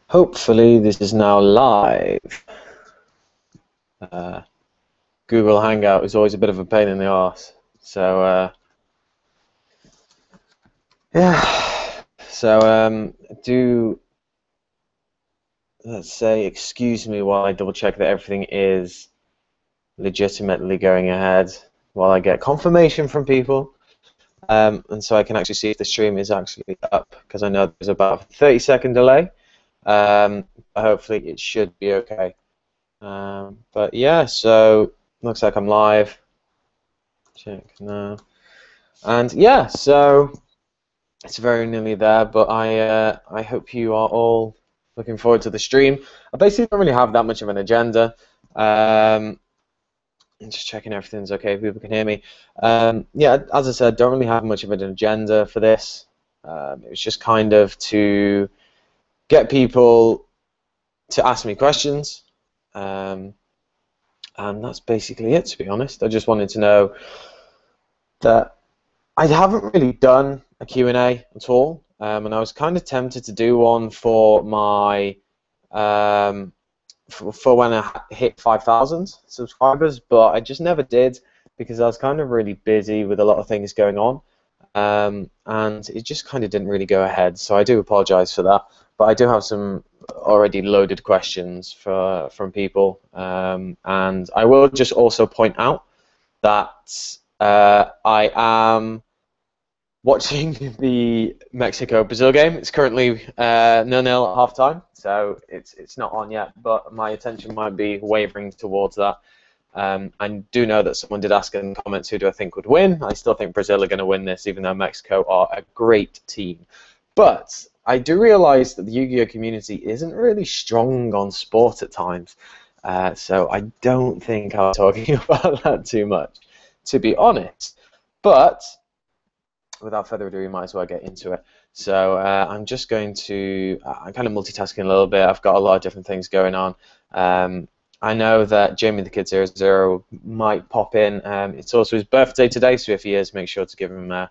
Hopefully this is now live. Google Hangout is always a bit of a pain in the arse. So yeah. So do let's say excuse me while I double check that everything is legitimately going ahead while I get confirmation from people. And so I can actually see if the stream is actually up, because I know there's about a 30-second delay. Hopefully it should be okay. But yeah, so looks like I'm live. Check now. And yeah, so it's very nearly there, but I hope you are all looking forward to the stream. I basically don't really have that much of an agenda. I'm just checking everything's okay, if people can hear me. Yeah, as I said, don't really have much of an agenda for this. It was just kind of to get people to ask me questions. And that's basically it, to be honest. I just wanted to know that I haven't really done a Q&A at all, and I was kind of tempted to do one for my for when I hit 5,000 subscribers, but I just never did because I was kind of really busy with a lot of things going on, and it just kind of didn't really go ahead. So I do apologize for that, but I do have some already loaded questions from people, and I will just also point out that I am watching the Mexico-Brazil game. It's currently 0-0 at halftime, so it's not on yet, but my attention might be wavering towards that. I do know that someone did ask in the comments, who do I think would win? I still think Brazil are going to win this, even though Mexico are a great team. But I do realize that the Yu-Gi-Oh community isn't really strong on sport at times, so I don't think I'm talking about that too much, to be honest. But without further ado, we might as well get into it. So I'm just going to, I'm kind of multitasking a little bit. I've got a lot of different things going on. I know that Jamie the Kid 00 might pop in. It's also his birthday today, so if he is, make sure to give him a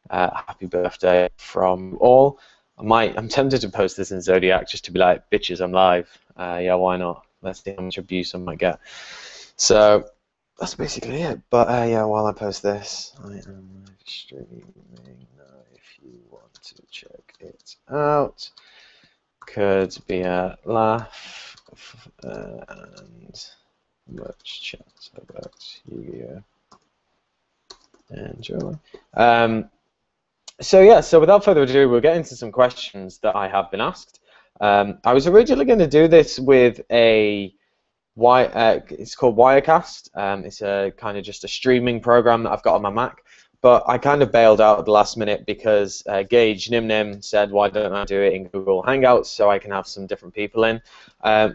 happy birthday from all. I'm tempted to post this in Zodiac just to be like, bitches, I'm live. Yeah, why not? Let's see how much abuse I might get. So that's basically it. But yeah, while I post this, I am live streaming now. If you want to check it out, could be a laugh and much chat about Yu-Gi-Oh. Enjoy. So yeah, so without further ado, we'll get into some questions that I have been asked. I was originally going to do this with a it's called Wirecast. It's a kind of just a streaming program that I've got on my Mac, but I kind of bailed out at the last minute because Gage Nimnim said, why don't I do it in Google Hangouts so I can have some different people in,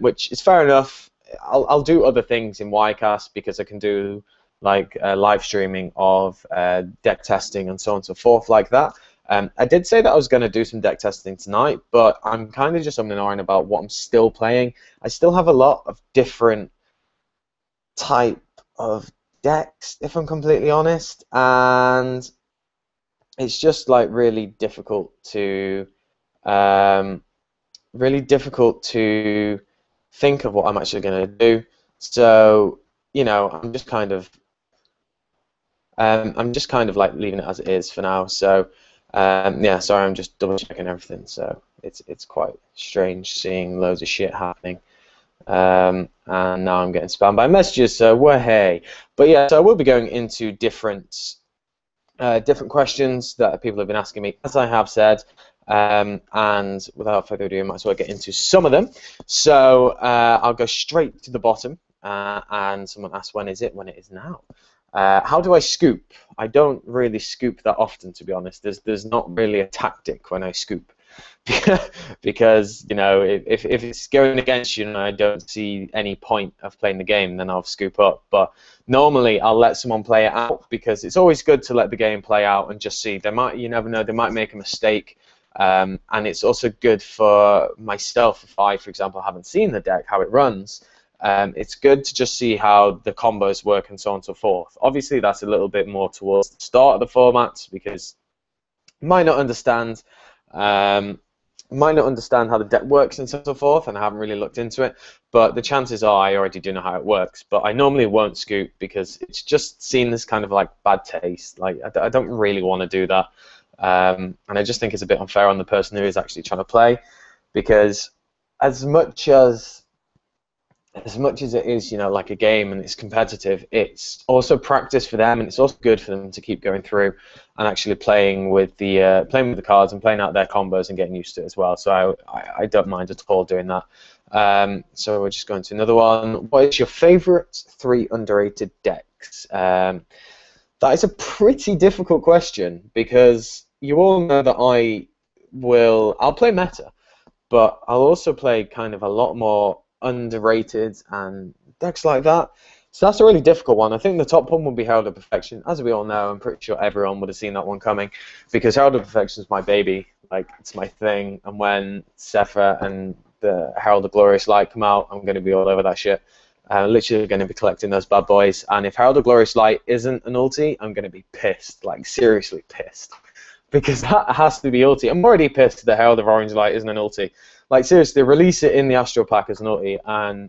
which is fair enough. I'll do other things in Wirecast because I can do like live streaming of deck testing and so on and so forth like that. I did say that I was going to do some deck testing tonight, but I'm kind of just umming about what I'm still playing. I still have a lot of different type of decks, if I'm completely honest, and it's just like really difficult to think of what I'm actually going to do. So you know, I'm just kind of like leaving it as it is for now. So yeah, sorry, I'm just double checking everything. So it's quite strange seeing loads of shit happening. And now I'm getting spammed by messages. So hey, but yeah, so I will be going into different questions that people have been asking me, as I have said. And without further ado, I might as well get into some of them. So I'll go straight to the bottom. And someone asked, when is it? When it is now. How do I scoop? I don't really scoop that often, to be honest. There's not really a tactic when I scoop, because you know, if it's going against you and I don't see any point of playing the game, then I'll scoop up. But normally I'll let someone play it out, because it's always good to let the game play out and just see. You never know, they might make a mistake. And it's also good for myself if I, for example, haven't seen the deck, how it runs. It's good to just see how the combos work and so on and so forth. Obviously, that's a little bit more towards the start of the format, because you might not understand might not understand how the deck works and so forth, and I haven't really looked into it, but the chances are I already do know how it works. But I normally won't scoop because it's just seen as kind of like bad taste. Like I don't really want to do that, and I just think it's a bit unfair on the person who is actually trying to play, because as much as it is, you know, like a game and it's competitive, it's also practice for them, and it's also good for them to keep going through and actually playing with the cards and playing out their combos and getting used to it as well. So I don't mind at all doing that. So we're just going to another one. What is your favorite 3 underrated decks? That is a pretty difficult question, because you all know that I'll play meta, but I'll also play kind of a lot more underrated and decks like that. So that's a really difficult one. I think the top one would be Herald of Perfection. As we all know, I'm pretty sure everyone would have seen that one coming, because Herald of Perfection is my baby. Like, it's my thing. And when Sephra and the Herald of Glorious Light come out, I'm going to be all over that shit. Literally going to be collecting those bad boys. And if Herald of Glorious Light isn't an ulti, I'm going to be pissed. Like, seriously pissed. Because that has to be ulti. I'm already pissed that Herald of Orange Light isn't an ulti. Like, seriously, release it in the Astro Pack as an ulti, and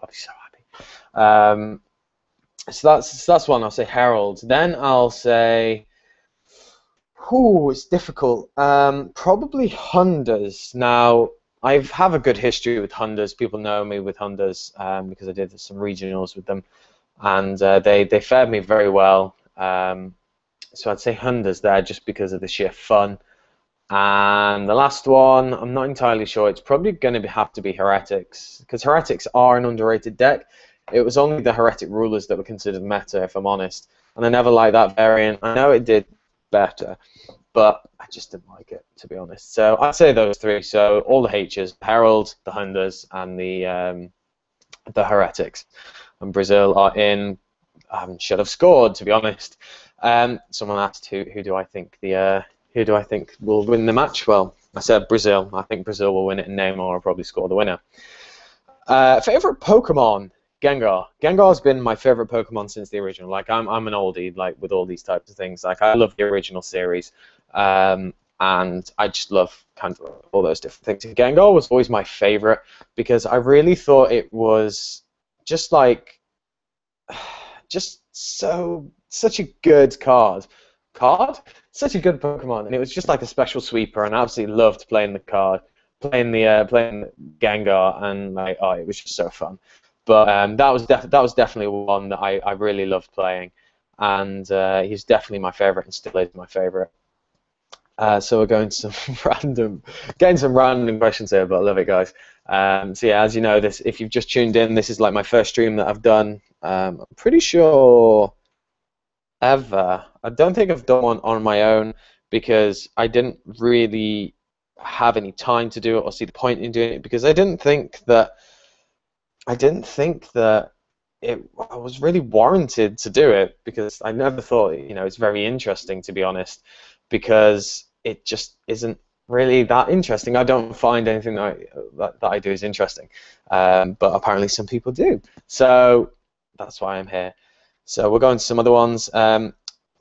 I'll be so happy. So that's one. I'll say Herald. Then I'll say, it's difficult. Probably Hundas. Now, I have a good history with Hundas. People know me with Hundas because I did some regionals with them, and they fared me very well. So I'd say Hundas there, just because of the sheer fun. And the last one, I'm not entirely sure. It's probably going to have to be Heretics, because Heretics are an underrated deck. It was only the Heretic Rulers that were considered meta, if I'm honest. And I never liked that variant. I know it did better, but I just didn't like it, to be honest. So I'd say those 3. So all the H's, Herald, the Hundas, and the Heretics. And Brazil are in. I should have scored, to be honest. Someone asked who do I think will win the match? Well, I said Brazil. I think Brazil will win it, and Neymar will probably score the winner. Favorite Pokemon? Gengar. Gengar's been my favorite Pokemon since the original. Like, I'm an oldie, like, with all these types of things. Like, I love the original series, and I just love kind of all those different things. And Gengar was always my favorite, because I really thought it was just like, such a good card. Such a good Pokemon, and it was just like a special sweeper, and I absolutely loved playing the card, playing Gengar, and like, it was just so fun. But that was definitely one that I really loved playing, and he's definitely my favorite, and still is my favorite. So we're going to getting some random questions here, but I love it, guys. So yeah, as you know, if you've just tuned in, this is like my first stream that I've done. I'm pretty sure ever. I don't think I've done one on my own, because I didn't really have any time to do it or see the point in doing it, because I didn't think that I was really warranted to do it, because I never thought, it's very interesting, to be honest, because it just isn't really that interesting. I don't find anything that I do is interesting, but apparently some people do. So that's why I'm here. So we're going to some other ones.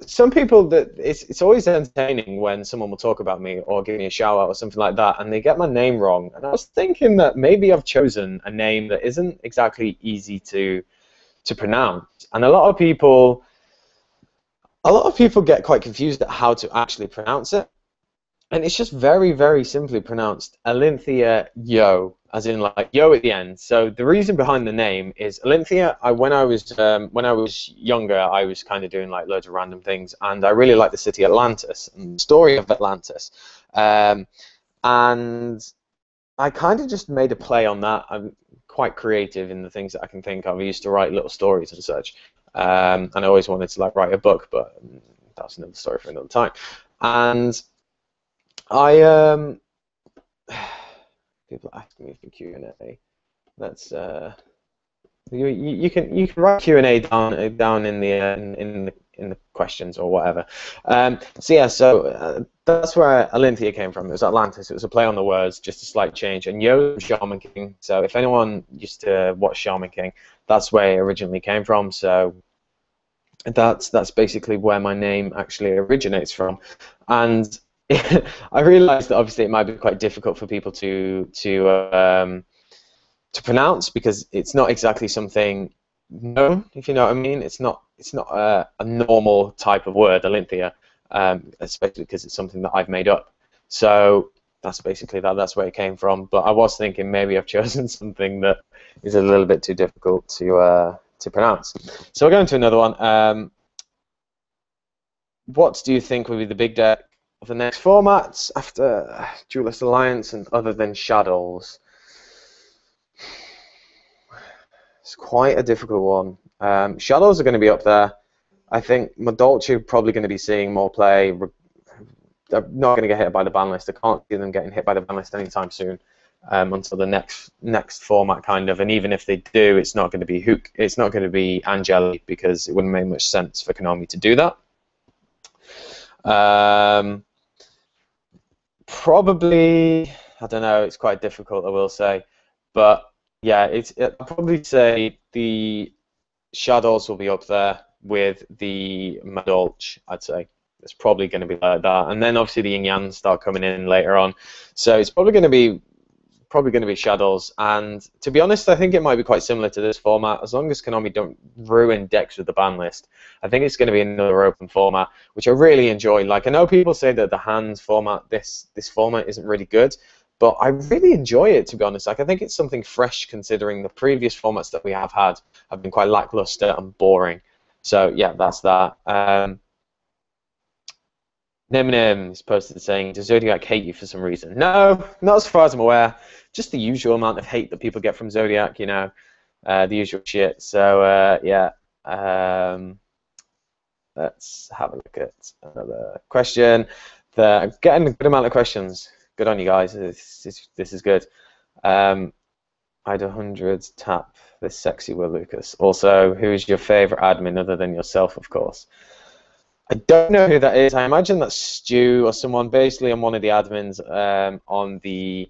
Some people, it's always entertaining when someone will talk about me or give me a shout out or something like that, and they get my name wrong. And I was thinking that maybe I've chosen a name that isn't exactly easy to pronounce, and a lot of people get quite confused at how to actually pronounce it. And it's just very, very simply pronounced AlintheaYoh, as in like yo at the end. So the reason behind the name is Alinthea. When I was younger, I was kind of doing like loads of random things, and I really liked the city Atlantis and the story of Atlantis. And I kind of just made a play on that. I'm quite creative in the things that I can think of. I used to write little stories and such, and I always wanted to like write a book, but that's another story for another time. And people ask me for Q&A. That's you can write Q&A down in the questions or whatever. So yeah, that's where Alinthea came from. It was Atlantis. It was a play on the words, just a slight change. And Yo, Shaman King. So if anyone used to watch Shaman King, that's where it originally came from. So that's basically where my name actually originates from. And I realise that obviously it might be quite difficult for people to pronounce because it's not exactly something known, if you know what I mean. It's not a normal type of word, Alinthea, especially because it's something that I've made up. So that's basically that. That's where it came from. But I was thinking maybe I've chosen something that is a little bit too difficult to pronounce. So we're going to another one. What do you think will be the big deck of the next formats after Duelist Alliance and other than Shaddolls? It's quite a difficult one. Shadows are going to be up there. I think Madolche are probably going to be seeing more play. They're not going to get hit by the ban list. I can't see them getting hit by the ban list anytime soon until the next format kind of. And even if they do, it's not going to be Hook. It's not going to be Angeli because it wouldn't make much sense for Konami to do that. Probably, I don't know. It's quite difficult, I will say, but yeah, I'd probably say the Shadows will be up there with the Madolche, I'd say. It's probably going to be like that. And then obviously the Yin Yang start coming in later on. So it's probably going to be Shadows. And to be honest, I think it might be quite similar to this format. As long as Konami don't ruin decks with the ban list, I think it's going to be another open format, which I really enjoy. Like, I know people say that the hands format, this format isn't really good, but I really enjoy it, to be honest. Like, I think it's something fresh considering the previous formats that we have had have been quite lackluster and boring. So yeah, that's that. Neminem is posted saying, does Zodiac hate you for some reason? No, not as far as I'm aware. Just the usual amount of hate that people get from Zodiac, you know, the usual shit. So yeah, let's have a look at another question. I'm getting a good amount of questions. Good on you guys. This is good. I'd 100 tap this sexy Will Lucas. Also, who is your favorite admin other than yourself, of course? I don't know who that is. I imagine that's Stu or someone. Basically, I'm one of the admins on the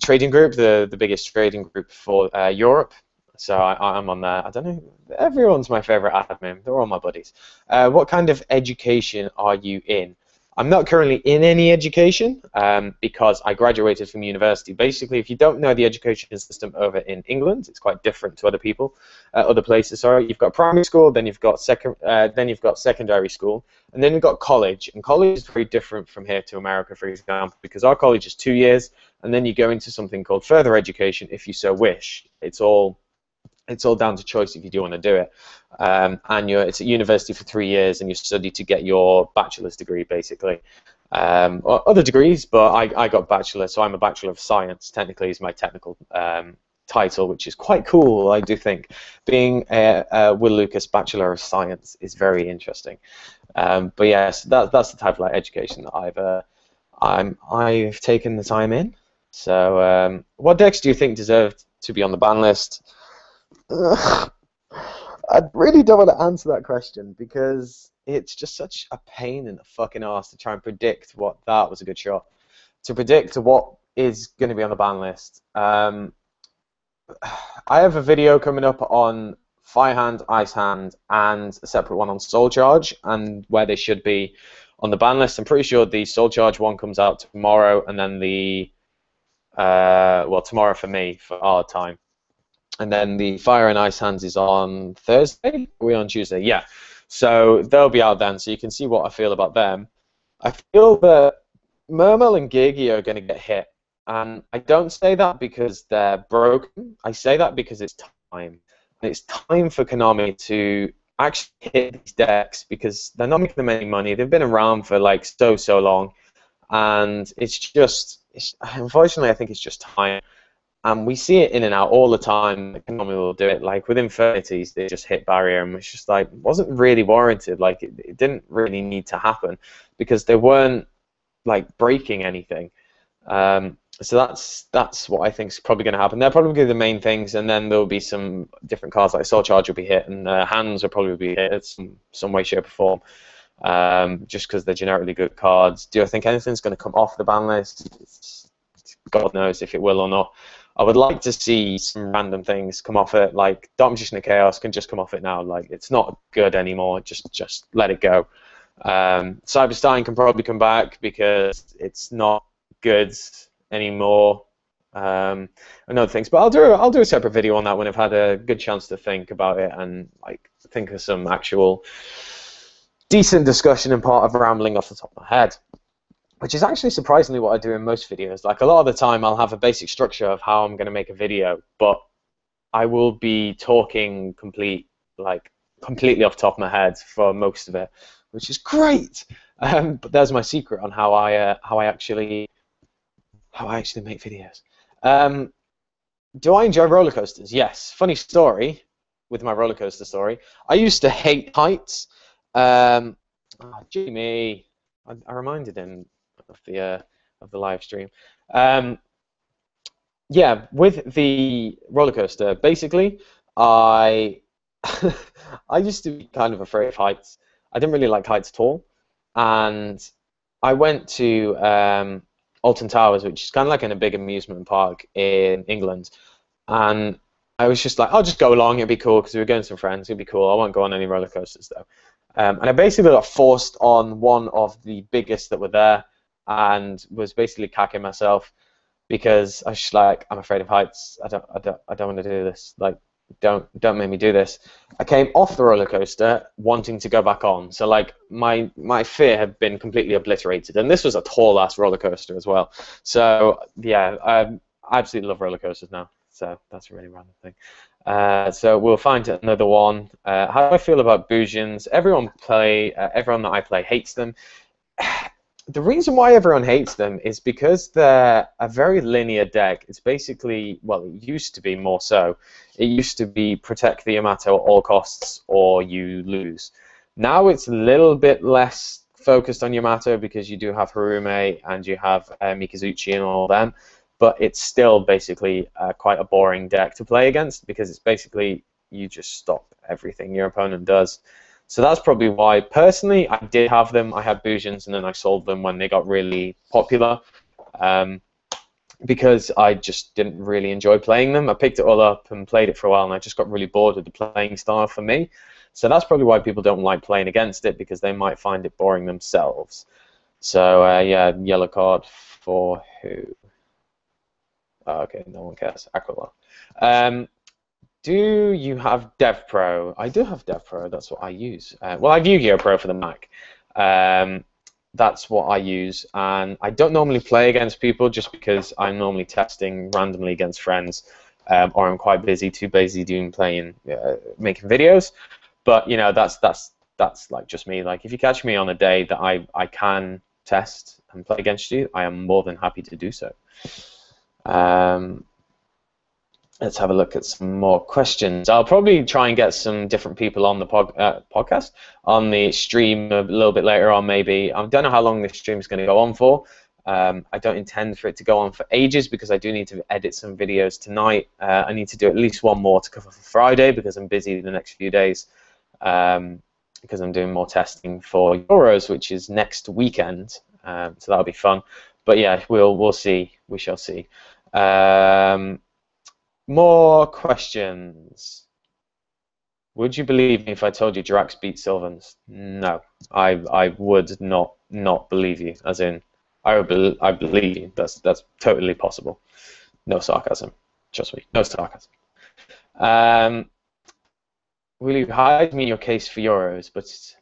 trading group, the biggest trading group for Europe. So I'm on there. I don't know. Everyone's my favorite admin. They're all my buddies. What kind of education are you in? I'm not currently in any education because I graduated from university. Basically, if you don't know the education system over in England, it's quite different to other places. Sorry, you've got primary school, then you've got secondary school, and then you've got college. And college is very different from here to America, for example, because our college is 2 years, and then you go into something called further education if you so wish. It's all down to choice if you do want to do it. And it's at university for 3 years, and you study to get your bachelor's degree, basically. Or other degrees, but I got bachelor, so I'm a Bachelor of Science, technically is my technical title, which is quite cool, I do think. Being a Will Lucas Bachelor of Science is very interesting. But yes, that's the type of education that I've taken the time in. So what decks do you think deserve to be on the ban list? I really don't want to answer that question because it's just such a pain in the fucking ass to try and predict what that was a good shot. To predict what is going to be on the ban list. I have a video coming up on Firehand, Ice Hand, and a separate one on Soul Charge, and where they should be on the ban list. I'm pretty sure the Soul Charge one comes out tomorrow, and then the tomorrow for me, for our time. And then the Fire and Ice Hands is on Thursday? Are we on Tuesday? Yeah. So they'll be out then, so you can see what I feel about them. I feel that Mermel and Gigi are going to get hit. And I don't say that because they're broken. I say that because it's time. And it's time for Konami to actually hit these decks because they're not making them any money. They've been around for like so long. And unfortunately, I think it's just time. And we see it in and out all the time. Konami will do it. Like with Infinities, they just hit barrier, and it's just like wasn't really warranted. Like it didn't really need to happen because they weren't like breaking anything. So that's what I think is probably going to happen. They're probably the main things, and then there'll be some different cards like Soul Charge will be hit, and Hands will probably be hit in some way, shape, or form. Just because they're generically good cards. Do I think anything's going to come off the ban list? God knows if it will or not. I would like to see some random things come off it, like Dark Magician of Chaos can just come off it now. Like it's not good anymore. Just let it go. Cyberstein can probably come back because it's not good anymore. And other things, but I'll do a separate video on that when I've had a good chance to think about it and like think of some actual decent discussion and part of rambling off the top of my head, which is actually surprisingly what I do in most videos. Like a lot of the time I'll have a basic structure of how I'm going to make a video, but I will be talking completely off the top of my head for most of it, which is great. But there's my secret on how I actually make videos. Do I enjoy roller coasters? Yes. Funny story with my roller coaster story. I used to hate heights. Jimmy, I reminded him of the live stream. Yeah, with the roller coaster, basically, I I used to be kind of afraid of heights. I didn't really like heights at all, and I went to Alton Towers, which is kind of like in a big amusement park in England, and I was just like, I'll just go along, it'll be cool, because we were going with some friends, it'll be cool, I won't go on any roller coasters though. And I basically got forced on one of the biggest that were there, and was basically cacking myself, because I was just like, I'm afraid of heights, I don't want to do this, like, don't make me do this. I came off the roller coaster wanting to go back on, so like my fear had been completely obliterated, and this was a tall ass roller coaster as well. So yeah, I absolutely love roller coasters now. So that's a really random thing. So we'll find another one. How do I feel about Bougians? Everyone that I play hates them. The reason why everyone hates them is because they're a very linear deck. It's basically, well, it used to be more so. It used to be protect the Yamato at all costs or you lose. Now it's a little bit less focused on Yamato because you do have Harume and you have Mikazuchi and all them, but it's still basically quite a boring deck to play against because it's basically you just stop everything your opponent does. So that's probably why, personally, I did have them. I had Bougians, and then I sold them when they got really popular, because I just didn't really enjoy playing them. I picked it all up and played it for a while, and I just got really bored with the playing style for me. So that's probably why people don't like playing against it, because they might find it boring themselves. So, yeah, yellow card for who? Oh, okay, no one cares. Aquila. Do you have DevPro? I do have DevPro. That's what I use. Well, I have Yu-Gi-Oh! Pro for the Mac. That's what I use. And I don't normally play against people just because I'm normally testing randomly against friends, or I'm quite busy, too busy making videos. But you know, that's like just me. Like if you catch me on a day that I can test and play against you, I am more than happy to do so. Let's have a look at some more questions. I'll probably try and get some different people on the podcast, on the stream a little bit later on maybe. I don't know how long this stream is going to go on for. I don't intend for it to go on for ages because I do need to edit some videos tonight. I need to do at least one more to cover for Friday because I'm busy the next few days, because I'm doing more testing for Euros, which is next weekend. So that'll be fun. But yeah, we'll see. We shall see. More questions. Would you believe me if I told you Drax beat Sylvans? No, I would not believe you. As in, I believe you. That's totally possible. No sarcasm. Trust me, no sarcasm. Will you hide me your case for Euros?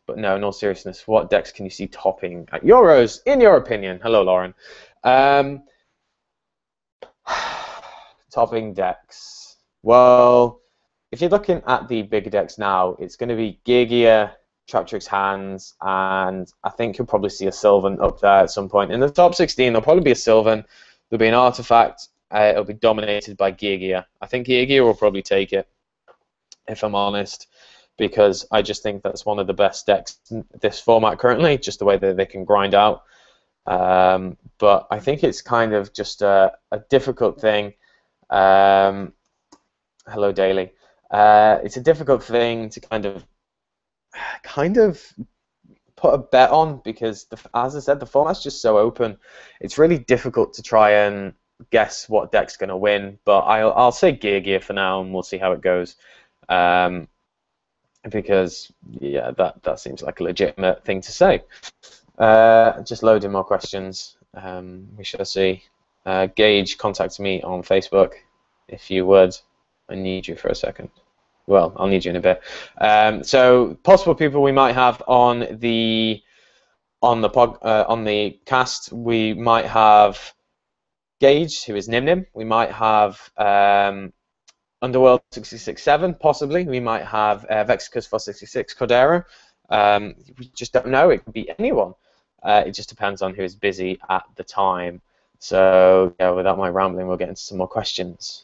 But no, in all seriousness, what decks can you see topping at Euros, in your opinion? Hello, Lauren. Topping decks. Well, if you're looking at the big decks now, it's going to be Gear, Traptrix Hands, and I think you'll probably see a Sylvan up there at some point. In the top 16, there'll probably be a Sylvan. There'll be an Artifact. It'll be dominated by Gear. I think Gear will probably take it, if I'm honest, because I just think that's one of the best decks in this format currently, just the way that they can grind out. But I think it's kind of just a difficult thing. Hello, Daily. It's a difficult thing to kind of put a bet on because, as I said, the format's just so open. It's really difficult to try and guess what deck's going to win. But I'll say Gear for now, and we'll see how it goes. because yeah, that seems like a legitimate thing to say. Just loading more questions. We shall see. Gage, contact me on Facebook if you would. I need you for a second. Well, I'll need you in a bit. So possible people we might have on the cast. We might have Gage, who is Nimnim. We might have Underworld 667, possibly. We might have Vexicus 466 Cordero. We just don't know. It could be anyone. It just depends on who is busy at the time. So yeah, without my rambling, we'll get into some more questions.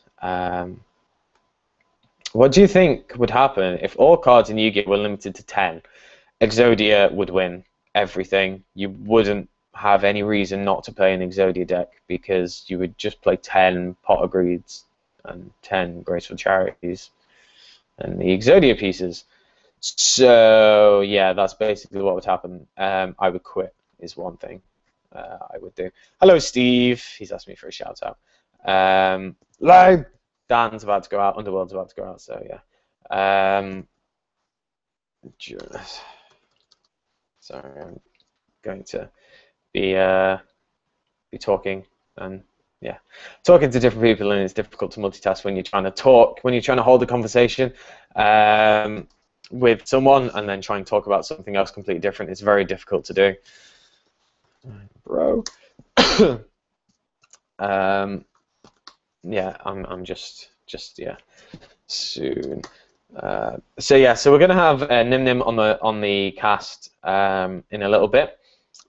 What do you think would happen if all cards in Yu-Gi-Oh were limited to 10? Exodia would win everything. You wouldn't have any reason not to play an Exodia deck because you would just play 10 Pot of Greeds and 10 Graceful Charities and the Exodia pieces. So yeah, that's basically what would happen. I would quit is one thing I would do. Hello, Steve. He's asked me for a shout out. Hello. Dan's about to go out. Underworld's about to go out. So yeah. Sorry, I'm going to be talking and yeah, talking to different people, and it's difficult to multitask when you're trying to talk, when you're trying to hold a conversation with someone and then try and talk about something else completely different. It's very difficult to do, bro. Yeah, I'm just yeah, soon. So yeah, so we're gonna have Nim Nim on the cast in a little bit.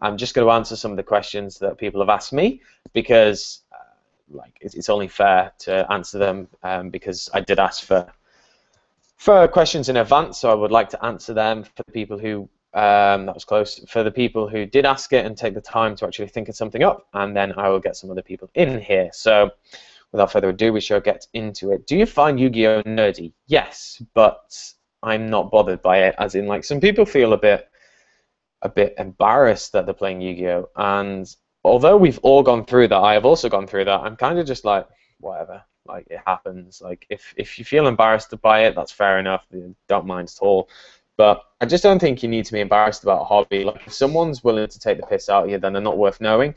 I'm just going to answer some of the questions that people have asked me because like it's only fair to answer them because I did ask for questions in advance, so I would like to answer them for the people who that was close, for the people who did ask it and take the time to actually think of something up, and then I will get some other people in here. So without further ado, we shall get into it. Do you find Yu-Gi-Oh nerdy? Yes, but I'm not bothered by it, as in like some people feel a bit embarrassed that they're playing Yu-Gi-Oh, and although we've all gone through that, I have also gone through that, I'm kind of just like, whatever, like it happens. Like if you feel embarrassed by it, that's fair enough, don't mind at all, but I just don't think you need to be embarrassed about a hobby. Like if someone's willing to take the piss out of you, then they're not worth knowing,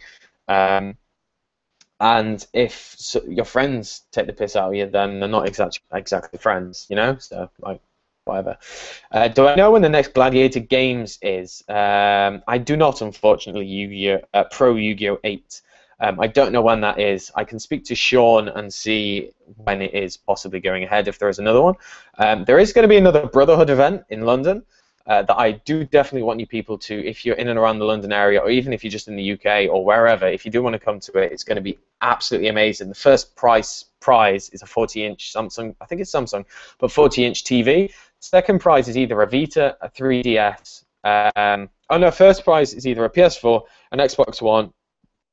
and if your friends take the piss out of you, then they're not exactly friends, you know, so like whatever. Do I know when the next Gladiator Games is? I do not, unfortunately. Yu-Gi-Oh! Pro Yu-Gi-Oh! 8. I don't know when that is. I can speak to Sean and see when it is possibly going ahead if there is another one. There is going to be another Brotherhood event in London that I do definitely want you people to, if you're in and around the London area, or even if you're just in the UK or wherever, if you do want to come to it, it's going to be absolutely amazing. The first prize is a 40-inch Samsung, I think it's Samsung, but 40-inch TV. Second prize is either a Vita, a 3DS. Oh no, first prize is either a PS4, an Xbox One,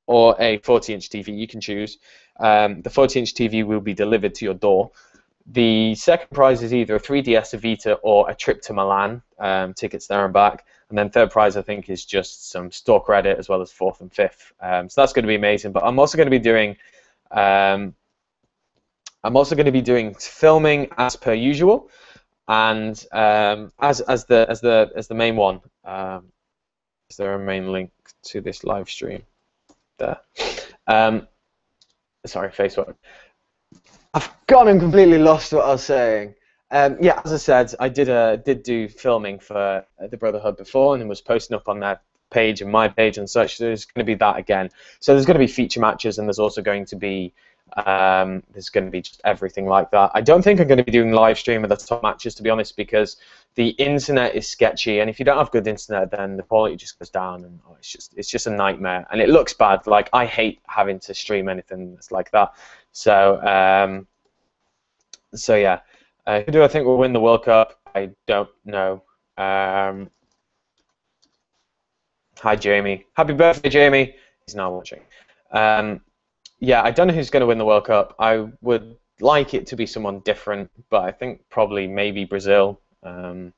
or a 40-inch TV. You can choose. The 40-inch TV will be delivered to your door. The second prize is either a 3DS, a Vita, or a trip to Milan, tickets there and back. And then third prize, I think, is just some store credit as well as fourth and fifth. So that's going to be amazing. But I'm also going to be doing filming as per usual. And as the main one, is there a main link to this live stream? There. Sorry, Facebook. I've gone and completely lost what I was saying. Yeah, as I said, I did do filming for the Brotherhood before, and was posting up on their page and my page and such. So there's going to be that again. So there's going to be feature matches, and there's also going to be just everything like that. I don't think I'm going to be doing live stream of the top matches, to be honest, because the internet is sketchy, and if you don't have good internet, then the quality just goes down, and it's just a nightmare, and it looks bad. Like I hate having to stream anything that's like that. So so yeah, who do I think will win the World Cup? I don't know. Hi Jamie, happy birthday Jamie. He's now watching. Yeah, I don't know who's going to win the World Cup. I would like it to be someone different, but I think probably maybe Brazil. Even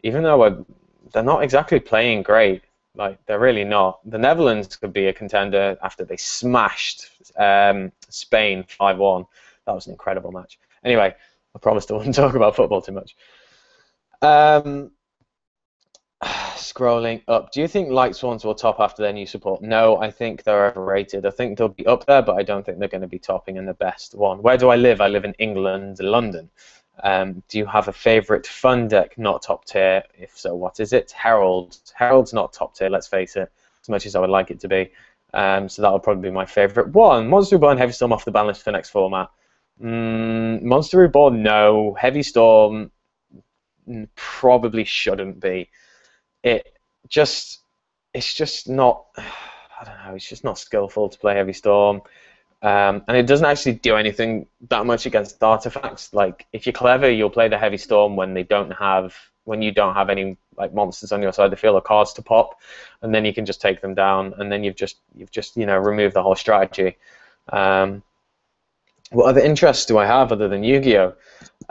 though they're not exactly playing great, like they're really not. The Netherlands could be a contender after they smashed Spain 5-1. That was an incredible match. Anyway, I promised I wouldn't talk about football too much. Um, Scrolling up, do you think light swans will top after their new support? No, I think they're overrated. I think they'll be up there, but I don't think they're going to be topping in the best one. Where do I live? I live in England, London. Do you have a favorite fun deck not top tier? If so, what is it? Herald. Herald's not top tier, let's face it, as much as I would like it to be. So that'll probably be my favorite one. Monster Reborn, Heavy Storm off the ban list for next format. Monster Reborn, no. Heavy Storm probably shouldn't be. It's just not, I don't know, it's just not skillful to play Heavy Storm. And it doesn't actually do anything that much against artifacts. Like, if you're clever, you'll play the Heavy Storm when you don't have any like monsters on your side of the field or cards to pop, and then you can just take them down, and then you've just removed the whole strategy. What other interests do I have other than Yu-Gi-Oh?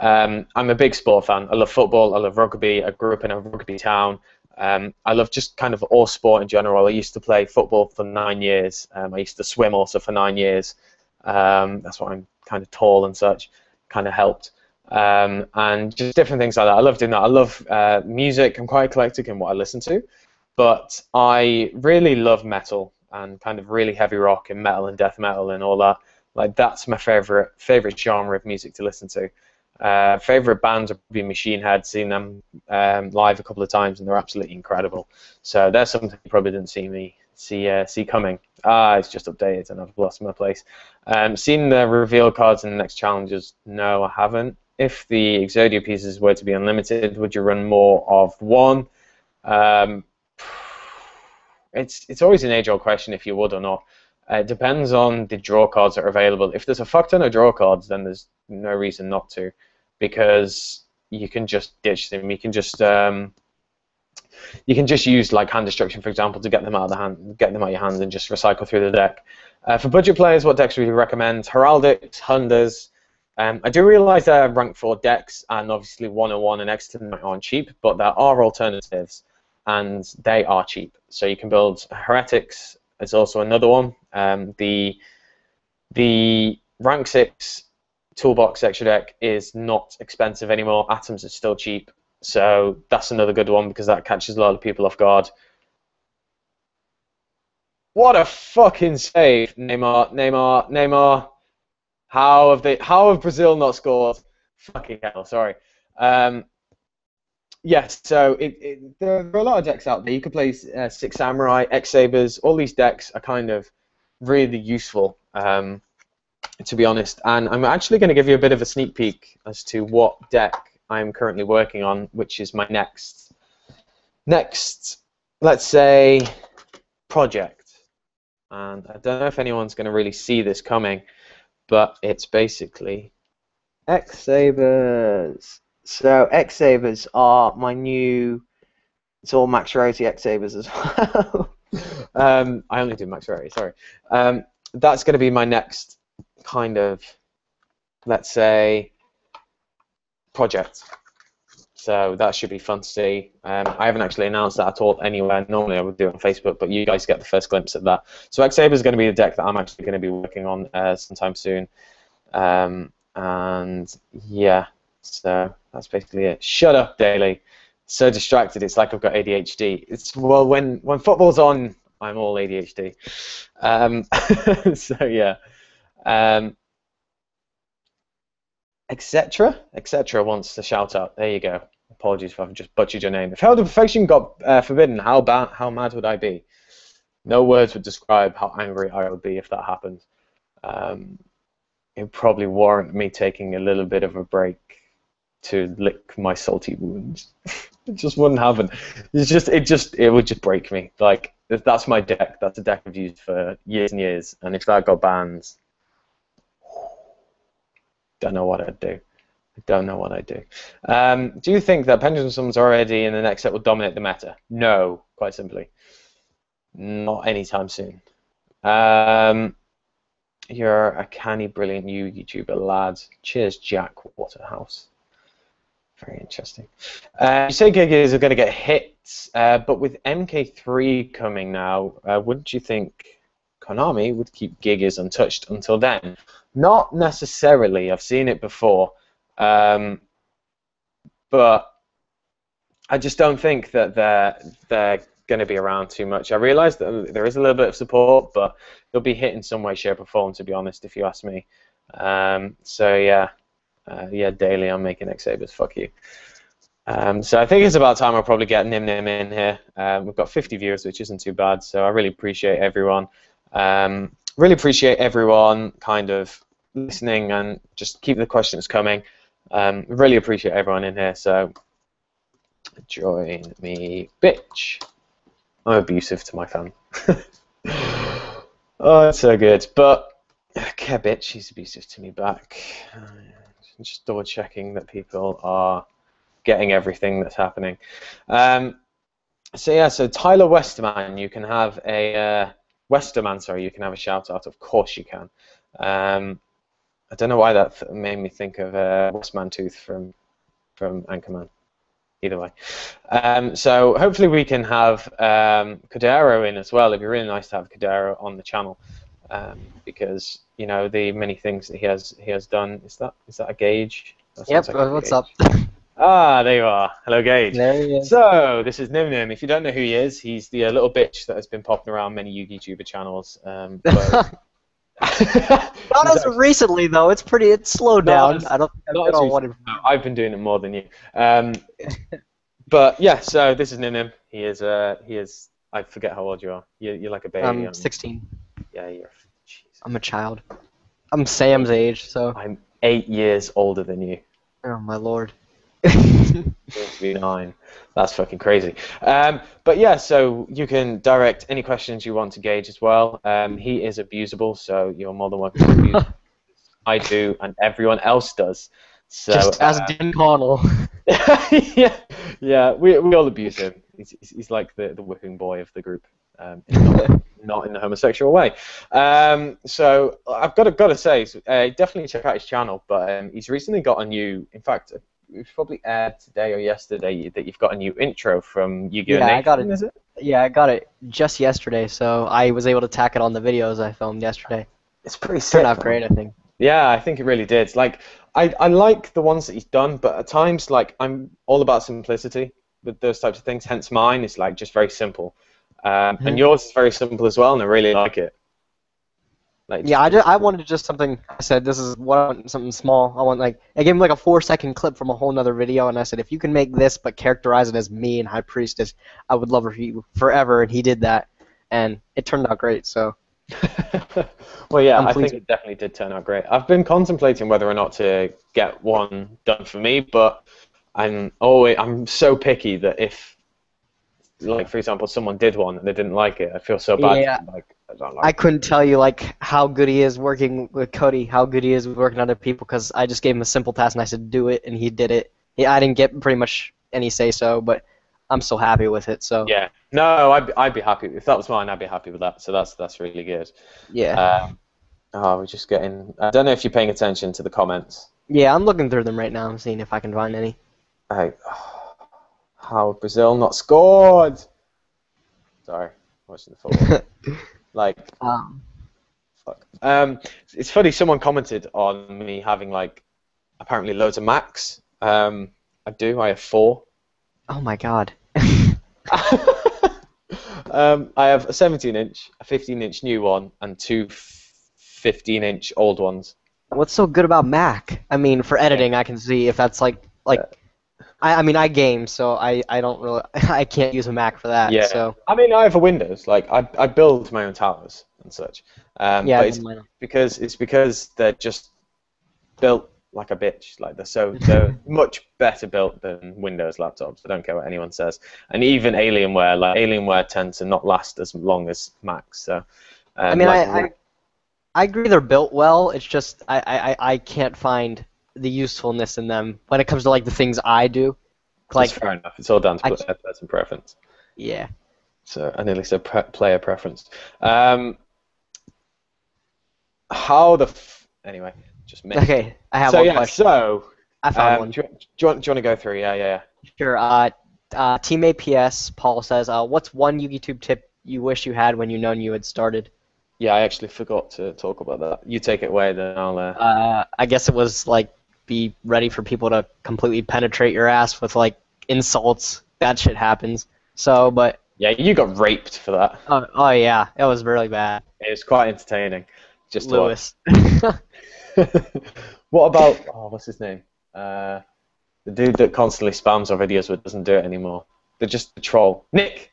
I'm a big sport fan. I love football. I love rugby. I grew up in a rugby town. I love just kind of all sport in general. I used to play football for 9 years. I used to swim also for 9 years. That's why I'm kind of tall and such. Kind of helped. And just different things like that. I love doing that. I love music. I'm quite eclectic in what I listen to. But I really love metal and kind of really heavy rock and metal and death metal and all that. Like, that's my favorite genre of music to listen to. Favorite bands would be Machine Head. Seen them live a couple of times, and they're absolutely incredible. So there's something you probably didn't see coming. It's just updated, and I've lost my place. Seen the reveal cards in the next challenges? No, I haven't. If the Exodia pieces were to be unlimited, would you run more of one? It's always an age-old question if you would or not. It depends on the draw cards that are available. If there's a fuck ton of draw cards, then there's no reason not to, because you can just ditch them. You can just use like hand destruction, for example, to get them out of your hand, and just recycle through the deck. For budget players, what decks would you recommend? Heraldics, Hunders. I do realize they're rank 4 decks, and obviously 101 and Exton aren't cheap, but there are alternatives, and they are cheap. So you can build Heretics. It's also another one. The rank 6 toolbox extra deck is not expensive anymore. Atoms are still cheap, so that's another good one because that catches a lot of people off guard. What a fucking save, Neymar. How have Brazil not scored? Fucking hell, sorry. Yes, so there are a lot of decks out there. You could play Six Samurai, X Sabers. All these decks are kind of really useful, to be honest. And I'm actually going to give you a bit of a sneak peek as to what deck I'm currently working on, which is my next, let's say, project. And I don't know if anyone's going to really see this coming, but it's basically X Sabers. So X Sabers are my new. It's all max rarity X Sabers as well. I only do max rarity. Sorry. That's going to be my next kind of, let's say, project. So that should be fun to see. I haven't actually announced that at all anywhere. Normally I would do it on Facebook, but you guys get the first glimpse of that. So X Sabers is going to be the deck that I'm actually going to be working on sometime soon. And yeah. So that's basically it. Shut up, Daily. So distracted, it's like I've got ADHD. Well, when football's on, I'm all ADHD. So yeah. Etc. wants to shout out. There you go. Apologies if I've just butchered your name. If Held of Perfection got forbidden, how mad would I be? No words would describe how angry I would be if that happened. It would probably warrant me taking a little bit of a break to lick my salty wounds. It just wouldn't happen. It would just break me. Like, that's my deck. That's a deck I've used for years and years. And if that got banned, don't know what I'd do. I don't know what I'd do. Do you think that Pendulum Summons already in the next set will dominate the meta? No, quite simply. Not anytime soon. You're a canny, brilliant new YouTuber, lads. Cheers, Jack Waterhouse. Very interesting. You say Gigas are going to get hits, but with MK3 coming now, wouldn't you think Konami would keep Gigas untouched until then? Not necessarily. I've seen it before. But I just don't think that they're going to be around too much. I realise that there is a little bit of support, but they'll be hit in some way, shape, or form. To be honest, if you ask me. So yeah, yeah, daily I'm making X-Sabers. Fuck you. So I think it's about time I'll probably get Nim in here. We've got 50 viewers, which isn't too bad. So I really appreciate everyone. Really appreciate everyone kind of listening and just keep the questions coming. Really appreciate everyone in here. So join me, bitch. I'm abusive to my fan. Oh, it's so good. But okay, bitch, she's abusive to me back. Just double checking that people are getting everything that's happening. So yeah, so Tyler Westerman, you can have a Westerman. Sorry, you can have a shout out. Of course you can. I don't know why that made me think of Westman Tooth from Anchorman. Either way. So hopefully we can have Cordero in as well. It'd be really nice to have Cordero on the channel because you know the many things that he has done. Is that a Gage? Yep. Like what's up? Ah, there you are. Hello, Gage. There he is. So this is Nim. If you don't know who he is, he's the little bitch that has been popping around many YouTuber channels. Not as recently though. It's slowed down. I don't want to. I've been doing it more than you. But yeah, so this is Nim. He is. I forget how old you are. You're like a baby. I'm 16. Yeah, you're. Jesus. I'm a child. I'm Sam's age, so. I'm 8 years older than you. Oh my lord. Going to be 9. That's fucking crazy. But yeah, so you can direct any questions you want to Gage as well. He is abusable, so you're more than welcome to abuse him. I do, and everyone else does. So, just as Dan Connell. yeah, we all abuse him. He's like the whipping boy of the group, not in the homosexual way. So I've got to say, definitely check out his channel. But he's recently got a new. In fact, it was probably aired today or yesterday that you've got a new intro from Yu-Gi-Oh! Yeah, Nation, I got it. Is it? Yeah, I got it just yesterday, so I was able to tack it on the videos I filmed yesterday. It's pretty sick. Turned out great, I think. Yeah, I think it really did. Like, I like the ones that he's done, but at times, like, I'm all about simplicity with those types of things. Hence, mine is like just very simple, and yours is very simple as well, and I really like it. Like, yeah, I wanted just something. I said this is what I want, something small. I gave him like a 4-second clip from a whole nother video, and I said if you can make this but characterize it as me and High Priestess, I would love you forever. And he did that, and it turned out great. So. Well, yeah, I think it definitely did turn out great. I've been contemplating whether or not to get one done for me, but I'm so picky that if, like, for example, someone did one and they didn't like it, I feel so bad. Yeah. Like, I don't like I couldn't tell you like how good he is working with Cody, how good he is with working with other people, because I just gave him a simple task and I said do it, and he did it. I didn't get pretty much any say so, but I'm still happy with it. So yeah, no, I'd be happy if that was mine. I'd be happy with that. So that's really good. Yeah. We're just getting. I don't know if you're paying attention to the comments. Yeah, I'm looking through them right now. I'm seeing if I can find any. How Brazil not scored? Sorry, watching the football. Like, fuck. It's funny. Someone commented on me having like apparently loads of Macs. I do. I have 4. Oh my god. I have a 17-inch, a 15-inch new one, and 2 15-inch old ones. What's so good about Mac? I mean, for editing, I can see if that's like. I mean, I game, so I don't really. I can't use a Mac for that. Yeah. So. I mean, I have a Windows. Like, I build my own towers and such. Yeah. But it's because they're just built like a bitch. Like they're much better built than Windows laptops. I don't care what anyone says. And even Alienware, like Alienware, tend to not last as long as Macs. So. I mean, I agree they're built well. It's just I can't find the usefulness in them when it comes to like the things I do. Like, that's fair enough. It's all down to person preference. Yeah. So I nearly said player preference. How the anyway, just missed. Okay, I have one question. So I found one. Do you want to go through? Yeah. Sure. Teammate PS Paul says, "What's one YouTube tip you wish you had when you known you had started?" Yeah, I actually forgot to talk about that. You take it away, then I'll. I guess it was like be ready for people to completely penetrate your ass with like insults bad shit happens. So, but Yeah, you got raped for that. oh yeah, it was really bad. It was quite entertaining. Just to watch. Lewis. What about what's his name? The dude that constantly spams our videos but doesn't do it anymore. They're just a troll. Nick.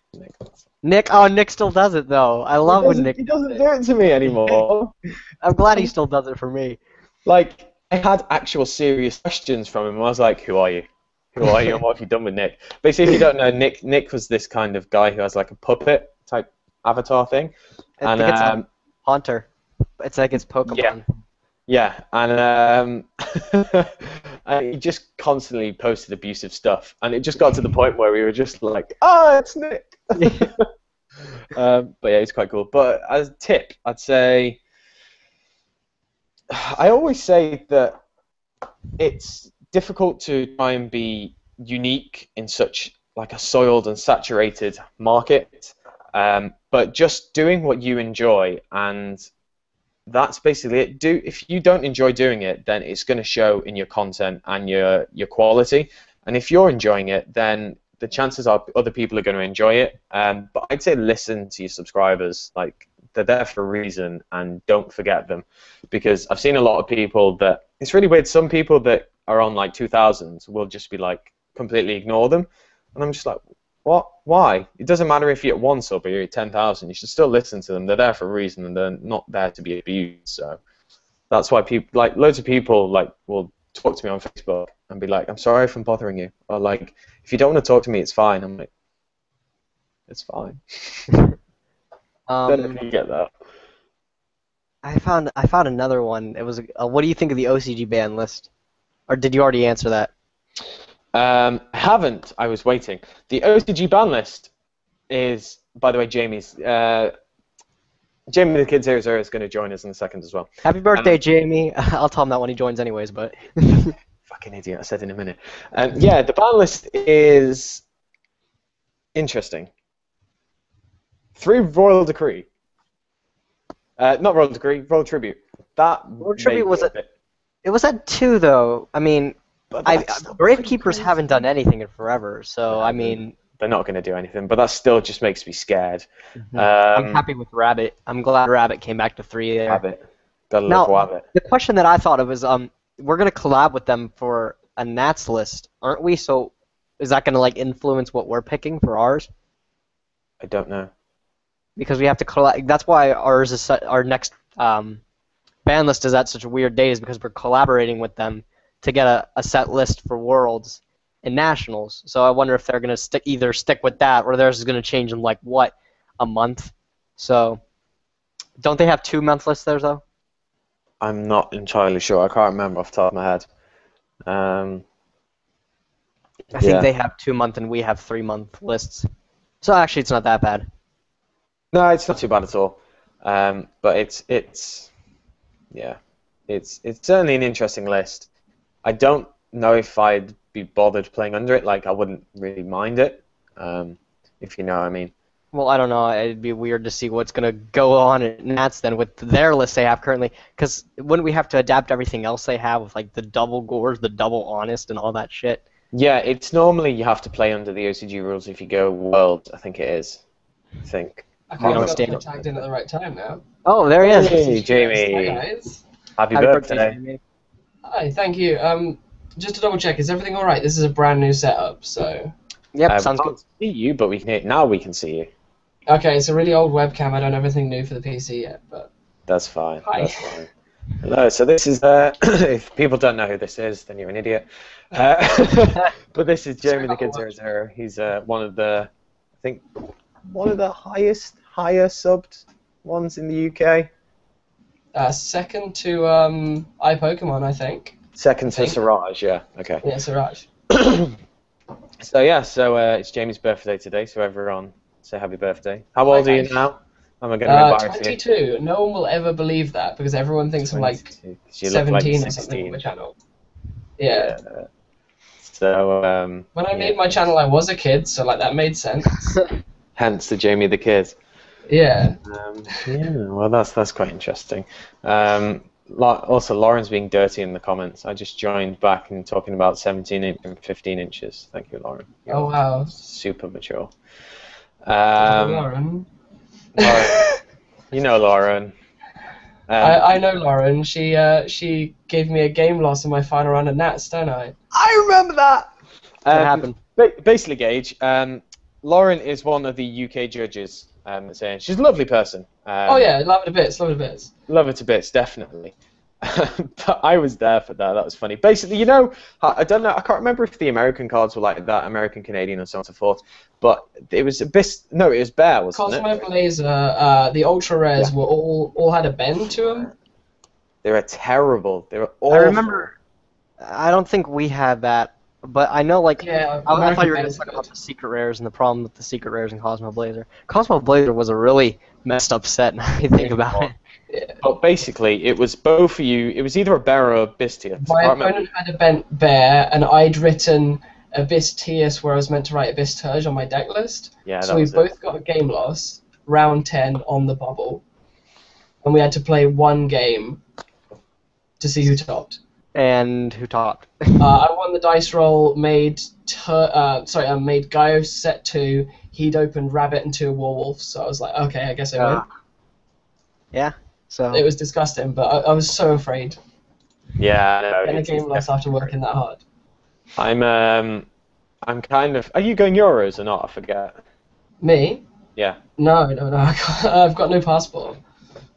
Nick still does it though. I love when Nick. He doesn't do it to me anymore. I'm glad he still does it for me. Like, I had actual serious questions from him. I was like, "Who are you? Who are you? And what have you done with Nick?" Basically, if you don't know, Nick was this kind of guy who has like a puppet type avatar thing, I think it's a Haunter. It's like it's Pokemon. Yeah. Yeah, and he just constantly posted abusive stuff, and it just got to the point where we were just like, "Oh, it's Nick." But yeah, he's quite cool. But as a tip, I'd say, I always say that it's difficult to try and be unique in such like a soiled and saturated market, but just doing what you enjoy, and that's basically it. If you don't enjoy doing it, then it's going to show in your content and your quality. And if you're enjoying it, then the chances are other people are going to enjoy it. But I'd say listen to your subscribers. Like, they're there for a reason, and don't forget them. Because I've seen a lot of people that, it's really weird, some people that are on like 2000s will just be like, completely ignore them. And I'm just like, what? Why? It doesn't matter if you're at 1 sub or you're at 10,000. You should still listen to them. They're there for a reason, and they're not there to be abused. So that's why people, like, loads of people, like, will talk to me on Facebook and be like, "I'm sorry if I'm bothering you," or like, "If you don't want to talk to me, it's fine." I'm like, "It's fine." Don't know if you get that. I found another one. It was what do you think of the OCG ban list? Or did you already answer that? I haven't. I was waiting. The OCG ban list is, by the way, Jamie the Kid 00 is going to join us in a second as well. Happy birthday, Jamie. I'll tell him that when he joins anyways, but... Fucking idiot, I said in a minute. Yeah, the ban list is interesting. 3 Royal Decree. Not Royal Decree, Royal Tribute. That Royal Tribute was it was at 2, though. I mean, Gravekeepers haven't done anything in forever, so, I mean... They're not going to do anything, but that still just makes me scared. I'm happy with Rabbit. I'm glad Rabbit came back to 3 there. Rabbit. Gotta love Rabbit. The question that I thought of is, we're going to collab with them for a Nats list, aren't we? So is that going to like influence what we're picking for ours? I don't know. Because we have to collab. That's why ours is our next ban list is at such a weird date, is because we're collaborating with them to get a set list for Worlds and Nationals. So I wonder if they're going to either stick with that, or theirs is going to change in like what, a month. So don't they have 2-month lists there though? I'm not entirely sure. I can't remember off the top of my head. I think they have 2-month and we have 3-month lists. So actually, it's not that bad. No, it's not too bad at all. But it's certainly an interesting list. I don't know if I'd be bothered playing under it. Like, I wouldn't really mind it, if you know what I mean. Well, I don't know. It'd be weird to see what's going to go on at Nats then with their list they have currently. Because wouldn't we have to adapt everything else they have with like the double gores, the double honest, and all that shit? Yeah, it's normally you have to play under the OCG rules if you go World. I think it is. I think. I can't remember if I tagged in at the right time now. Oh, there he is. Hey, Jamie. Hi, guys. Happy birthday. Jamie. Hi, thank you. Just to double check, is everything all right? This is a brand new setup, so. Yep, sounds we good. can't see you, but we can. Now we can see you. Okay, it's a really old webcam. I don't have anything new for the PC yet, but. That's fine. Hi. That's fine. Hello. So this is. If people don't know who this is, then you're an idiot. But this is Jamie the Kid 00. He's one of the, I think, one of the higher subbed ones in the UK. Second to iPokemon, I think. Second to Siraj, yeah. Okay. Yeah, Siraj. So yeah, it's Jamie's birthday today. So everyone, say happy birthday. How old are you now? Am I going to embarrass 22. you? No one will ever believe that because everyone thinks I'm like 17 or something on the channel. Yeah. So when I made my channel, I was a kid, so like that made sense. Hence the Jamie the Kid. Yeah. Yeah. Well, that's quite interesting. Also, Lauren's being dirty in the comments. I just joined back and talking about 17 and 15 inches. Thank you, Lauren. You're Oh wow. super mature. Lauren. Lauren. You know Lauren. I know Lauren. She gave me a game loss in my final round of Nats, don't I? I remember that. What happened? Basically, Gage, Lauren is one of the UK judges. Saying she's a lovely person. Oh yeah, love it to bits, love it to bits. Love her to bits, definitely. But I was there for that. That was funny. Basically, you know, I don't know. I can't remember if the American cards were like that, American, Canadian, and so on and so forth. But it was No, it was Bear, wasn't it? Cosmo Blazer, the ultra rares were all had a bend to them. They were terrible. They were awful. I remember. I don't think we had that, but I know like. Yeah, I thought you were going to talk about the secret rares and the problem with the secret rares in Cosmo Blazer. Cosmo Blazer was a really messed up set. Now you think about it. Yeah. But basically, it was both of you. It was either a Bear or a Bistius. My opponent had a bent Bear, and I'd written Abyss where I was meant to write Abyss Turge on my deck list. Yeah, so we both got a game loss, round 10 on the bubble, and we had to play one game to see who topped. And who topped? I won the dice roll, made Gaios set 2. He'd opened Rabbit and 2 Werewolves, so I was like, okay, I guess I win. Yeah. So it was disgusting, but I was so afraid. Yeah, no, Getting a game loss after working that hard. I'm kind of. Are you going Euros or not? I forget. Me? Yeah. No. I've got no passport.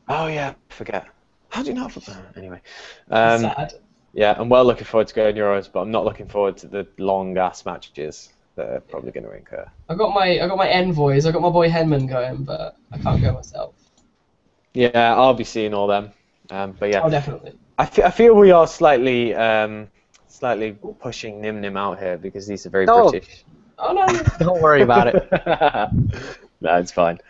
Oh yeah, I forget. How do you not? Anyway. Sad. Yeah, I'm well looking forward to going Euros, but I'm not looking forward to the long ass matches that are probably going to incur. I got my envoys. I got my boy Henman going, but I can't go myself. Yeah, I'll be seeing all them. But yeah. Oh, definitely. I feel we are slightly pushing Nim out here because these are very British. Oh no. Don't worry about it. No, it's fine.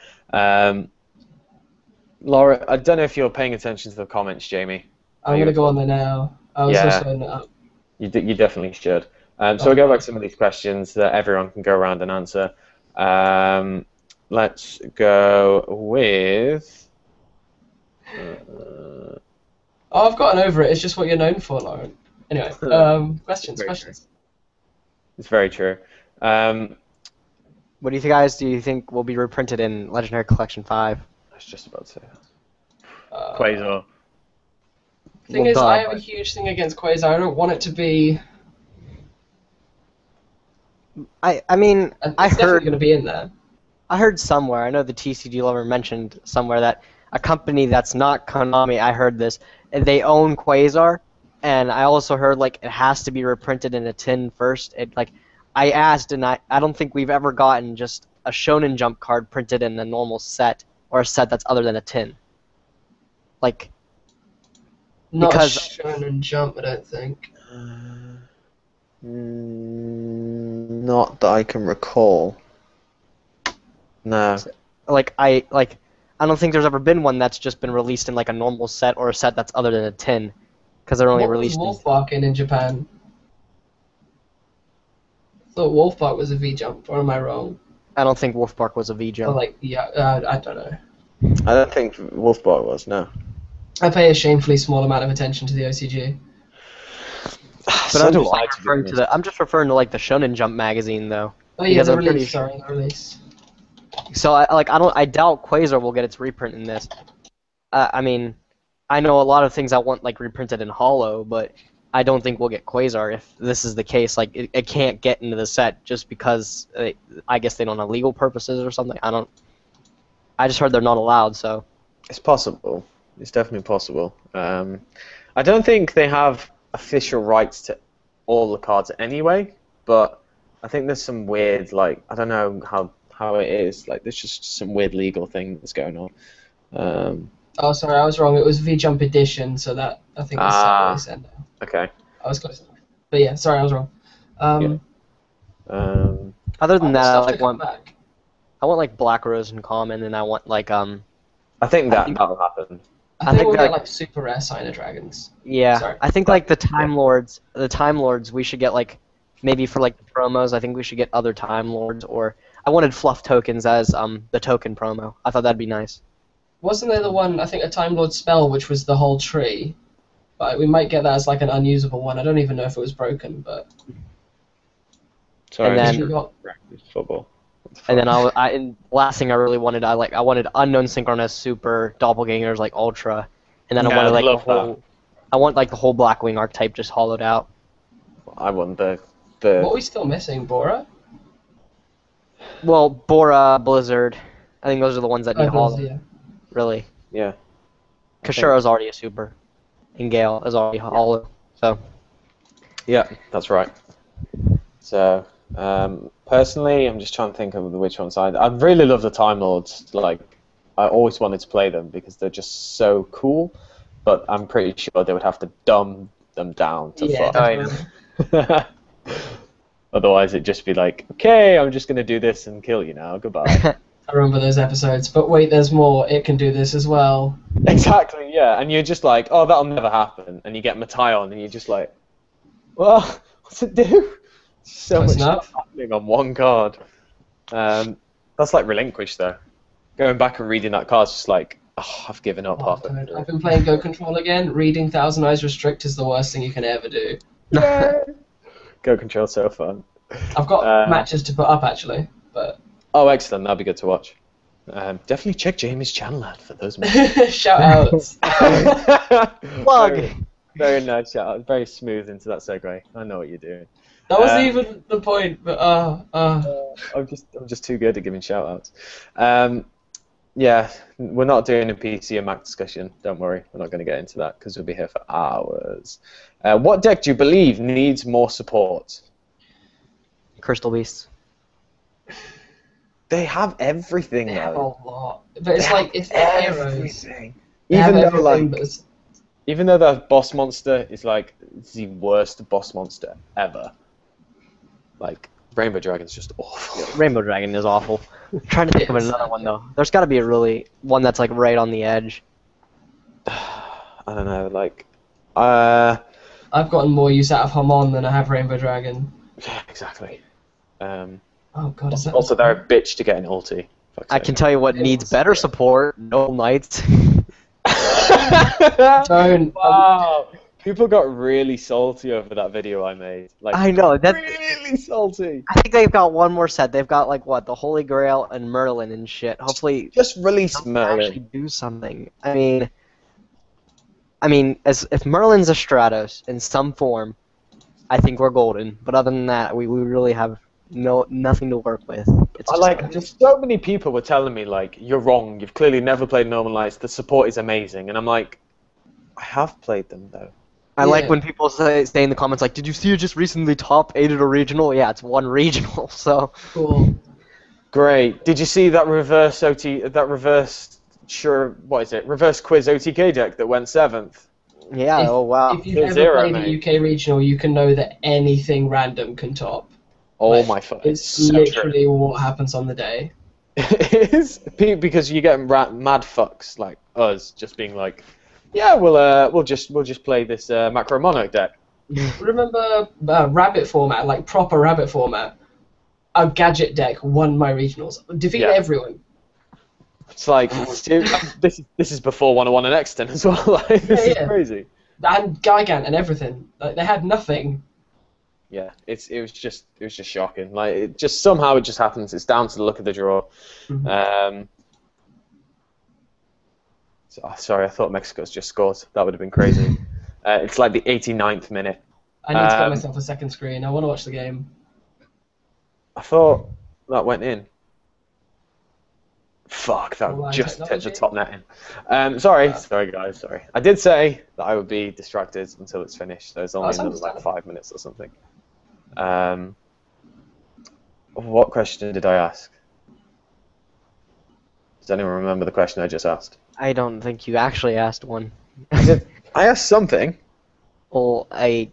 Laura, I don't know if you're paying attention to the comments, Jamie. I'm gonna go on there now. I was just loading it up. You definitely should. So we'll go back to some of these questions that everyone can go around and answer. Let's go with. I've gotten over it. It's just what you're known for, Lauren. Anyway, questions. It's very true. What do you think will be reprinted in Legendary Collection 5? I was just about to say that. Quasar. Thing is, I have a huge thing against Quasar. I don't want it to be. I mean, I heard going to be in there. I heard somewhere. I know the TCG lover mentioned somewhere that a company that's not Konami. I heard this. They own Quasar, and I also heard like it has to be reprinted in a tin first. I asked, and I don't think we've ever gotten just a Shonen Jump card printed in a normal set or a set that's other than a tin. Like. Not because Shonen Jump, I don't think. Not that I can recall. No. I don't think there's ever been one that's just been released in like a normal set or a set that's other than a tin, because they're only released. What was Wolfbark in Japan? I thought Wolfbark was a V jump, or am I wrong? I don't think Wolfbark was a V jump. I don't know. I don't think Wolfbark was. No. I pay a shamefully small amount of attention to the OCG. But I'm just referring to like the Shonen Jump magazine though. Oh yeah, the release. Sorry, the release. So I doubt Quasar will get its reprint in this. I mean, I know a lot of things I want like reprinted in Holo, but I don't think we'll get Quasar if this is the case. Like it can't get into the set just because I guess they don't have legal purposes or something. I just heard they're not allowed. So it's possible. It's definitely possible. I don't think they have official rights to all the cards anyway, but I think there's some weird, like, I don't know how it is, like, there's just some weird legal thing that's going on. Oh, sorry, I was wrong. It was V-Jump Edition, so that, I think, is what they said now. Okay. I was close enough. But yeah, sorry, I was wrong. Other than that, I want like Black Rose and Common, and I want like I think that'll happen. I think we'll get like super rare Sign of Dragons. Yeah, sorry. I think like the Time Lords, we should get like maybe for like the promos. I think we should get other Time Lords, or I wanted fluff tokens as the token promo. I thought that'd be nice. Wasn't there the one, I think, a Time Lord spell, which was the whole tree? But we might get that as like an unusable one. I don't even know if it was broken, but. Sorry, And I then- just got- practiced football. And then and last thing I really wanted, I wanted unknown synchronous super doppelgangers like ultra, and then I Yeah, wanted I'd like the love that. whole, I want like the whole Blackwing archetype just hollowed out. I want the What are we still missing, Bora? Well, Bora, Blizzard, I think those are the ones that need hollow. Yeah. Really, yeah. Kashura's already a super, and Gale is already hollow. So Yeah, that's right. So, personally, I'm just trying to think of which ones I really love the Time Lords. Like, I always wanted to play them because they're just so cool. But I'm pretty sure they would have to dumb them down to Yeah, fuck. definitely. Otherwise, it'd just be like, okay, I'm just gonna do this and kill you now. Goodbye. I remember those episodes. But wait, there's more. It can do this as well. Exactly, yeah. And you're just like, oh, that'll never happen. And you get Mattyon, and you're just like, well, what's it do? So Close much enough. stuff happening on one card. That's like Relinquish, though. Going back and reading that card's just like, oh, I've given up Oh, half dude, of I've been playing Go Control again. Reading Thousand Eyes Restrict is the worst thing you can ever do. it. Go Control's so fun. I've got matches to put up actually, but Oh, excellent. That'd be good to watch. Definitely check Jamie's channel out for those matches. shout outs. plug. Very nice shout out. Very smooth into that segue. I know what you're doing. That wasn't even the point, but I'm just too good at giving shout outs. Yeah, we're not doing a PC and Mac discussion. Don't worry, we're not going to get into that because we'll be here for hours. What deck do you believe needs more support? Crystal Beasts. They have everything they have a though. lot. But it's like if they're heroes, Everything. they have Even though everything. like, But it's, even though the boss monster is like the worst boss monster ever. Like Rainbow Dragon's just awful. Rainbow Dragon is awful. I'm trying to think of another one though. There's got to be a really one that's like right on the edge. I don't know, like, I've gotten more use out of Hamon than I have Rainbow Dragon. yeah, exactly. Oh god, is that Also, they're a bitch to get an ulti. Fuck's I sake. can tell you what needs better support. No Knights. Don't. Wow. People got really salty over that video I made. Like, I know that. really salty. I think they've got one more set. They've got like what, the Holy Grail and Merlin and shit. Hopefully, Just release they'll Merlin. actually do something. I mean, as if Merlin's a Stratos in some form, I think we're golden. But other than that, we really have nothing to work with. It's I just like, just so many people were telling me, like, you're wrong, you've clearly never played Normal Lights, the support is amazing. And I'm like, I have played them, though. I like Yeah. when people say in the comments like, "Did you see you just recently top 8 at a regional?" Yeah, it's one regional. So Cool. Great. Did you see that reverse reverse quiz OTK deck that went 7th? yeah. If- Oh wow. If you've Hit ever zero, played mate. a UK regional, you can know that anything random can top. Oh Like, my fuck. It's so true. literally what happens on the day. It is because you get mad fucks like us just being like, yeah, we'll just play this macro monarch deck. Remember rabbit format, like proper rabbit format? A gadget deck won my regionals. Defeated Yeah. everyone. It's like this is before 101 and Exton as well. Like, this is Yeah. crazy. And Gigant and everything. Like, they had nothing. Yeah, it was just shocking. Like it just happens. It's down to the look of the draw. Mhm. Sorry, I thought Mexico's just scored. That would have been crazy. It's like the 89th minute. I need to get Um, myself a second screen. I want to watch the game. I thought that went in. Fuck, that Online just hit the technology. top netting. Sorry guys, sorry. I did say that I would be distracted until it's finished. There's only That's another like understandable. 5 minutes or something. What question did I ask? Does anyone remember the question I just asked? I don't think you actually asked one. I asked something. Well, I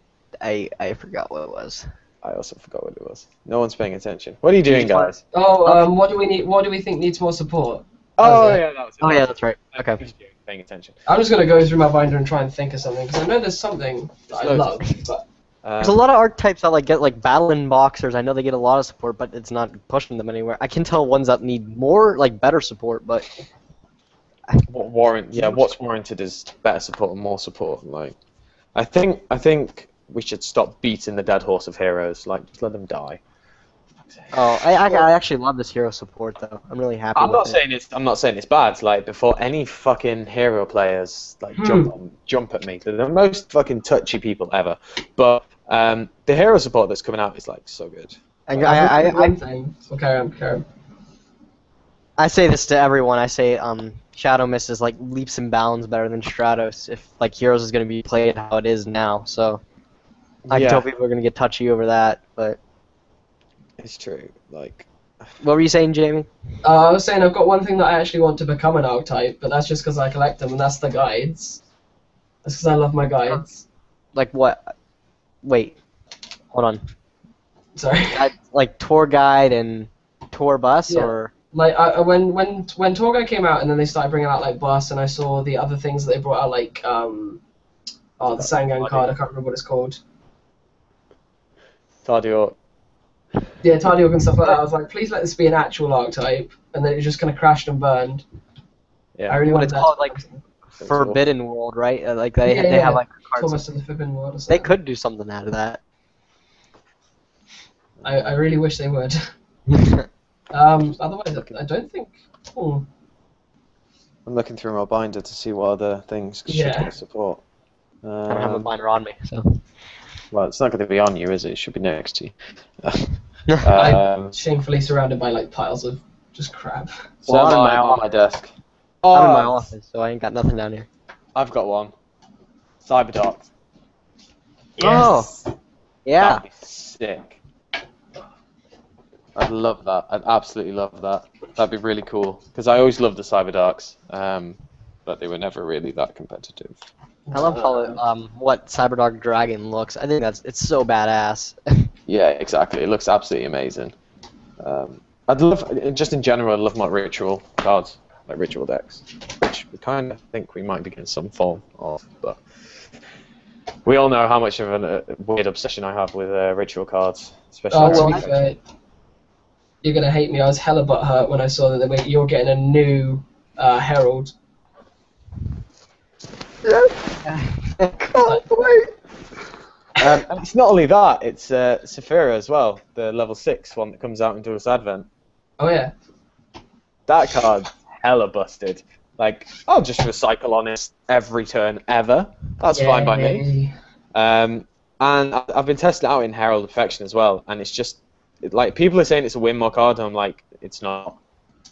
forgot what it was. I also forgot what it was. No one's paying attention. What are you doing, guys? Oh, what do we need? What do we think needs more support? Oh Okay. yeah, that was it. Oh yeah, that's right. Okay. Paying attention. I'm just gonna go through my binder and try and think of something because I know there's something that I There's love, loads. but There's a lot of archetypes that like get like battling boxers. I know they get a lot of support, but it's not pushing them anywhere. I can tell ones that need more, like better support, but what's warranted is better support and more support. Like, I think we should stop beating the dead horse of heroes. Like, just let them die. Oh, I actually love this hero support though. I'm really happy with it. I'm not saying it's bad. Like, before any fucking hero players like jump at me, they're the most fucking touchy people ever. But the hero support that's coming out is like so good. One thing. So carry on. I say this to everyone. I say Shadow Mist is like leaps and bounds better than Stratos if like Heroes is going to be played how it is now. So I can tell people are going to get touchy over that, but it's true. Like, what were you saying, Jamie? I was saying I've got one thing that I actually want to become an archetype, but that's just because I collect them, and that's the guides. That's because I love my guides. Like what? Wait, hold on. Sorry. Like tour guide and tour bus, Yeah. or Like when Tour Guide came out, and then they started bringing out like bus, and I saw the other things that they brought out, like the Sangan card. I can't remember what it's called. Tardior. Yeah, Tardior and stuff like that. I was like, please let this be an actual archetype, and then it just kind of crashed and burned. Yeah. I really what wanted it's that called, to like happen. Forbidden World, right? Like they have like cards. Almost to the Forbidden World or They something. could do something out of that. I really wish they would. Otherwise, I don't think. I'm looking through my binder to see what other things should Yeah. get support. I don't have a binder on me, so. Well, it's not going to be on you, is it? It should be next to you. I'm shamefully surrounded by like piles of just crap. So Well, I'm on my desk. I'm in my office, so I ain't got nothing down here. I've got one. Cyberdogs. Yes. Oh, yeah. That'd be sick. I'd love that. I'd absolutely love that. That'd be really cool. Because I always loved the Cyberdarks, but they were never really that competitive. I love how what Cyberdog Dragon looks. I think it's so badass. Yeah, exactly. It looks absolutely amazing. I'd love, just in general, I'd love my ritual cards, like ritual decks, which we kind of think we might be getting some form of, but we all know how much of a weird obsession I have with ritual cards, especially. To be fair, you're gonna hate me. I was hella butthurt when I saw that you're getting a new Herald. Can't wait. And it's not only that; it's Saphira as well, the level 6 one that comes out in Duels Advent. Oh yeah. That card, hella busted. Like, I'll just recycle on it every turn ever. That's fine by me. And I've been testing it out in Herald of Perfection as well, and it's just like people are saying it's a win more card, and I'm like, it's not.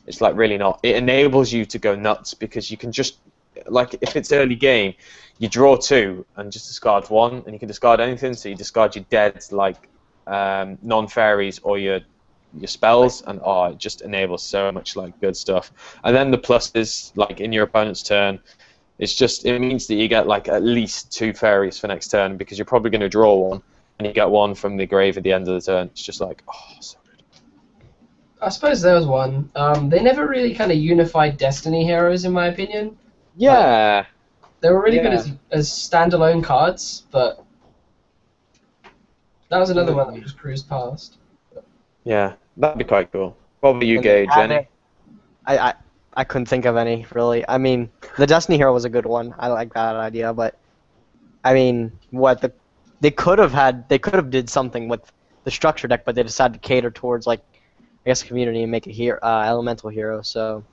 It's like really not. It enables you to go nuts because you can just, like, if it's early game, you draw 2 and just discard 1, and you can discard anything. So you discard your dead, like non-fairies or your spells, and it just enables so much like good stuff. And then the plus is like in your opponent's turn. It means that you get like at least 2 fairies for next turn because you're probably going to draw 1, and you get 1 from the grave at the end of the turn. It's just like, so good. I suppose there was one. They never really kind of unified Destiny heroes, in my opinion. Yeah. They were really good as standalone cards, but that was another one that we just cruised past. Yeah, that'd be quite cool. What about you, Gage? Jenny? I couldn't think of any really. I mean, the Destiny hero was a good one. I like that idea, but I mean, they could have did something with the structure deck, but they decided to cater towards like I guess community and make a elemental hero. So.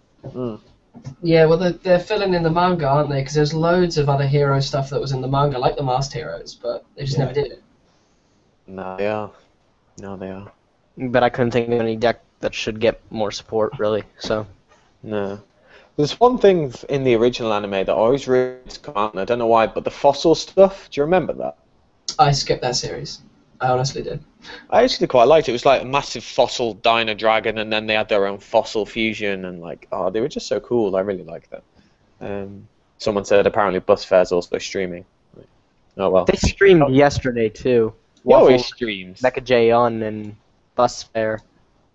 Yeah, well, they're filling in the manga, aren't they? Because there's loads of other hero stuff that was in the manga, like the Masked Heroes, but they just never did it. No, they are. No, they are. But I couldn't think of any deck that should get more support, really. So. No. There's one thing in the original anime that I always really used to come out, and I don't know why, but the fossil stuff. Do you remember that? I skipped that series. I honestly did. I actually quite liked it. It was like a massive fossil dino dragon, and then they had their own fossil fusion, and like, they were just so cool. I really liked that. Someone said apparently Bus Fair's also streaming. Oh well. They streamed yesterday too. He always streams. Mecha J on and Bus Fair.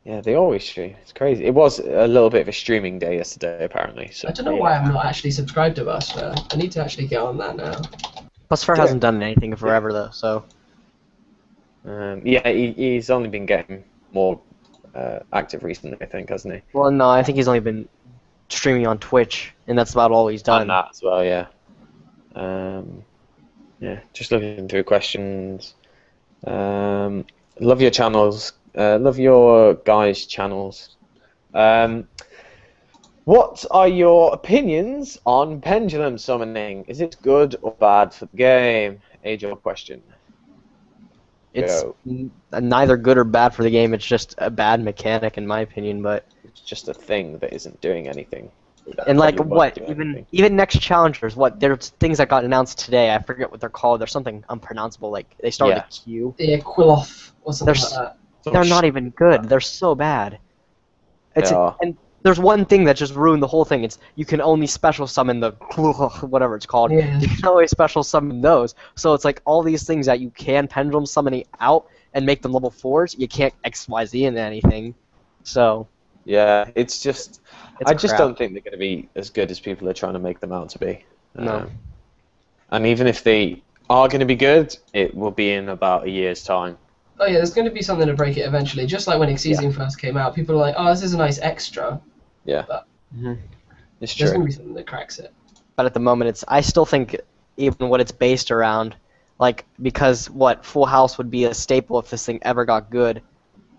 Yeah, they always stream. It's crazy. It was a little bit of a streaming day yesterday, apparently. So, I don't know why I'm not actually subscribed to Bus Fair. I need to actually get on that now. Bus Fair hasn't done anything in forever though, so. Yeah, he's only been getting more active recently, I think, hasn't he? Well, no, I think he's only been streaming on Twitch, and that's about all he's done. And that as well, yeah. Yeah, just looking through questions. Love your channels. Love your guys' channels. What are your opinions on pendulum summoning? Is it good or bad for the game? Age-old question. It's Go. neither good or bad for the game. It's just a bad mechanic, in my opinion. But It's just a thing that isn't doing anything. That and like probably won't what? do Even anything. even next challengers, what? There's things that got announced today. I forget what they're called. There's something unpronounceable. Like they start with a Q. Yeah, Quiloff or something They're like that. they're not even good. They're so bad. It's They are. and there's one thing that just ruined the whole thing. It's you can only special summon the whatever it's called. Yeah. You can only special summon those. So it's like all these things that you can pendulum summoning out and make them level 4s. You can't XYZ into anything. So Yeah, it's just. it's I just crap. don't think they're going to be as good as people are trying to make them out to be. No. And even if they are going to be good, it will be in about a year's time. Oh yeah, there's going to be something to break it eventually. Just like when Exceeding first came out, people are like, "Oh, this is a nice extra." Yeah, But it's there's going true. to be something that cracks it. But at the moment, I still think even what it's based around, like because what Full House would be a staple if this thing ever got good,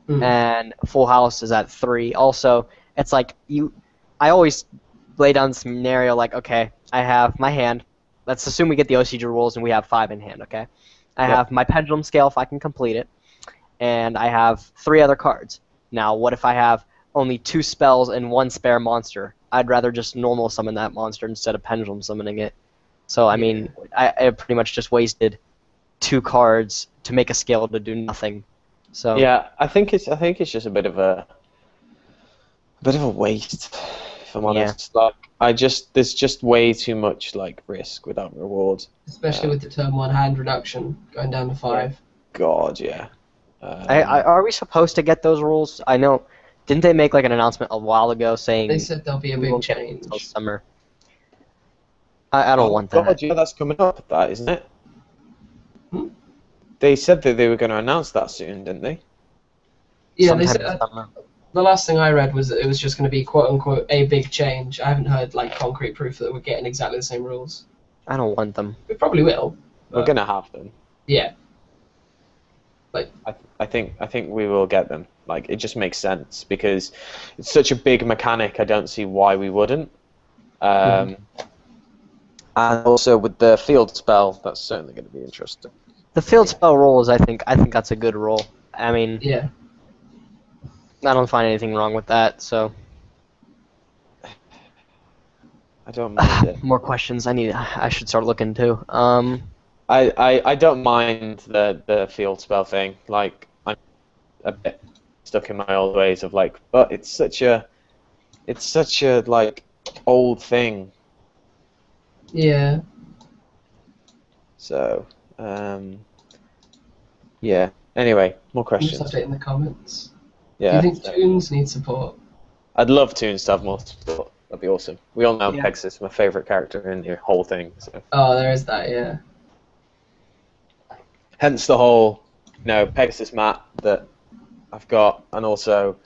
and Full House is at 3. Also, it's like I always lay down the scenario like, okay, I have my hand. Let's assume we get the OCG rules and we have 5 in hand. Okay, I have my pendulum scale if I can complete it, and I have 3 other cards. Now, what if I have only 2 spells and 1 spare monster? I'd rather just normal summon that monster instead of pendulum summoning it. So I mean, I pretty much just wasted 2 cards to make a scale to do nothing. So Yeah, I think it's just a bit of a waste, if I'm honest. Like there's just way too much like risk without reward. Especially with the turn 1 hand reduction going down to 5. God, yeah. are we supposed to get those rules? I know, didn't they make like an announcement a while ago saying They said there'll be a we big won't get it until change. summer? I don't want that. God, yeah, that's coming up. That isn't it? Hmm? They said that they were going to announce that soon, didn't they? Yeah, they Sometime said in summer. the last thing I read was that it was just going to be quote unquote a big change. I haven't heard like concrete proof that we're getting exactly the same rules. I don't want them. We probably will. We're But, going to have them. yeah. I think we will get them. Like it just makes sense because it's such a big mechanic. I don't see why we wouldn't. And also with the field spell, that's certainly going to be interesting. The field spell rules, I think that's a good rule. I mean, Yeah. I don't find anything wrong with that. So I don't mind it. more questions. I should start looking too. I don't mind the field spell thing. Like I'm a bit stuck in my old ways of like, but it's such a like old thing. Yeah. So yeah. Anyway, more I'm just questions. updating the comments. Yeah. Do you think Toons need support? I'd love Toons to have more support. That'd be awesome. We all know Yeah. Pegasus is my favourite character in the whole thing. So. Oh, there is that, yeah. Hence the whole, Pegasus map that I've got, and also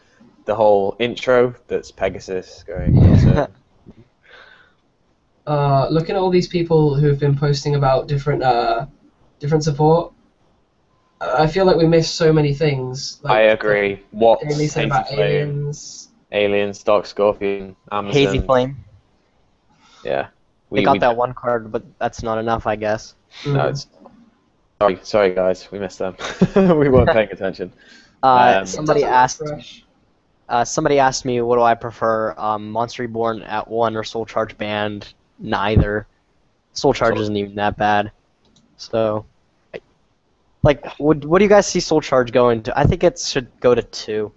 the whole intro that's Pegasus going. So. Looking at all these people who've been posting about different support, I feel like we missed so many things. Like, I agree. What? Daily said about aliens. Aliens, Dark Scorpion, Amazon. Hazy Flame. Yeah. We got that one card, but that's not enough, I guess. No, it's. Sorry, guys, we missed them. We weren't paying attention. Somebody asked me, what do I prefer, Monster Reborn at 1 or Soul Charge Banned? Neither. Soul Charge isn't even that bad. So, like, what do you guys see Soul Charge going to? I think it should go to 2.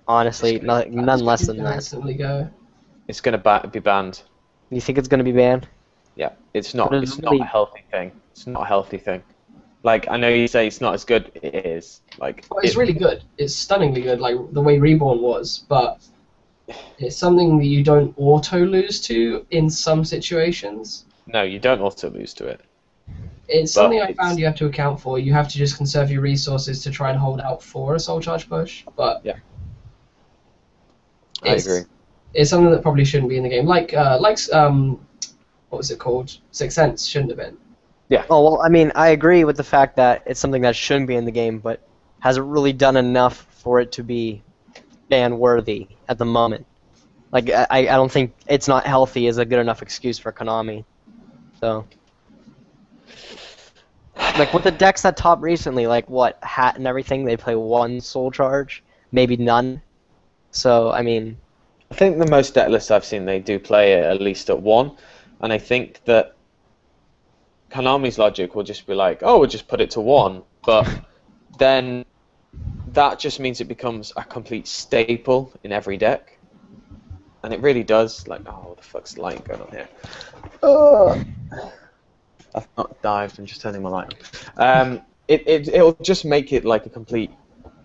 Honestly, none less than that. Instantly go. It's gonna be banned. You think it's going to be banned? Yeah, it's not. But It's it's not really- a healthy thing. It's not a healthy thing. Like I know you say it's not as good. It is. Like Well, it's really good. It's stunningly good, like the way Reborn was, but it's something that you don't auto lose to in some situations. No, you don't also lose to it. It's But something I it's- found you have to account for. You have to just conserve your resources to try and hold out for a Soul Charge push, but Yeah. I it's- agree. It's something that probably shouldn't be in the game. Like what was it called? Sixth Sense shouldn't have been. Yeah. Oh, well, I mean, I agree with the fact that it's something that shouldn't be in the game, but hasn't really done enough for it to be ban-worthy at the moment. Like, I don't think it's not healthy is a good enough excuse for Konami. So, like, with the decks that top recently, like, what, Hat and everything, they play 1 Soul Charge, maybe none. So, I mean... I think the most deck lists I've seen, they do play it at least at 1, and I think that Konami's logic will just be like, oh, we'll just put it to 1, but then that just means it becomes a complete staple in every deck. And it really does. Like, oh, what the fuck's the light going on here? Oh. I've not dived, I'm just turning my light on. It'll just make it like a complete,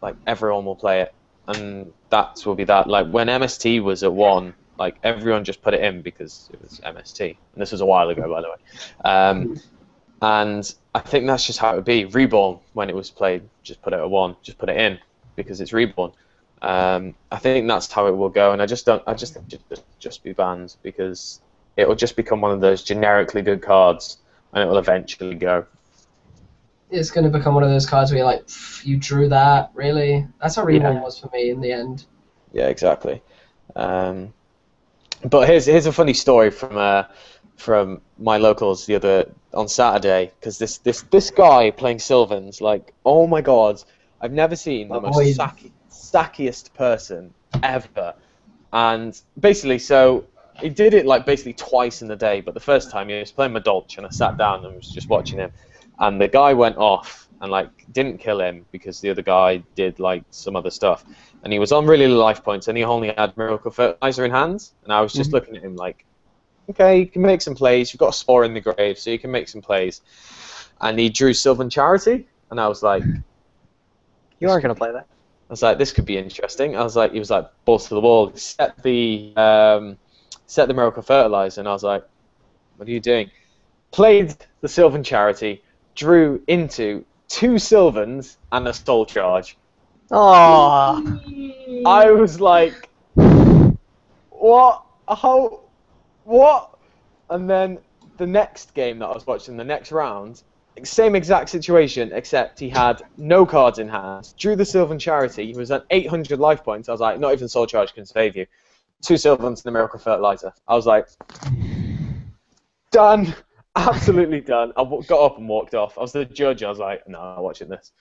like, everyone will play it. And that will be that. Like, when MST was at 1, like, everyone just put it in because it was MST. And this was a while ago, by the way. And I think that's just how it would be. Reborn, when it was played, just put it at 1, just put it in because it's Reborn. I think that's how it will go, and I just think it should just be banned because it will just become one of those generically good cards, and it will eventually go. It's going to become one of those cards where you're like, you drew that, really? That's how Reborn was for me in the end. Yeah, exactly. But here's a funny story from my locals on Saturday, because this guy playing Sylvans, like, oh my god, I've never seen the most sackiest person ever. And basically, so he did it like basically twice in the day, but the first time he was playing Madolch, and I sat down and was just watching him, and the guy went off and like didn't kill him because the other guy did like some other stuff, and he was on really low life points, and he only had Miracle Fertilizer in hand, and I was just looking at him like, okay, you can make some plays, you've got a Spore in the grave, so you can make some plays. And he drew Sylvan Charity, and I was like, you aren't going to play that. I was like, this could be interesting. He was like, balls to the wall, set the Miracle Fertilizer, and I was like, what are you doing? Played the Sylvan Charity, drew into 2 Sylvans and a Soul Charge. Oh, I was like, what? How? What? And then the next game that I was watching, the next round, same exact situation, except he had no cards in hand. Drew the Sylvan Charity. He was at 800 life points. I was like, not even Soul Charge can save you. 2 Sylvans and the Miracle Fertilizer. I was like, done. Absolutely done. I got up and walked off. I was the judge. I was like, no, I'm not watching this.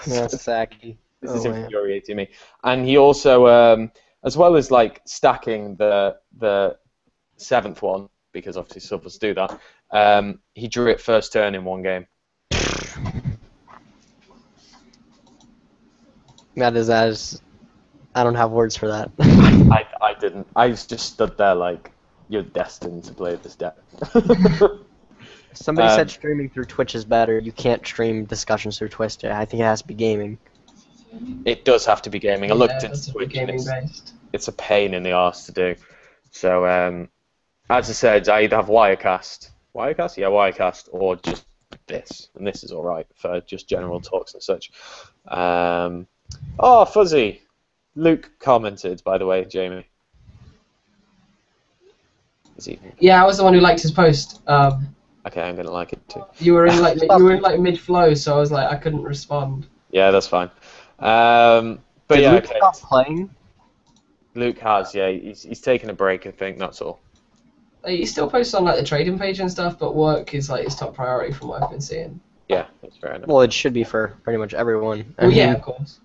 that's sacky. This is infuriating me. And he also, as well as like stacking the 7th one, because obviously Sylvans do that, he drew it first turn in 1 game. That is, I don't have words for that. I didn't. I just stood there like, you're destined to play this deck. Somebody said streaming through Twitch is better. You can't stream discussions through Twitch. I think it has to be gaming. It does have to be gaming. I looked into into Twitch, and based. it's a pain in the arse to do. So, as I said, I either have Wirecast, or just this, and this is alright for just general talks and such. Oh, Fuzzy! Luke commented, by the way, Jamie. Is he? Yeah, I was the one who liked his post. Okay, I'm gonna like it too. You were in like mid flow, so I was like, I couldn't respond. Yeah, that's fine. But Did yeah, Luke okay. stop playing? Luke has, yeah. He's taken a break, I think. That's all. He still posts on like the trading page and stuff, but work is like his top priority from what I've been seeing. Yeah, that's fair enough. Well, it should be for pretty much everyone. Well, yeah, of course.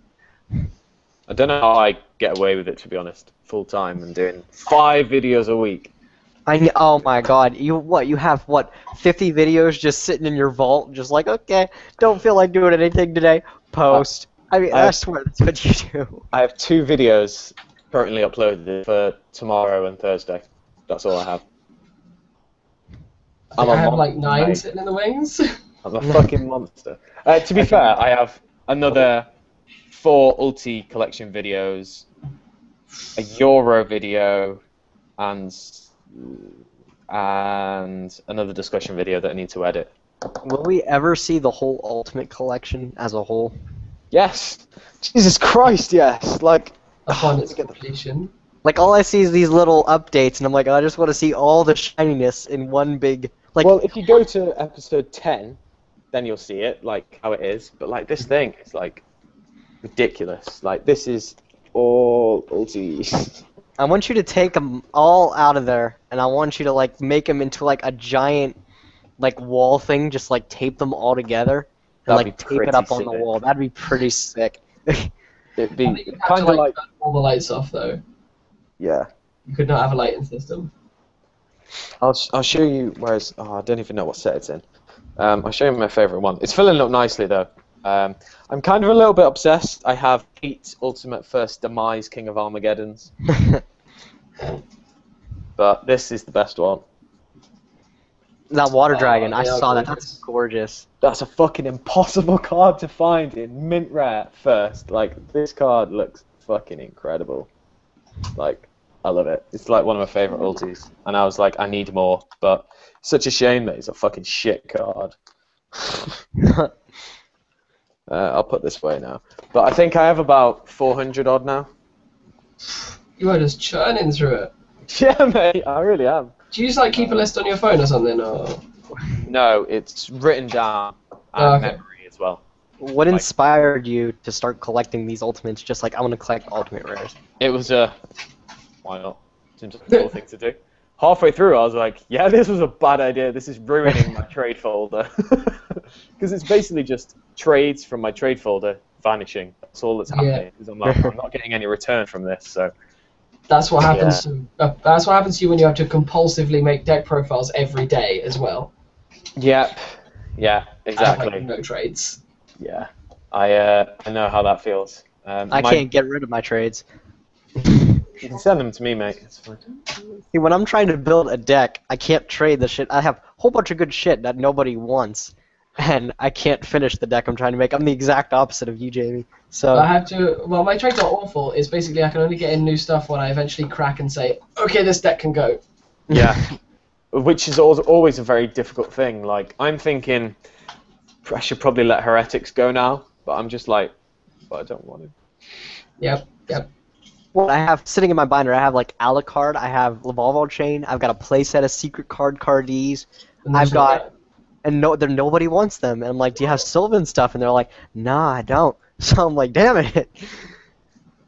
I don't know how I get away with it, to be honest, full time and doing 5 videos a week. Oh my god, you have 50 videos just sitting in your vault, just like, okay, don't feel like doing anything today, post. I swear that's what you do. I have 2 videos currently uploaded for tomorrow and Thursday. That's all I have. I have like 9 sitting in the wings. I'm a fucking monster. To be fair, I have another 4 Ulti collection videos, a Euro video, and another discussion video that I need to edit. Will we ever see the whole Ultimate collection as a whole? Yes! Jesus Christ, yes! Like, Upon its completion. Like, all I see is these little updates, and I'm like, I just want to see all the shininess in one big... Like, well, if you go to episode 10, then you'll see it, like, how it is. But, like, this thing is, like, ridiculous. Like, this is all ulti. I want you to take them all out of there, and I want you to like make them into like a giant like wall thing. Just like tape them all together and That'd like be tape it pretty up on the sick. wall. That'd be pretty sick. It'd I be think you'd have kind to of like, turn all the lights off though. yeah. You could not have a lighting system. I'll show you. Whereas, oh, I don't even know what set it's in. I'll show you my favorite one. It's filling up nicely though. I'm kind of a little bit obsessed. I have Pete's Ultimate First Demise King of Armageddons, but this is the best one. That water dragon, I they are saw that. gorgeous. That's gorgeous. That's a fucking impossible card to find in mint rare first. Like, this card looks fucking incredible. Like, I love it. It's like one of my favorite ultis, and I was like, I need more, but such a shame that it's a fucking shit card. I'll put this away now. But I think I have about 400 odd now. You are just churning through it. Uh-huh. Yeah, mate, I really am. Do you just like keep a list on your phone or something? Or No, it's written down and Oh, okay. memory as well. What inspired you to start collecting these ultimates? Just like I want to collect ultimate rares. It was why not? Seems like a cool thing to do. Halfway through, I was like, yeah, this was a bad idea. This is ruining my trade folder. Because it's basically just trades from my trade folder vanishing. That's all that's happening. Because I'm like, I'm not getting any return from this. So that's what happens. That's what happens to you when you have to compulsively make deck profiles every day as well. yeah, And, exactly. like, no trades. Yeah, I know how that feels. I can't get rid of my trades. You can send them to me, mate. It's fine. See, when I'm trying to build a deck, I can't trade the shit. I have a whole bunch of good shit that nobody wants, and I can't finish the deck I'm trying to make. I'm the exact opposite of you, Jamie. So I have to. Well, my trades are awful. It's basically I can only get in new stuff when I eventually crack and say, okay, this deck can go. Yeah, which is always a very difficult thing. Like, I'm thinking I should probably let Heretics go now, but I'm just like, but I don't want to. Yep. what I have sitting in my binder, I have like Alucard, I have Lavalval Chain, I've got a playset of Secret Cardies, I've got, and nobody wants them. And I'm like, do you have Sylvan stuff? And they're like, nah, I don't. So I'm like, damn it.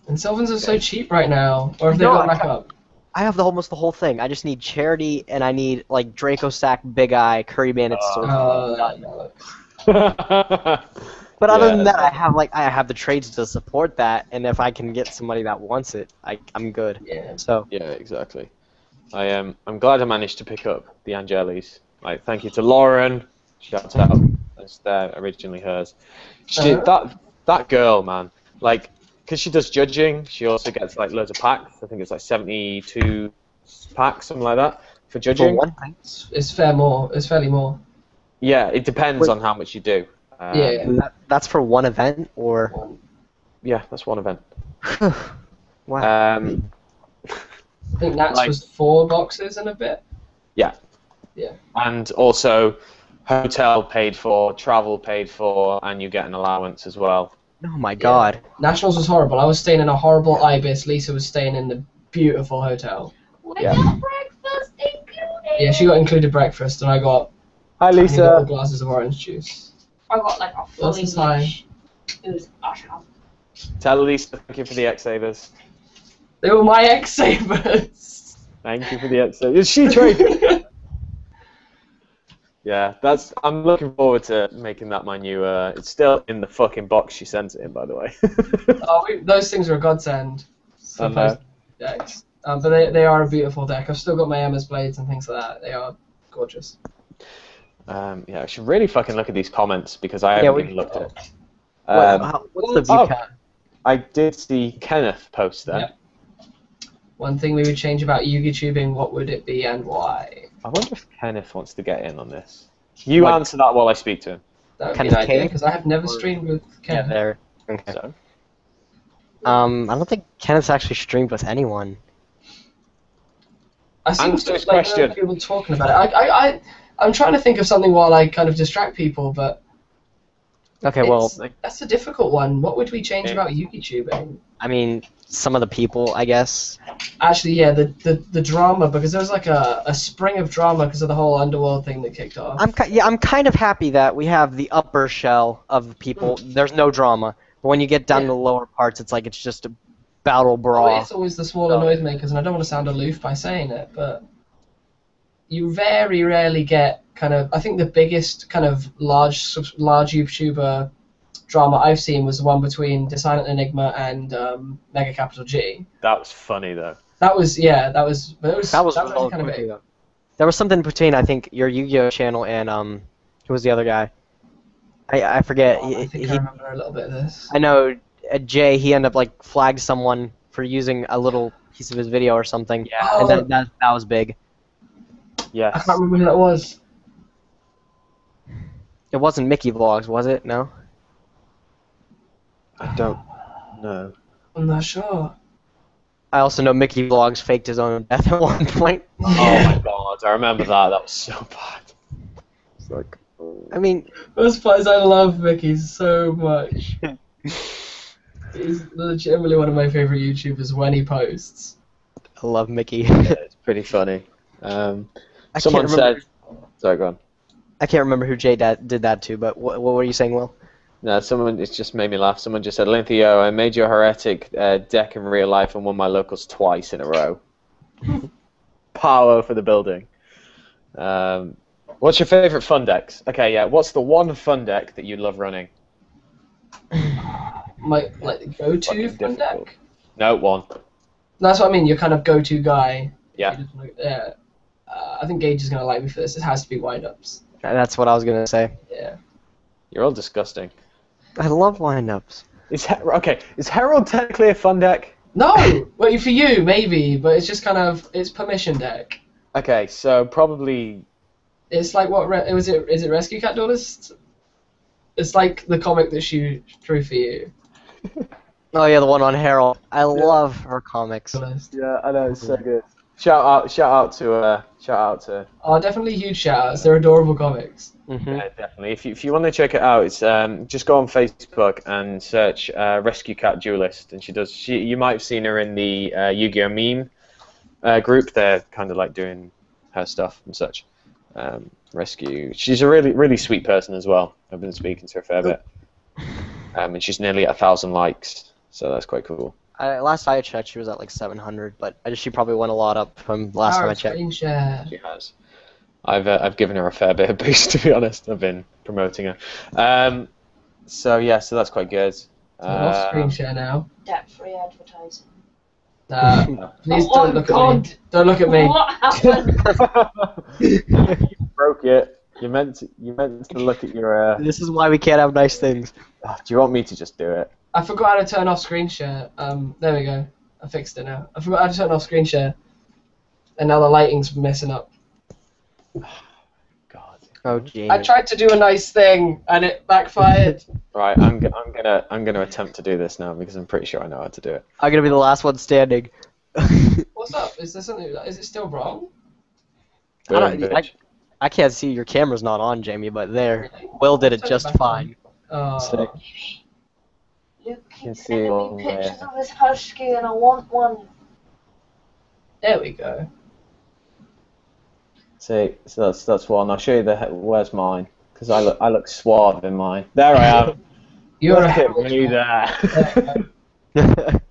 And Sylvans are so cheap right now, or if they go back up. I have almost the whole thing. I just need Charity, and I need like Draco Sack, Big Eye, Curry Bandit, Sword. But other than that, I have the trades to support that, and if I can get somebody that wants it, I'm good. Yeah. So yeah, exactly. I'm glad I managed to pick up the Angelis. Like, thank you to Lauren. Shout out. That's originally hers. She did, that girl, man. Like, because she does judging, she also gets like loads of packs. I think it's like 72 packs, something like that, for judging. for one, It's fairly more. Yeah, it depends on how much you do. that's for one event, or Yeah, that's one event. wow. I think Nats was 4 boxes and a bit. Yeah. Yeah. And also, hotel paid for, travel paid for, and you get an allowance as well. Oh my god. Nationals was horrible. I was staying in a horrible Ibis. Lisa was staying in the beautiful hotel. Yeah. Breakfast included. Yeah, she got included breakfast, and I got Hi, tiny Lisa. little glasses of orange juice. I got like a fully This is high. rich. It was awesome. Tell Lisa thank you for the X-Savers. They were my X-Savers. Thank you for the X-Savers. Is she trading? Yeah, I'm looking forward to making that my new. It's still in the fucking box she sent it in, by the way. Those things are a godsend. I know. Decks. But they are a beautiful deck. I've still got my Emma's Blades and things like that. They are gorgeous. Yeah, I should really fucking look at these comments because I haven't even looked at it. What's the view count? I did see Kenneth post that. Yep. One thing we would change about Yugi tubing, what would it be and why? I wonder if Kenneth wants to get in on this. You answer that while I speak to him. That would Kenneth be an idea, K? because I have never streamed with Yeah, Ken. there. Okay. So. I don't think Kenneth's actually streamed with anyone. I seem Answer to his like, question. know people talking about it. I'm trying to think of something while I kind of distract people, but Okay, well, that's a difficult one. What would we change Yeah. about Yugi tubing? I mean, some of the people, I guess. Actually, yeah, the drama, because there was like a spring of drama because of the whole underworld thing that kicked off. I'm kind of happy that we have the upper shell of the people. There's no drama, but when you get down to the lower parts, it's like it's just a battle brawl. It's always the smaller noisemakers, and I don't want to sound aloof by saying it, but you very rarely get kind of. I think the biggest kind of large YouTuber drama I've seen was the one between Desilent Enigma and Mega Capital G. That was funny though. That was actually kind of big. Though. There was something between I think your Yu-Gi-Oh channel and who was the other guy? I forget. I think I remember a little bit of this. I know Jay. He ended up like flagged someone for using a little piece of his video or something. Yeah. And then that was big. Yes. I can't remember who that was. It wasn't Mickey Vlogs, was it? No. I don't know. I'm not sure. I also know Mickey Vlogs faked his own death at one point. Oh my god, I remember that. That was so bad. It's like. I mean, Most part is I love Mickey so much. He's legitimately one of my favorite YouTubers when he posts. I love Mickey. Yeah, it's pretty funny. Someone said. Sorry, go on. I can't remember who Jay did that to, but what were you saying, Will? No, it's just made me laugh. Someone just said, AlintheaYoh, I made your heretic deck in real life and won my locals twice in a row. Power for the building. What's your favorite fun decks? Okay, yeah. What's the one fun deck that you love running? My the go-to fun deck? No, one. That's what I mean. Your kind of go-to guy. Yeah. I think Gage is gonna like me for this. It has to be wind-ups. That's what I was gonna say. Yeah. You're all disgusting. I love windups. Is Herald technically a fun deck? No, well, for you maybe, but it's just kind of it's permission deck. Okay, so probably. It's like what is it Rescue Cat Duelist? It's like the comic that she drew for you. Oh yeah, the one on Harold. I love her comics. Yeah, I know, it's so good. Shout out to. Oh, definitely huge shout-outs. They're adorable comics. Mm-hmm. Yeah, definitely. If you want to check it out, it's just go on Facebook and search Rescue Cat Duelist, and you might have seen her in the Yu-Gi-Oh meme group. They're kind of like doing her stuff and such. Rescue. She's a really sweet person as well. I've been speaking to her a fair bit, and she's nearly at 1,000 likes, so that's quite cool. Last I checked, she was at like 700, but she probably went a lot up from last time I checked. Screen share. She has. I've given her a fair bit of boost, to be honest. I've been promoting her. So that's quite good. What's screen share now? Debt-free advertising. Please don't look at me. Don't look at me. What happened? You broke it. You meant to look at your. This is why we can't have nice things. Do you want me to just do it? I forgot how to turn off screen share. There we go. I fixed it now. I forgot how to turn off screen share, and now the lighting's messing up. God. Oh, gee. I tried to do a nice thing, and it backfired. Right, I'm gonna attempt to do this now because I'm pretty sure I know how to do it. I'm gonna be the last one standing. What's up? Is there something? Is it still wrong? I can't see your camera's not on, Jamie, but there. Will did it Turn it just back fine. Oh. Luke Can keeps see sending all me there. pictures of his husky, and I want one. There we go. See, so that's one. I'll show you where's mine because I look suave in mine. There I am. You're Look a at me there. There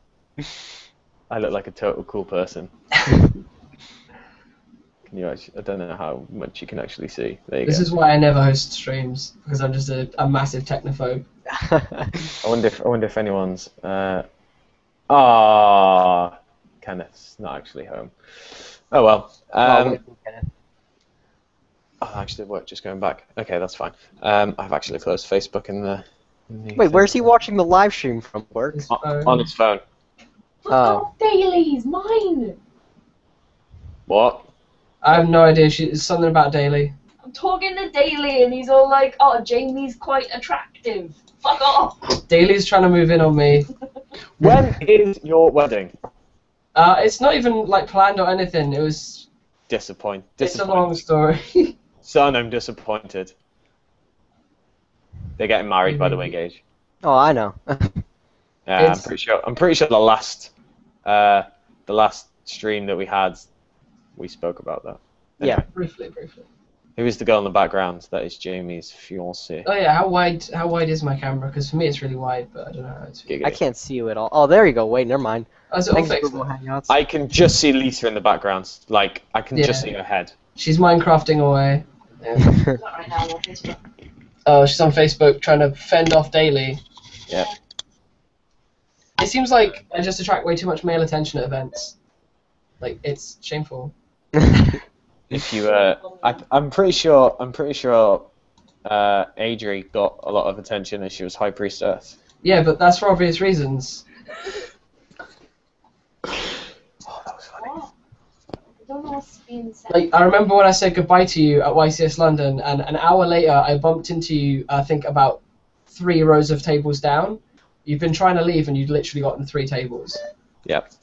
I look like a total cool person. Can you actually, I don't know how much you can actually see. There you This go. is why I never host streams, because I'm just a massive technophobe. I wonder if anyone's. Kenneth's not actually home. Oh well. Actually, work. Just going back. Okay, that's fine. I've actually closed Facebook in the. Wait, where's he watching the live stream from? Work? His On phone. his phone. Oh. Dailies, mine. What? I have no idea. It's something about Daily. I'm talking to Daily, and he's all like, "Oh, Jamie's quite attractive. Fuck off." Daily's trying to move in on me. When is your wedding? It's not even like planned or anything. It was. Disappointed. It's a long story. Son, I'm disappointed. They're getting married, by the way, Gage. Oh, I know. Yeah, I'm pretty sure the last the last stream that we had, we spoke about that. Yeah. Briefly. Who is the girl in the background? That is Jamie's fiancée. Oh yeah, how wide is my camera? Because for me it's really wide, but I don't know how it's. I can't see you at all. Oh, there you go. Wait, never mind. Oh, is it all Thanks, fixed Google now? Hangouts. I can just see Lisa in the background. Like, I can just see her head. She's Minecrafting away. Not right now, on Facebook. Oh, she's on Facebook trying to fend off daily. Yeah. It seems like I just attract way too much male attention at events. Like, it's shameful. If you, I'm pretty sure, Adri got a lot of attention as she was High Priestess. Yeah, but that's for obvious reasons. Oh, that was funny. What? I don't know what's being said. Like, I remember when I said goodbye to you at YCS London, and an hour later I bumped into you, I think about 3 rows of tables down. You've been trying to leave and you'd literally gotten 3 tables. Yep.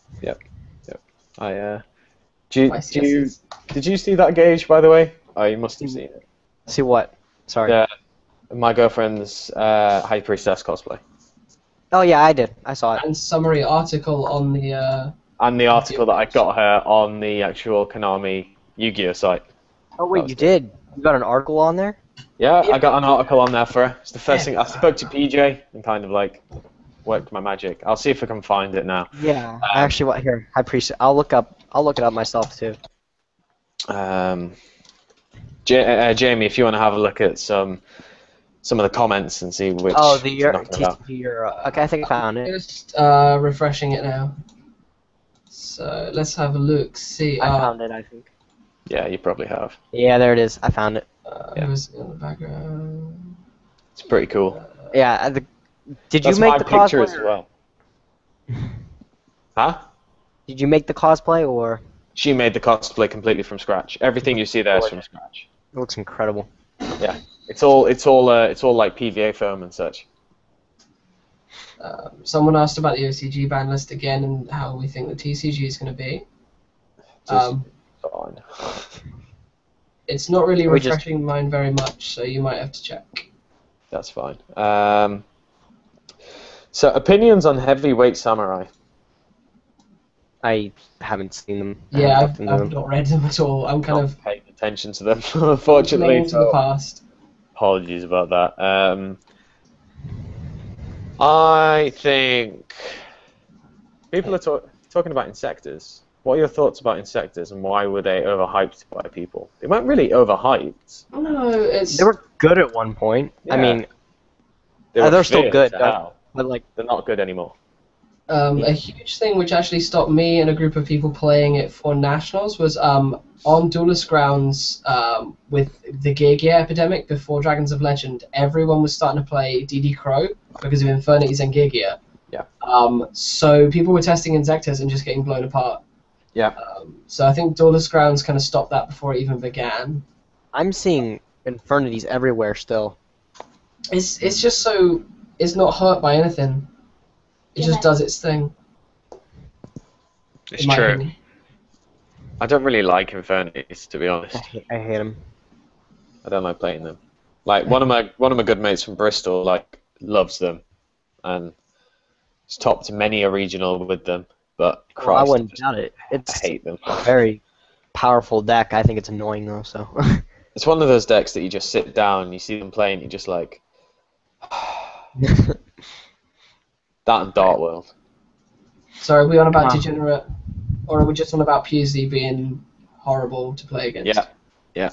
Did you see that gauge, by the way? Oh, you must have seen it. See what? Sorry. Yeah, my girlfriend's High Priestess cosplay. Oh yeah, I did. I saw it. And summary article on the And the article that I got her on the actual Konami Yu-Gi-Oh site. Oh wait, you did. You got an article on there? Yeah, I got an article on there for her. It's the first thing. I spoke to PJ and kind of like worked my magic. I'll see if I can find it now. Yeah. I actually want here. I appreciate. I'll look it up myself too. Jamie, if you want to have a look at some of the comments and see which. Oh, you're talking about. Okay, I think I found it. just refreshing it now. So let's have a look. See. I found it. I think. Yeah, you probably have. Yeah, there it is. I found it. Yeah. Who was in the background? It's pretty cool. Yeah. Did That's you make my the picture cosplay? as well. Huh? Did you make the cosplay or? She made the cosplay completely from scratch. Everything you see there is from scratch. It looks incredible. Yeah, it's all like PVA foam and such. Someone asked about the OCG ban list again and how we think the TCG is going to be. Fine. It's not really We just- refreshing mine very much, so you might have to check. That's fine. So opinions on Heavyweight Samurai. I haven't seen them. Yeah, I've I've not read them at all. I'm kind of paying attention to them, unfortunately. into the past. Apologies about that. I think people are talking about Insectors. What are your thoughts about Insectors, and why were they overhyped by people? They weren't really overhyped. No, it's They were good at one point. I Yeah. mean, They they're still fierce good, to hell. but like, They're not good anymore. a huge thing which actually stopped me and a group of people playing it for nationals was on Duelist Grounds with the Gear Gear epidemic before Dragons of Legend. Everyone was starting to play DD Crow because of Infernities and Gear Gear. Yeah. So people were testing Insectors and just getting blown apart. Yeah. So I think Duelist Grounds kind of stopped that before it even began. I'm seeing Infernities everywhere still. It's just so it's not hurt by anything. It just Yeah. does its thing. It's in my true. opinion. I don't really like Infernities, to be honest. I hate them. I don't like playing them. Like one of my good mates from Bristol loves them, and he's topped many a regional with them. But Well, I Christ, wouldn't doubt it. I It's hate them. a very powerful deck. I think it's annoying though. So. It's one of those decks that you just sit down and you see them playing, you're just like that and Dart World. So are we on about Wow. Degenerate, or are we just on about PSD being horrible to play against? Yeah.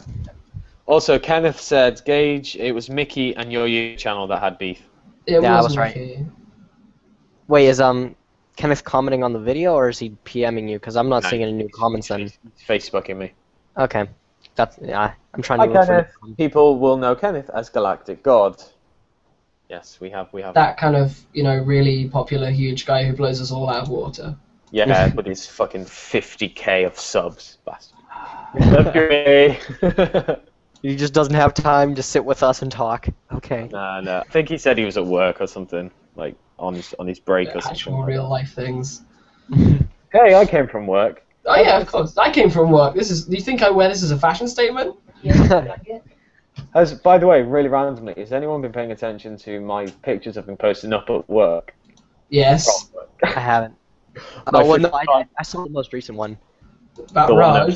Also, Kenneth said, Gage, it was Mickey and your YouTube channel that had beef. It Yeah, I was was right. Mickey. Wait, is Kenneth commenting on the video or is he PMing you? Because I'm not No, seeing any new comments then. He's Facebooking me. Okay, I'm trying Hi, to look for. Kenneth. People will know Kenneth as Galactic God. Yes, we have. That kind of, really popular, huge guy who blows us all out of water. Yeah, with his fucking 50k of subs, bastard. Love you, Ray. He just doesn't have time to sit with us and talk. Okay. No. I think he said he was at work or something, like on his break or something. Actual like real that. life things. Hey, I came from work. Oh yeah, of course. I came from work. Do you think I wear this as a fashion statement? Yeah, yeah. By the way, really randomly, has anyone been paying attention to my pictures I've been posting up at work? Yes. I haven't. My Oh, well, no, favorite I saw the most recent one. About The one that-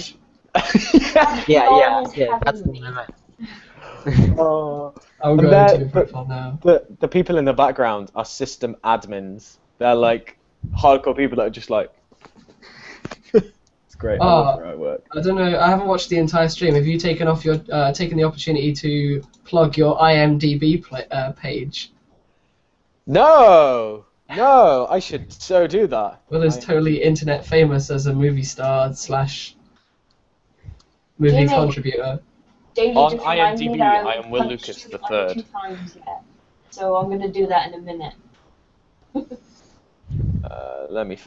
Raj. Yeah, Almost that's the heavenly. one I meant. Oh. I'm And going that- to your profile now. The people in the background are system admins. They're like hardcore people that are just like. It's great. I love where I work. I don't know. I haven't watched the entire stream. Have you taken the opportunity to plug your IMDb page? No, I should so do that. Will is totally internet famous as a movie star slash movie Jimmy. contributor. Daily On just reminded me IMDb, that I am Will punched Lucas you the like third. 2 times yet. So I'm gonna do that in a minute.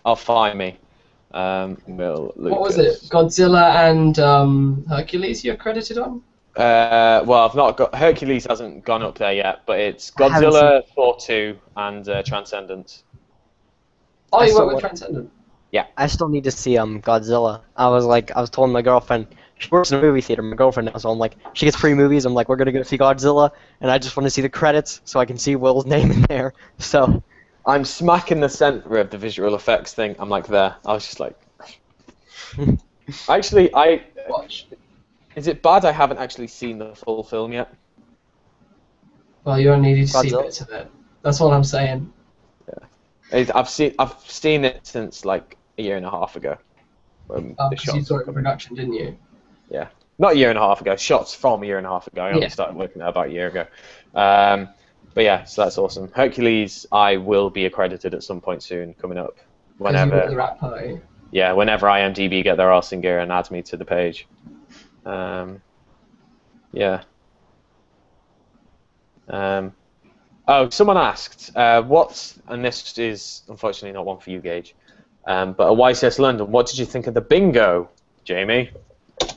I'll find me. Will Lucas. What was it? Godzilla and Hercules you're credited on? Well, I've not got Hercules hasn't gone up there yet, but it's I haven't Godzilla, Thor 2, and Transcendence. Oh, I you still work with want- Transcendent. I still need to see Godzilla. I was telling my girlfriend, she works in a movie theater, my girlfriend now, so I'm like, she gets free movies, I'm like, we're gonna go see Godzilla, and I just want to see the credits so I can see Will's name in there. So I'm smacking the center of the visual effects thing. I'm like there. I was just like. Actually, Watch. is it bad I haven't actually seen the full film yet? Well, you only need to see Godzilla? bits of it. That's all I'm saying. I've seen it since like a year and a half ago. The Because you shots saw were it in coming. production, didn't you? Not a year and a half ago. Shots from a year and a half ago. I only Yeah. started working there about a year ago. But yeah, so that's awesome. Hercules, I will be accredited at some point soon, coming up. Because you were at the Whenever, rap party. yeah, whenever IMDb get their arse in gear and add me to the page. Yeah. Oh, someone asked, and this is unfortunately not one for you, Gage, but at YCS London, what did you think of the bingo, Jamie?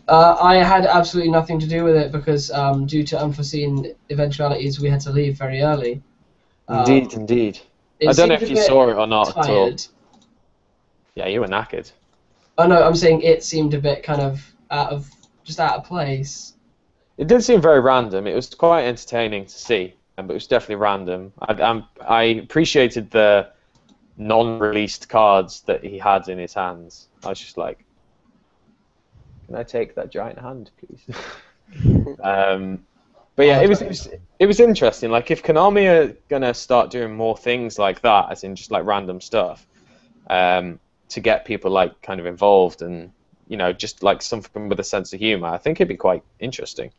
I had absolutely nothing to do with it because due to unforeseen eventualities, we had to leave very early. Indeed. It I don't know seemed if a you bit saw it or not at all. tired. Yeah, you were knackered. Oh no, I'm saying it seemed a bit kind of out of place. It did seem very random. It was quite entertaining to see, but it was definitely random. I appreciated the non-released cards that he had in his hands. I was just like, can I take that giant hand, please? But yeah, it was interesting. Like if Konami are gonna start doing more things like that, as in just like random stuff, to get people like kind of involved and just like something with a sense of humor, I think it'd be quite interesting.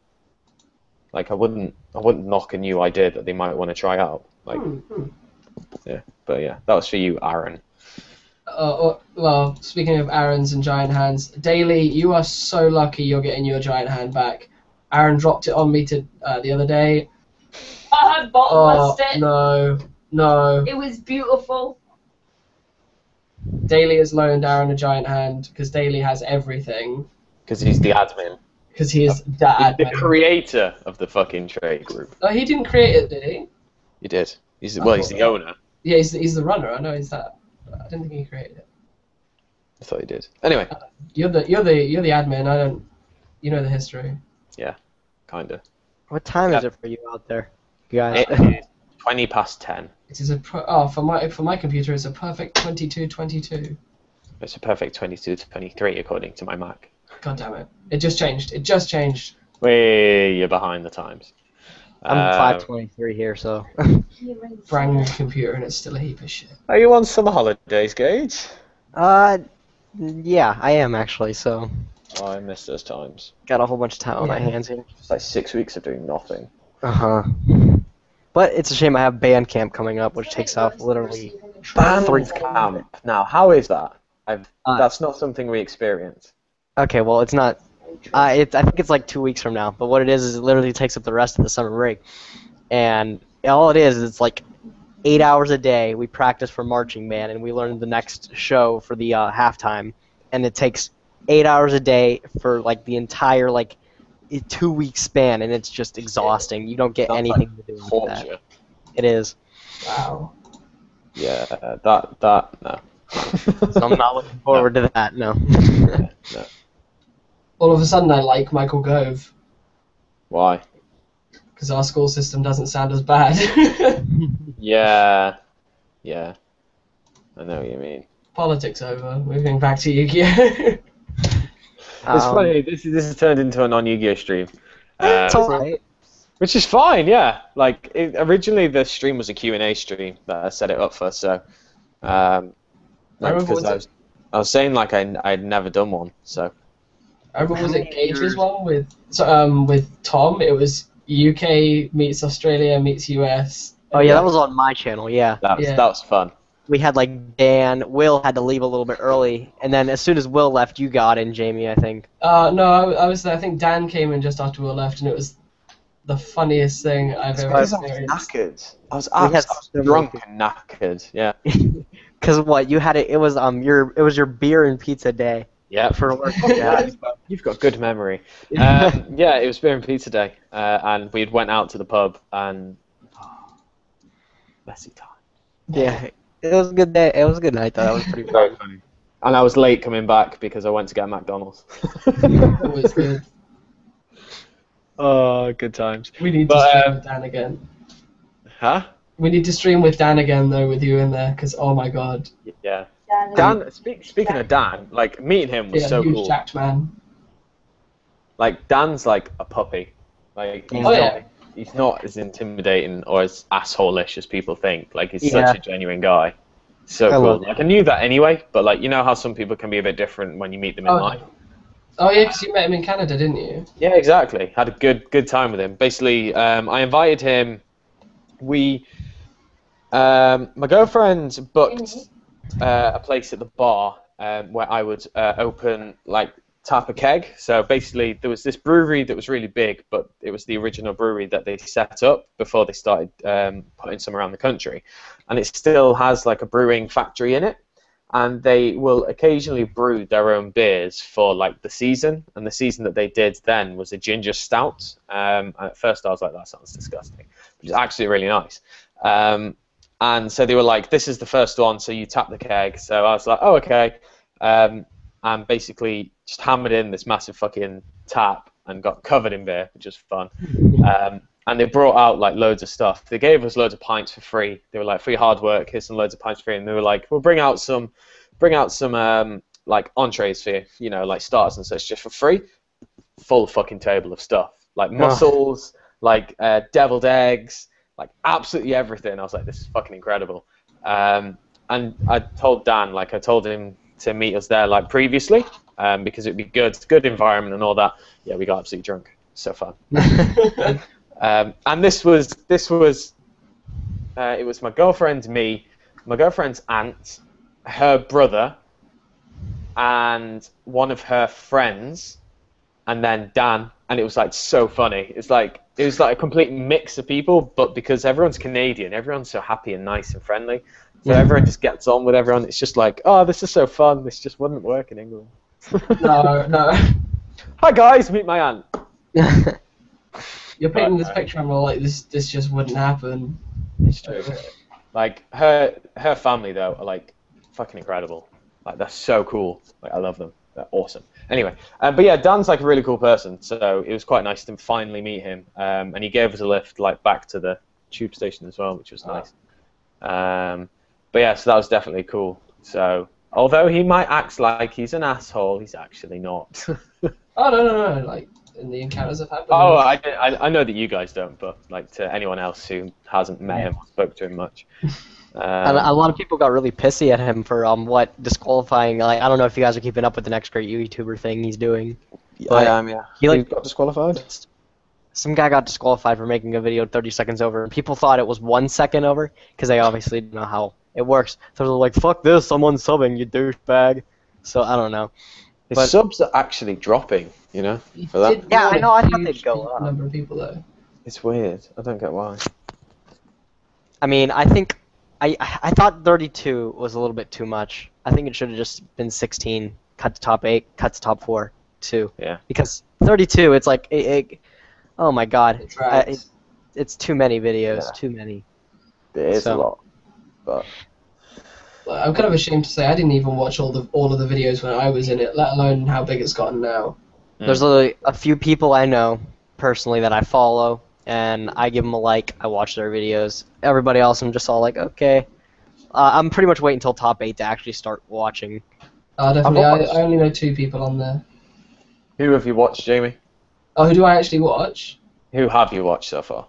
Like I wouldn't knock a new idea that they might want to try out. Like yeah, but yeah, that was for you, Aaron. Well, speaking of Aaron's and giant hands, Daily, you are so lucky you're getting your giant hand back. Aaron dropped it on me the other day. I had bottomless it. No. It was beautiful. Daily has loaned Aaron a giant hand because Daily has everything. Because he's the admin. Because he is He's that the admin. creator of the fucking trade group. Oh, he didn't create it, did he? He did. He's the owner. Yeah, he's the runner. I know he's that. I didn't think he created it. I thought he did. Anyway, You're the admin. I don't. You know the history. kinda. what time is it for you out there, you guys? It is 20 past 10. It is for my computer. It's a perfect 22:22. It's a perfect 22 to 23 according to my Mac. God damn it! It just changed. Way you're behind the times. I'm 5:23 here, so. Brand new computer and it's still a heap of shit. Are you on summer holidays, Gage? Yeah, I am actually. So Oh, I miss those times. got a whole bunch of time on my Yeah. hands here. It's like 6 weeks of doing nothing. But it's a shame I have band camp coming up, which takes off literally. Band camp. Now, how is that? Uh, That's not something we experience. Okay, well, it's not. I think it's like 2 weeks from now. But what it is it literally takes up the rest of the summer break, and all it is it's like 8 hours a day. We practice for marching band, and we learn the next show for the halftime, and it takes 8 hours a day for like the entire 2 week span, and it's just exhausting. You don't get Sounds anything to do with that. Torture. It is. Wow. Yeah, that no. So I'm not looking forward to that. No. No. All of a sudden, I like Michael Gove Why? because our school system doesn't sound as bad. Yeah. I know what you mean. Politics over. Moving back to Yu-Gi-Oh. It's funny. This has turned into a non-Yu-Gi-Oh stream. It's alright. Which is fine, yeah. Like originally, the stream was a Q&A stream that I set it up for. So, because I was saying like I'd never done one. So, I remember was it Gage's one with Tom? It was UK meets Australia meets US. Oh yeah, that was on my channel. Yeah. that was fun. We had like Dan. Will had to leave a little bit early, and then as soon as Will left, you got in, Jamie. I think. No, I was there. I think Dan came in just after Will left, and it was the funniest thing I've ever experienced. I was knackered. I was drunk and knackered. Yeah. Because what you had it was your beer and pizza day. Yeah. For work. Yeah. You've got good memory. Yeah, it was beer and pizza day, and we went out to the pub and messy time. Yeah, it was a good day. It was a good night though. That was pretty Very funny. And I was late coming back because I went to get McDonald's. It was good. Oh, good times. We need to stream with Dan again. Huh? We need to stream with Dan again though, with you in there, because oh my god. Yeah. Dan. Speaking of Dan, like meeting him was so huge cool. Jacked man. Like Dan's like a puppy. Like he's not as intimidating or as asshole-ish as people think. Like he's such a genuine guy. So cool. Like I knew that anyway, but like you know how some people can be a bit different when you meet them in life. Oh yeah, because you met him in Canada, didn't you? Yeah, exactly. Had a good time with him. Basically, I invited him. My girlfriend booked a place at the bar where I would tap a keg. So basically, there was this brewery that was really big, but it was the original brewery that they set up before they started putting some around the country, and it still has like a brewing factory in it. And they will occasionally brew their own beers for like the season. And the season that they did then was a ginger stout. And at first I was like, that sounds disgusting. But it's actually really nice. And so they were like, this is the first one, so you tap the keg. So I was like, oh, okay. And basically just hammered in this massive fucking tap and got covered in beer, which was fun. And they brought out like loads of stuff. They gave us loads of pints for free. They were like, free hard work, here's some loads of pints for free. And they were like, we'll bring out some like entrees for you, you know, like starters and such, just for free. Full fucking table of stuff, like mussels, like deviled eggs, like absolutely everything. I was like, this is fucking incredible. And I told Dan, like I told him to meet us there like previously, because it'd be good environment and all that. Yeah, we got absolutely drunk. So fun. And it was my girlfriend, me, my girlfriend's aunt, her brother, and one of her friends, and then Dan, and it was like so funny. It was like a complete mix of people, but because everyone's Canadian, everyone's so happy and nice and friendly, so everyone just gets on with everyone. It's just like, oh, this is so fun. This just wouldn't work in England. No. Hi guys, meet my aunt. You're painting this picture and we're like, this just wouldn't happen. It's true. Like her family though are like fucking incredible. Like they're so cool. Like I love them. They're awesome. Anyway, but yeah, Dan's like a really cool person, so it was quite nice to finally meet him. And he gave us a lift like back to the tube station as well, which was nice. But yeah, so that was definitely cool. So although he might act like he's an asshole, he's actually not. Oh no, like. In the encounters I've had. Oh, I know that you guys don't, but like to anyone else who hasn't met him or spoke to him much. And a lot of people got really pissy at him for disqualifying. Like I don't know if you guys are keeping up with the next great YouTuber thing he's doing. I am, yeah. He got disqualified. Some guy got disqualified for making a video 30 seconds over, and people thought it was 1 second over because they obviously didn't know how it works. So they're like, "Fuck this! Someone's subbing, you douchebag." So I don't know. His subs are actually dropping, you know, for that. Yeah, I know. I thought they'd go up. Number of people though. It's weird. I don't get why. I mean, I think I thought 32 was a little bit too much. I think it should have just been 16. Cut to top 8. Cut to top 4. 2. Yeah. Because 32, it's like oh my god, it's too many videos. Yeah. Too many. It is a lot, but. I'm kind of ashamed to say I didn't even watch all of the videos when I was in it, let alone how big it's gotten now. There's a few people I know personally that I follow, and I give them a like. I watch their videos. Everybody else, I'm just all like, okay. I'm pretty much waiting until top 8 to actually start watching. Definitely. I've I watched- only know 2 people on there. Who have you watched, Jamie? Oh, who do I actually watch? Who have you watched so far?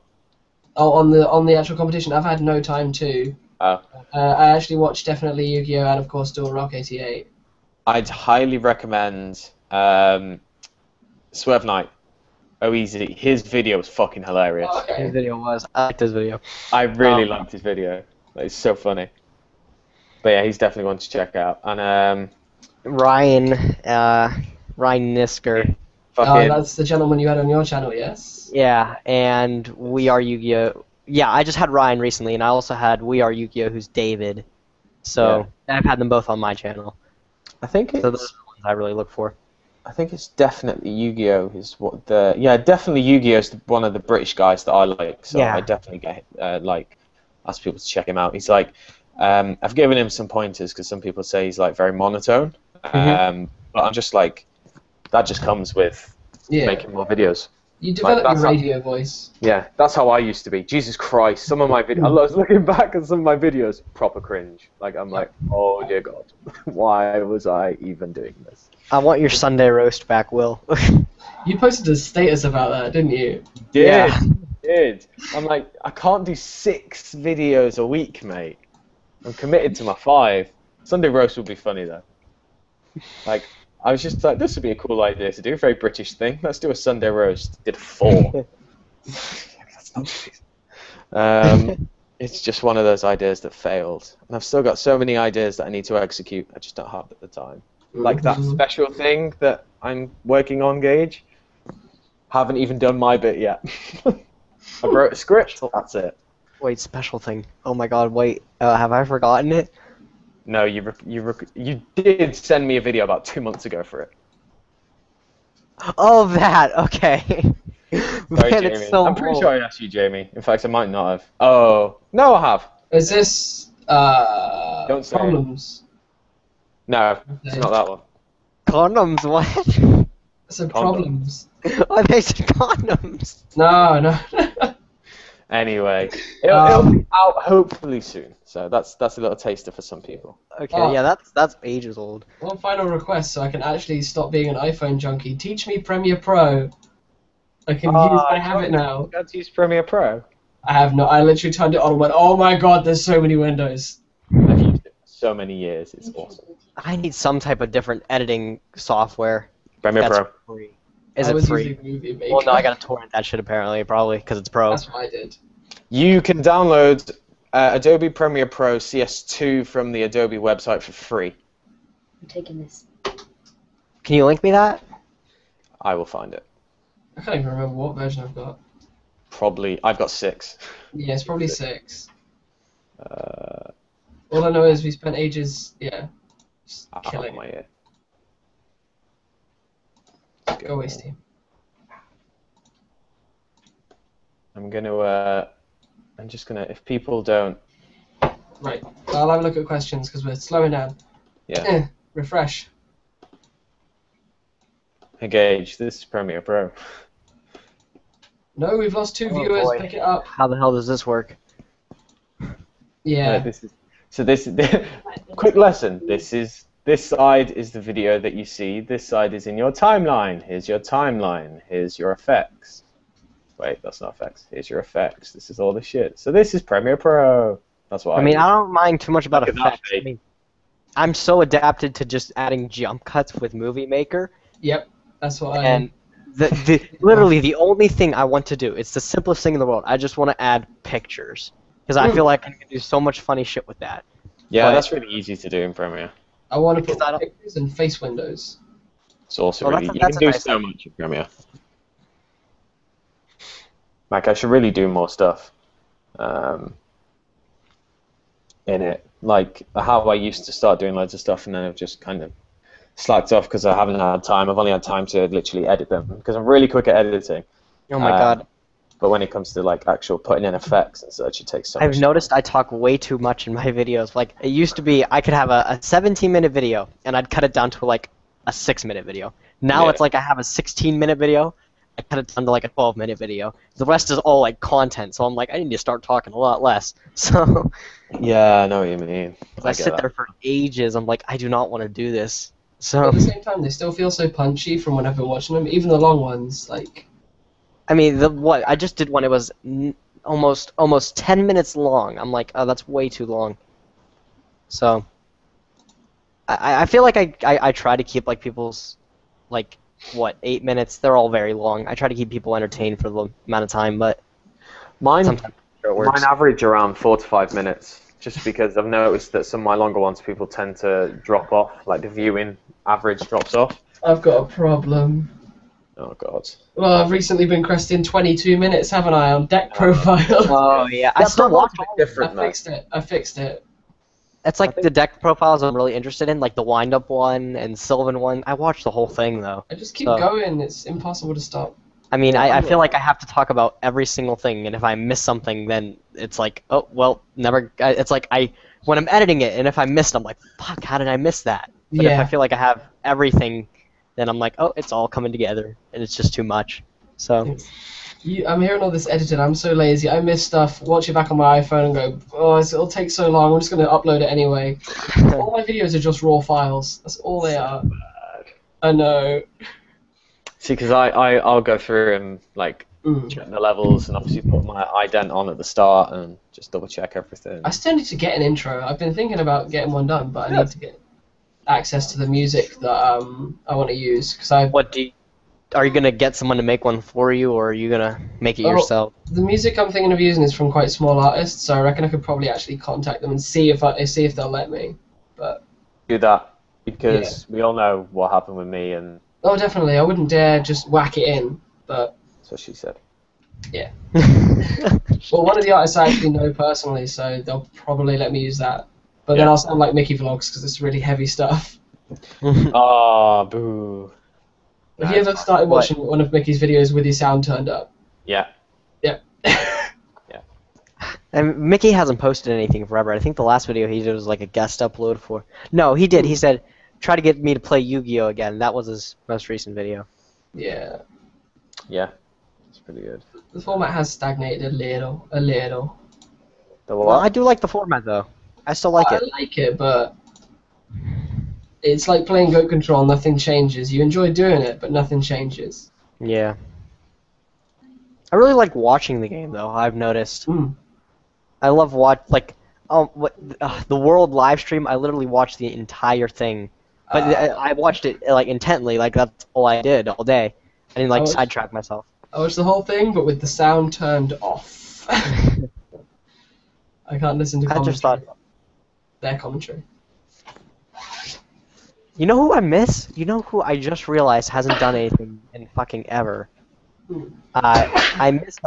Oh, on the actual competition, I've had no time to. Oh. I actually watched definitely Yu-Gi-Oh! And of course Dual Rock 88. I'd highly recommend Swerve Knight. Oh, easy. His video was fucking hilarious. Oh, okay. His video was. I liked his video. I really liked his video. It's so funny. But yeah, he's definitely one to check out. And Ryan Nisker. fucking That's the gentleman you had on your channel, yes? Yeah, and We Are Yu-Gi-Oh! Yeah, I just had Ryan recently, and I also had We Are Yu-Gi-Oh! Who's David. So I've had them both on my channel. I think So those are it's the ones I really look for. I think it's definitely Yu-Gi-Oh! Is what the definitely Yu-Gi-Oh! Is one of the British guys that I like. So Yeah. I definitely get ask people to check him out. He's like I've given him some pointers because some people say he's like very monotone. But I'm just like that just comes with Yeah. making more videos. You developed that's your how- radio voice. Yeah, that's how I used to be. Jesus Christ, some of my videos. I was looking back at some of my videos, proper cringe. Like I'm like, oh dear God, why was I even doing this? I want your Sunday roast back, Will. You posted a status about that, didn't you? Did. I'm like, I can't do 6 videos a week, mate. I'm committed to my 5. Sunday roast would be funny though. Like, I was just like, this would be a cool idea to do, a very British thing. Let's do a Sunday roast. Did 4. That's not it's just one of those ideas that failed. And I've still got so many ideas that I need to execute. I just don't have at the time. Like that special thing that I'm working on, Gage. Haven't even done my bit yet. I wrote a script. That's it. Wait, special thing. Oh my God, wait. Have I forgotten it? No, you did send me a video about 2 months ago for it. Oh, that. Okay. Sorry, Man, Jamie. it's so I'm pretty old. sure I asked you, Jamie. In fact, I might not have. Oh, no, I have. Is this Don't say it. problems? No, it's not that one. Condoms, what? So Condoms. problems. Oh, they said condoms. No. Anyway, it'll be out hopefully soon. So that's a little taster for some people. Okay, Oh. yeah, that's ages old. One final request so I can actually stop being an iPhone junkie. Teach me Premiere Pro. I have it now. Got to use Premiere Pro. I have not. I literally turned it on and went, oh my god, there's so many windows. I've used it for so many years. It's awesome. I need some type of different editing software. Premiere That's Pro. free. Is I it was free? using Movie Maker. Well, no, I gotta torrent that shit apparently, probably, because it's pro. That's what I did. You can download Adobe Premiere Pro CS2 from the Adobe website for free. I'm taking this. Can you link me that? I will find it. I can't even remember what version I've got. Probably. I've got 6. Yeah, it's probably 6. Uh, All I know is we spent ages, just I have killing on my it. ear. Go away, Steam. I'm just gonna. If people don't, Right, I'll have a look at questions because we're slowing down. yeah, Refresh. engage. This is Premiere Pro. No, we've lost 2 Oh, viewers. boy. Pick it up. How the hell does this work? Yeah. This is. So this is quick lesson. This side is the video that you see. This side is in your timeline. Here's your timeline. Here's your effects. Wait, that's not effects. Here's your effects. This is all the shit. So this is Premiere Pro. That's what I mean, do. I don't mind too much about Look at that effects. I fake. mean, I'm so adapted to just adding jump cuts with Movie Maker, Yep. That's what I. and literally the only thing I want to do, it's the simplest thing in the world. I just want to add pictures because I feel like I can do so much funny shit with that. Yeah, but- that's really easy to do in Premiere. I want to because put I don't- pictures and face windows. It's also Well, really. You that's can a do nice so much in Premiere. Like I should really do more stuff. In it, like how I used to start doing loads of stuff, and then I've just kind of slacked off because I haven't had time. I've only had time to literally edit them because I'm really quick at editing. Oh my god. But when it comes to like actual putting in effects and such, it takes so much I've noticed I talk way too much in my videos. Like, it used to be I could have a 17-minute video, and I'd cut it down to like a 6-minute video. Now Yeah. it's like I have a 16-minute video, I cut it down to like a 12-minute video. The rest is all like content, so I'm like, I need to start talking a lot less. So Yeah, I know what you mean. if I sit there for ages, I'm like, I do not want to do this. So But at the same time, they still feel so punchy from when I've been watching them. Even the long ones, like. I mean, I just did one. It was almost 10 minutes long. I'm like, oh, that's way too long. So I feel like I try to keep like people's like 8 minutes. They're all very long. I try to keep people entertained for the amount of time, but Mine it works. average around 4 to 5 minutes, just because I've noticed that some of my longer ones people tend to drop off, like the viewing average drops off. I've got a problem. Oh god. Well, I've recently been cresting 22 minutes, haven't I, on deck profile? Oh yeah, I still watch it. Different. I fixed it. It's like the deck profiles I'm really interested in, like the wind-up one and Sylvan one. I watched the whole thing though. I just keep going. It's impossible to stop. I mean, I feel like I have to talk about every single thing, and if I miss something, then it's like, oh well, never. It's like when I'm editing it, and if I missed, I'm like, fuck, how did I miss that? But if I feel like I have everything, then I'm like, oh, it's all coming together, and it's just too much. So. I'm hearing all this editing. I'm so lazy. I miss stuff. Watch it back on my iPhone and go, oh, it'll take so long. I'm just going to upload it anyway. All my videos are just raw files. That's all they are. I know. See, because I'll go through and like check the levels and obviously put my ident on at the start and just double check everything. I still need to get an intro. I've been thinking about getting one done, but I need to get access to the music that I want to use. Are you gonna get someone to make one for you, or are you gonna make it yourself? The music I'm thinking of using is from quite small artists, so I reckon I could probably actually contact them and see if they'll let me. But do that, because we all know what happened with me, and oh, definitely, I wouldn't dare just whack it in. But that's what she said. Yeah. Well, one of the artists I actually know personally, so they'll probably let me use that. But then I'll sound like Mickey Vlogs because it's really heavy stuff. Ah, boo. Have you ever started watching one of Mickey's videos with your sound turned up? Yeah. Yeah. Yeah. And Mickey hasn't posted anything forever. I think the last video he did was like a guest upload for. No, he did. He said, "Try to get me to play Yu-Gi-Oh again." That was his most recent video. Yeah. Yeah. It's pretty good. The format has stagnated a little. The what? Well, I do like the format though. I still like it. I like it, but it's like playing Goat Control. Nothing changes. You enjoy doing it, but nothing changes. Yeah. I really like watching the game though. I've noticed. I love the World live stream. I literally watched the entire thing, but I watched it like intently. Like that's all I did all day. I didn't sidetrack myself. I watched the whole thing, but with the sound turned off. I can't listen to commentary. I just thought their commentary. You know who I miss? You know who I just realized hasn't done anything in fucking ever? I miss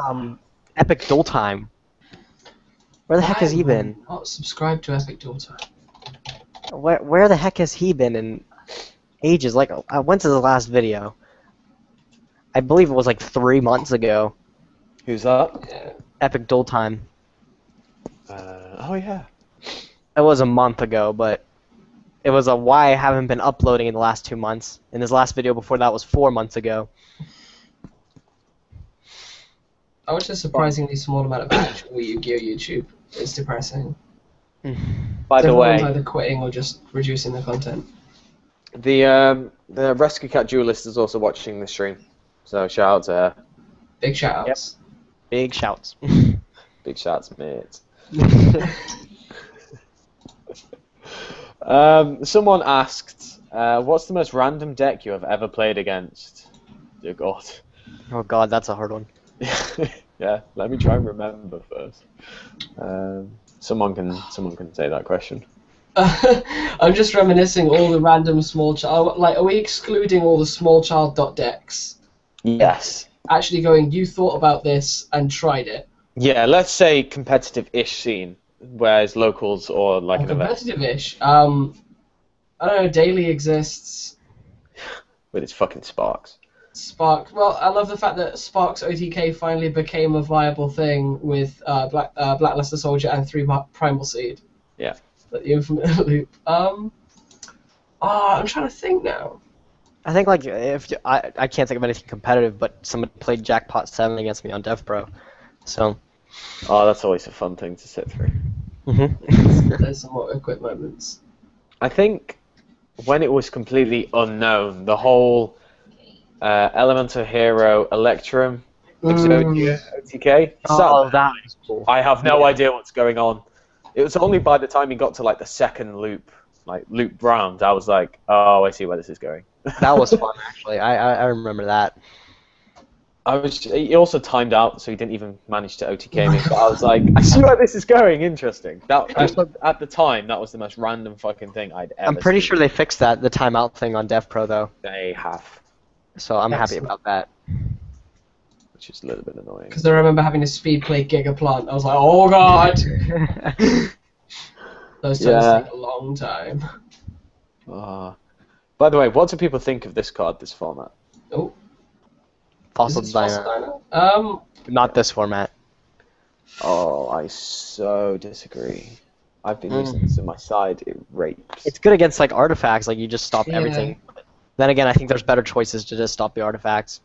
Epic Duel Time. Where the heck has he been? Not subscribe to Epic Duel Time. Where the heck has he been in ages? Like, I went to the last video. I believe it was like 3 months ago. Who's that? Yeah. Epic Duel Time. Oh yeah. It was a month ago, but it was why I haven't been uploading in the last 2 months. And his last video before that was 4 months ago. I watched a surprisingly small amount of actual Yu-Gi-Oh! YouTube. It's depressing. By the way, everyone's either quitting or just reducing the content. the Rescue Cat Duelist is also watching the stream, so shout out to her. Big shout-outs. Yep. Big shouts. Big shouts, mate. Someone asked, what's the most random deck you have ever played against? Dear God. Oh God, that's a hard one. Yeah, let me try and remember first. Someone can say that question. I'm just reminiscing all the random small child. Like, are we excluding all the small child dot decks? Yes. Actually going, you thought about this and tried it. Yeah, let's say competitive-ish scene, whereas locals or like an event. Competitive-ish. I don't know. Daily exists. With its fucking sparks. Spark. Well, I love the fact that Sparks OTK finally became a viable thing with Blackluster Soldier and 3 Primal Seed. Yeah. The infamous loop. I'm trying to think now. I think like if I can't think of anything competitive, but somebody played Jackpot 7 against me on DevPro, so. Oh, that's always a fun thing to sit through. There's some awkward moments. I think when it was completely unknown, the whole Elemental Hero Electrum Exodia OTK. Oh, that was cool. I have no idea what's going on. It was only by the time he got to like the second loop round, I was like, oh, I see where this is going. That was fun, actually. I remember that. He also timed out, so he didn't even manage to OTK me. But I was like, I see where this is going. Interesting. At the time, that was the most random fucking thing I'd ever. I'm pretty seen. sure they fixed the timeout thing on DevPro though. They have, So I'm happy about that. which is a little bit annoying. Because I remember having to speed play Gigaplant. I was like, oh god! Those turns take a long time. By the way, what do people think of this card, this format? Oh. Fossil Is it Dino. Dino? Not this format. Oh, I so disagree. I've been using this on my side. It rapes. It's good against like artifacts, like you just stop Yeah. everything. Then again, I think there's better choices to just stop the artifacts.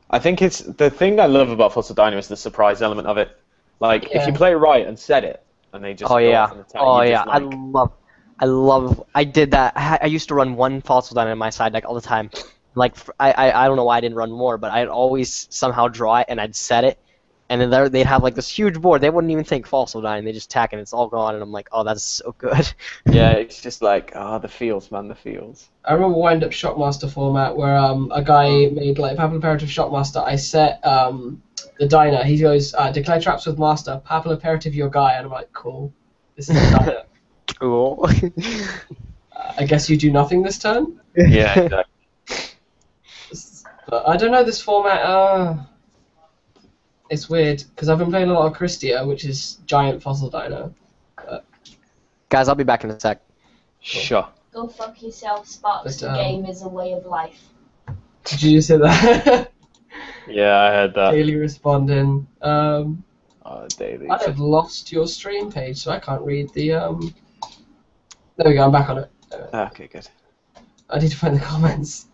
I think it's the thing I love about Fossil Dino is the surprise element of it. Like if you play it right and set it, and they just Oh go yeah, off and attack, oh you yeah, just, I did that. I used to run one Fossil Dino in my side deck all the time. Like I don't know why I didn't run more, but I'd always somehow draw it and I'd set it, and then they'd have like this huge board. They wouldn't even think Fossil Dino, they just attack and it's all gone. And I'm like, oh, that's so good. Yeah, it's just like the feels, man, the feels. I remember wind up Shockmaster format where a guy made like Papal Imperative Shockmaster. I set the diner. He goes declare traps with master. Papal Imperative your guy, and I'm like, cool. This is a diner. Cool. I guess you do nothing this turn. Yeah, exactly. But I don't know this format. It's weird because I've been playing a lot of Christia, which is giant fossil dino. Guys, I'll be back in a sec. Sure. Go fuck yourself, Sparks. But, The game is a way of life. Did you just hear that? Yeah, I heard that. Daily responding. Daily. I have lost your stream page, so I can't read the. There we go. I'm back on it. Okay, good. I need to find the comments.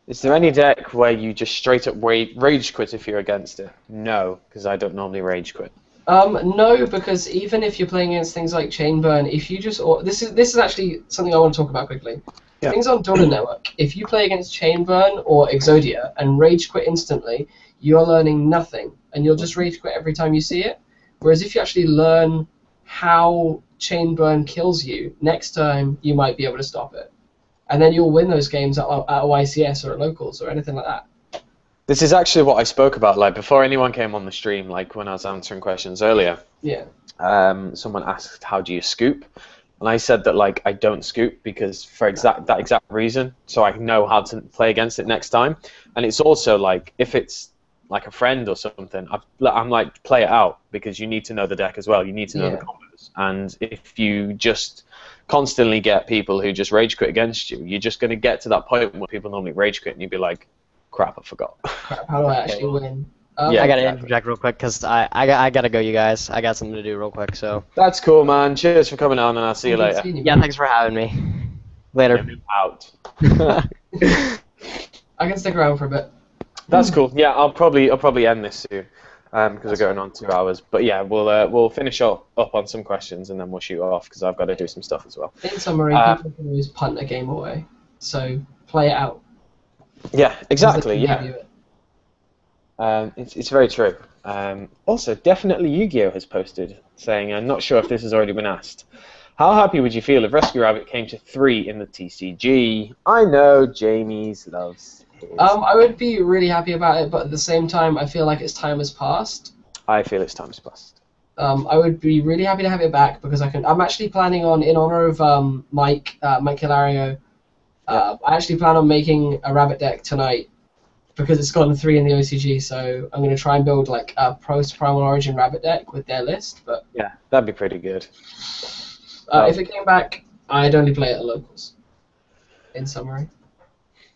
Is there any deck where you just straight up rage quit if you're against it? No, because I don't normally rage quit. No, because even if you're playing against things like Chainburn, if you just this is actually something I want to talk about quickly. Yeah. Things on Duel Network. If you play against Chainburn or Exodia and rage quit instantly, you're learning nothing, and you'll just rage quit every time you see it. Whereas if you actually learn how Chainburn kills you, next time you might be able to stop it, and then you'll win those games at YCS or at locals or anything like that. This is actually what I spoke about, like before anyone came on the stream, like when I was answering questions earlier. Yeah. Someone asked, "How do you scoop?" And I said that like I don't scoop because for that exact reason, so I know how to play against it next time. And it's also like if it's like a friend or something, I'm like play it out because you need to know the deck as well. You need to know the combos, and if you just constantly get people who just rage quit against you, you're just going to get to that point where people normally rage quit and you'd be like, crap, I forgot. Crap, how do I actually win? Yeah, I gotta exactly. interject real quick because I gotta go, you guys. I got something to do real quick. So That's cool, man. Cheers for coming on, and I'll see you later. yeah, thanks for having me. Later. Out. I can stick around for a bit. That's cool. Yeah, I'll probably end this soon because we're going on 2 hours. But yeah, we'll finish up on some questions and then we'll shoot off because I've got to do some stuff as well. In summary, people can always punt a game away, so play it out. Yeah, exactly. Because they can Yeah. give you it. It's very true. Also, definitely Yu-Gi-Oh has posted saying, I'm not sure if this has already been asked. How happy would you feel if Rescue Rabbit came to 3 in the TCG? I know Jamie's loves his. I would be really happy about it, but at the same time, I feel like its time has passed. I feel it's time's passed. I would be really happy to have it back because I'm actually planning on, in honor of Mike Hilario, I actually plan on making a rabbit deck tonight because it's gotten 3 in the OCG. So I'm going to try and build like a post-Primal Origin rabbit deck with their list. But Yeah, that'd be pretty good. if it came back, I'd only play it at locals. In summary,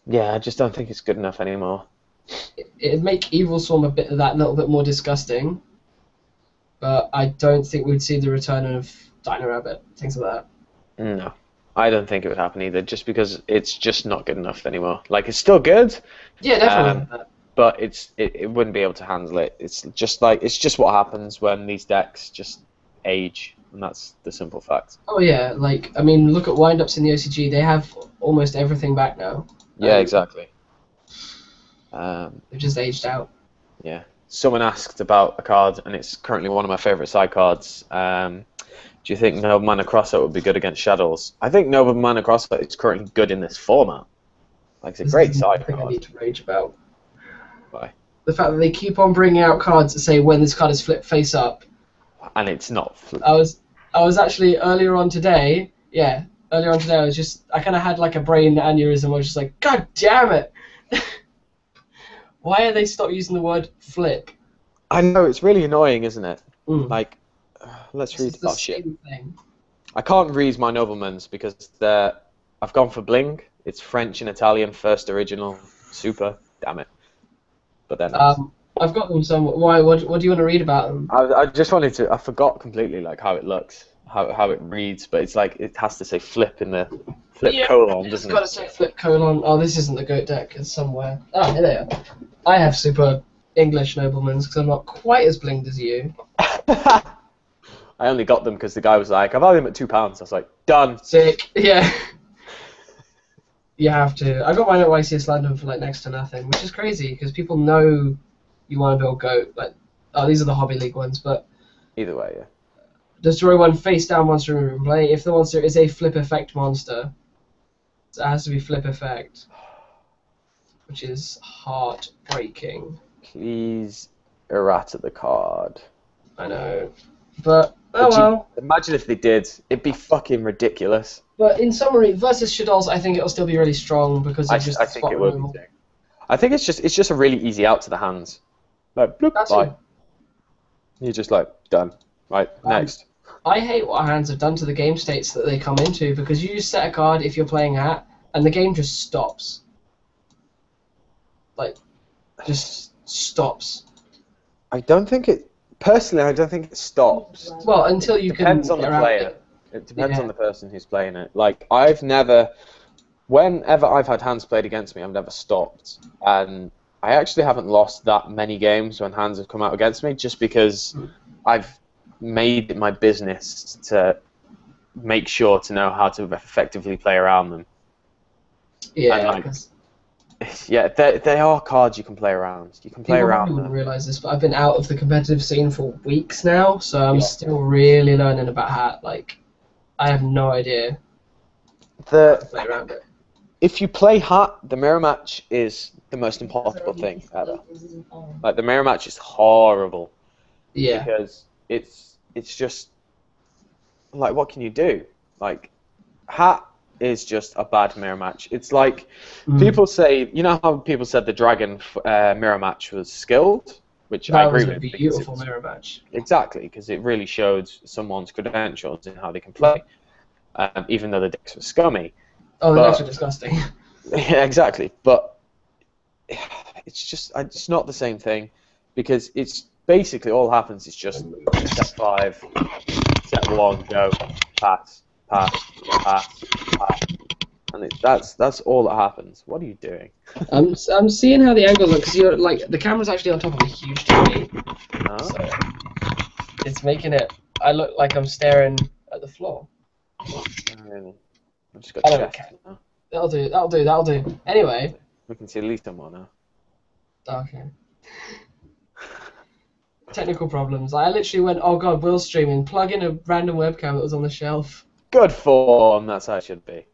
Yeah, I just don't think it's good enough anymore. it'd make Evil Swarm a little bit more disgusting. But I don't think we'd see the return of Dino Rabbit, things like that. No. I don't think it would happen either, just because it's just not good enough anymore. Like, it's still good, Yeah, definitely. but it wouldn't be able to handle it. It's just what happens when these decks just age, and that's the simple fact. Oh yeah, like I mean, look at windups in the OCG. They have almost everything back now. Yeah, exactly. They've just aged out. Yeah. Someone asked about a card, and it's currently one of my favourite side cards. Do you think Noble Mana Crossout would be good against Shaddolls? I think Noble Mana Crossout is currently good in this format. Like, it's a great side thing I card. need to rage about. Why? The fact that they keep on bringing out cards that say when this card is flipped face up. And it's not. I was actually earlier on today. I kind of had like a brain aneurysm. I was just like, God damn it! Why are they stop using the word flip? I know, it's really annoying, isn't it? Mm. Like, let's read. The Oh shit! same thing. I can't read my noblemans because I've gone for bling. It's French and Italian, first original, super. Damn it! But then I've got them somewhere. Why? What do you want to read about them? I just wanted to. I forgot completely like how it looks, how it reads, but it's like it has to say flip in the colon, doesn't it? It's got to say flip colon. Oh, this isn't the goat deck. It's somewhere. Oh, here they are. I have super English noblemans because I'm not quite as blinged as you. I only got them because the guy was like, "I value them at £2." I was like, "Done." Sick. Yeah. You have to. I got mine at YCS London for like next to nothing, which is crazy because people know you want to build goat. Like, oh, these are the Hobby League ones, but Either way, yeah. destroy one face down monster remover in play. If the monster is a flip effect monster, so it has to be flip effect, which is heartbreaking. Please errata the card. I know, but oh well. Imagine if they did. It'd be fucking ridiculous. But in summary, versus Shaddolls, I think it'll still be really strong because it's just I think it will be too. I think it's just a really easy out to the hands. Like, bloop, That's bye. it. You're just like, done. Right, next. I hate what our hands have done to the game states that they come into because you just set a card if you're playing Hat and the game just stops. Like, just stops. I don't think it stops. Well, until you Depends can on the get around player. it. It depends Yeah. on the person who's playing it. Like, whenever I've had hands played against me, I've never stopped. And I actually haven't lost that many games when hands have come out against me, just because I've made it my business to make sure to know how to effectively play around them. Yeah, And, like, 'cause yeah, they are cards you can play around. You can play people around probably them. wouldn't realise this, but I've been out of the competitive scene for weeks now, so I'm Yeah. still really learning about Hat. Like, I have no idea how to play around it. If you play Hat, the mirror match is the most impossible thing ever. Like, the mirror match is horrible. Yeah. Because it's just like, what can you do? Like, Hat is just a bad mirror match. It's like people say, you know how people said the dragon mirror match was skilled, which I That agree was a with. beautiful mirror match. Exactly, because it really showed someone's credentials in how they can play, even though the decks were scummy. Oh, the But- decks are disgusting. Yeah, exactly, but it's not the same thing, because it's basically all happens is just set 5, set 1, go, pass, and that's all that happens. What are you doing? I'm seeing how the angles look because you're like the camera's actually on top of a huge TV, No? so it's making it. I look like I'm staring at the floor. Really? I've just got I don't chest. care. That'll do. Anyway. We can see at least more now. Okay. Technical problems. I literally went, oh god, Will's streaming. Plug in a random webcam that was on the shelf. Good form. That's how it should be.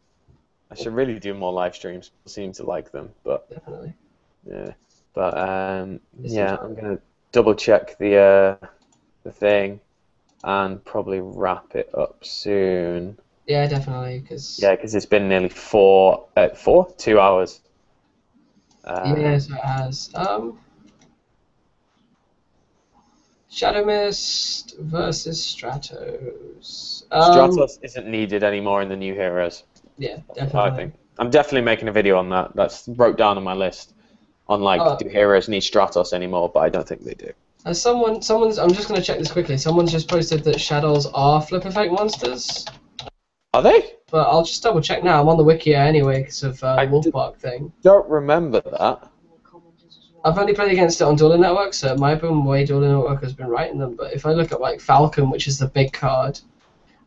I should really do more live streams. People seem to like them, but Definitely. yeah. But yeah, I'm gonna double check the thing and probably wrap it up soon. Yeah, definitely. Because Yeah, because it's been nearly 2 hours. yes, it has. Shadow Mist versus Stratos. Stratos isn't needed anymore in the new heroes. Yeah, I definitely. think. I'm definitely making a video on that. That's wrote down on my list. On like, Oh. do heroes need Stratos anymore? But I don't think they do. Someone's. I'm just gonna check this quickly. Someone's just posted that Shadows are flip effect monsters. Are they? But I'll just double check now. I'm on the wiki anyway because of the I Wolf did- Park thing. Don't remember that. I've only played against it on Dueling Network, so it might have been the way Dueling Network has been writing them. But if I look at like Falcon, which is the big card,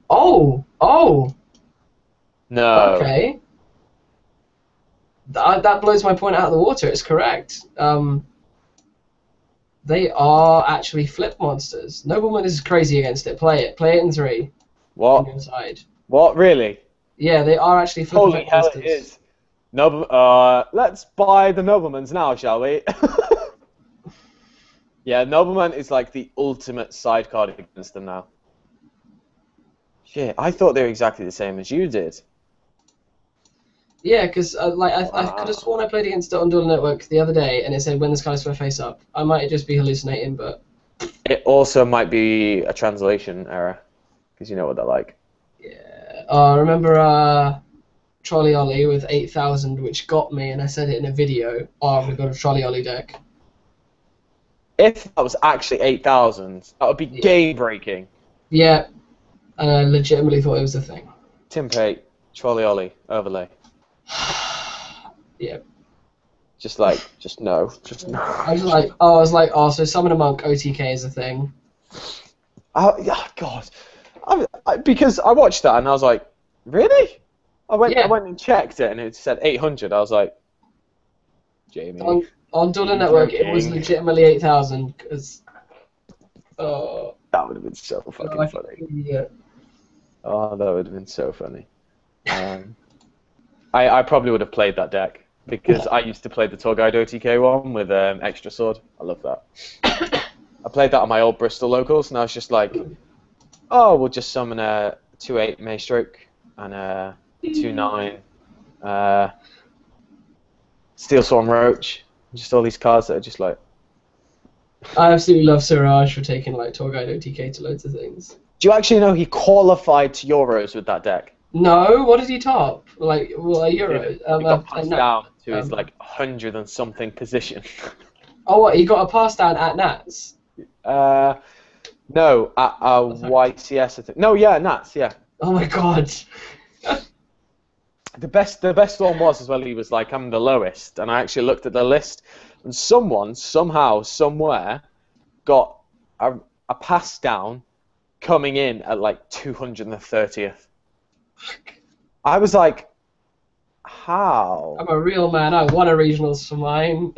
oh, No. okay, that blows my point out of the water. It's correct. They are actually flip monsters. Nobleman is crazy against it. Play it in 3. What? On your side. What? Really? Yeah, they are actually flip Holy hell, monsters. it is. Let's buy the Noblemans now, shall we? Yeah, Nobleman is like the ultimate side card against them now. Shit, I thought they were exactly the same as you did. Yeah, because I could have sworn I played against it on Duel Network the other day, and it said when the skies were face up. I might just be hallucinating, but It also might be a translation error, because you know what they're like. yeah. Remember Trolley Ollie with 8,000, which got me, and I said it in a video. Oh, we've got a Trolley Ollie deck. If that was actually 8,000, that would be game-breaking. Yeah, and I legitimately thought it was a thing. Template, Trolley Ollie, overlay. Yeah. Just no. I was like, so Summon a Monk OTK is a thing. Oh, yeah, God. Because I watched that and I was like, really? I went and checked it and it said 800. I was like, Jamie. On Duel Network, it was legitimately 8,000 because. That would have been so fucking funny. Yeah. Oh, that would have been so funny. I probably would have played that deck because I used to play the Tour Guide OTK one with extra sword. I love that. I played that on my old Bristol locals, and I was just like, oh, we'll just summon a 2/8 Maystroke and a 2/9 Steel Swarm Roach. Just all these cards that are just like. I absolutely love Siraj for taking like Tour Guide OTK to loads of things. Do you actually know he qualified to Euros with that deck? No, what did he top? Like, well, a Euro. He got passed down to his like 100 and something position. Oh, what? He got a pass down at Nats? No, at YCS I think. No, yeah, Nats, yeah. Oh my god. The best one was as well. He was like, I'm the lowest, and I actually looked at the list, and someone somehow somewhere got a pass down coming in at like 230th. I was like, how? I'm a real man. I won a regionals for mine.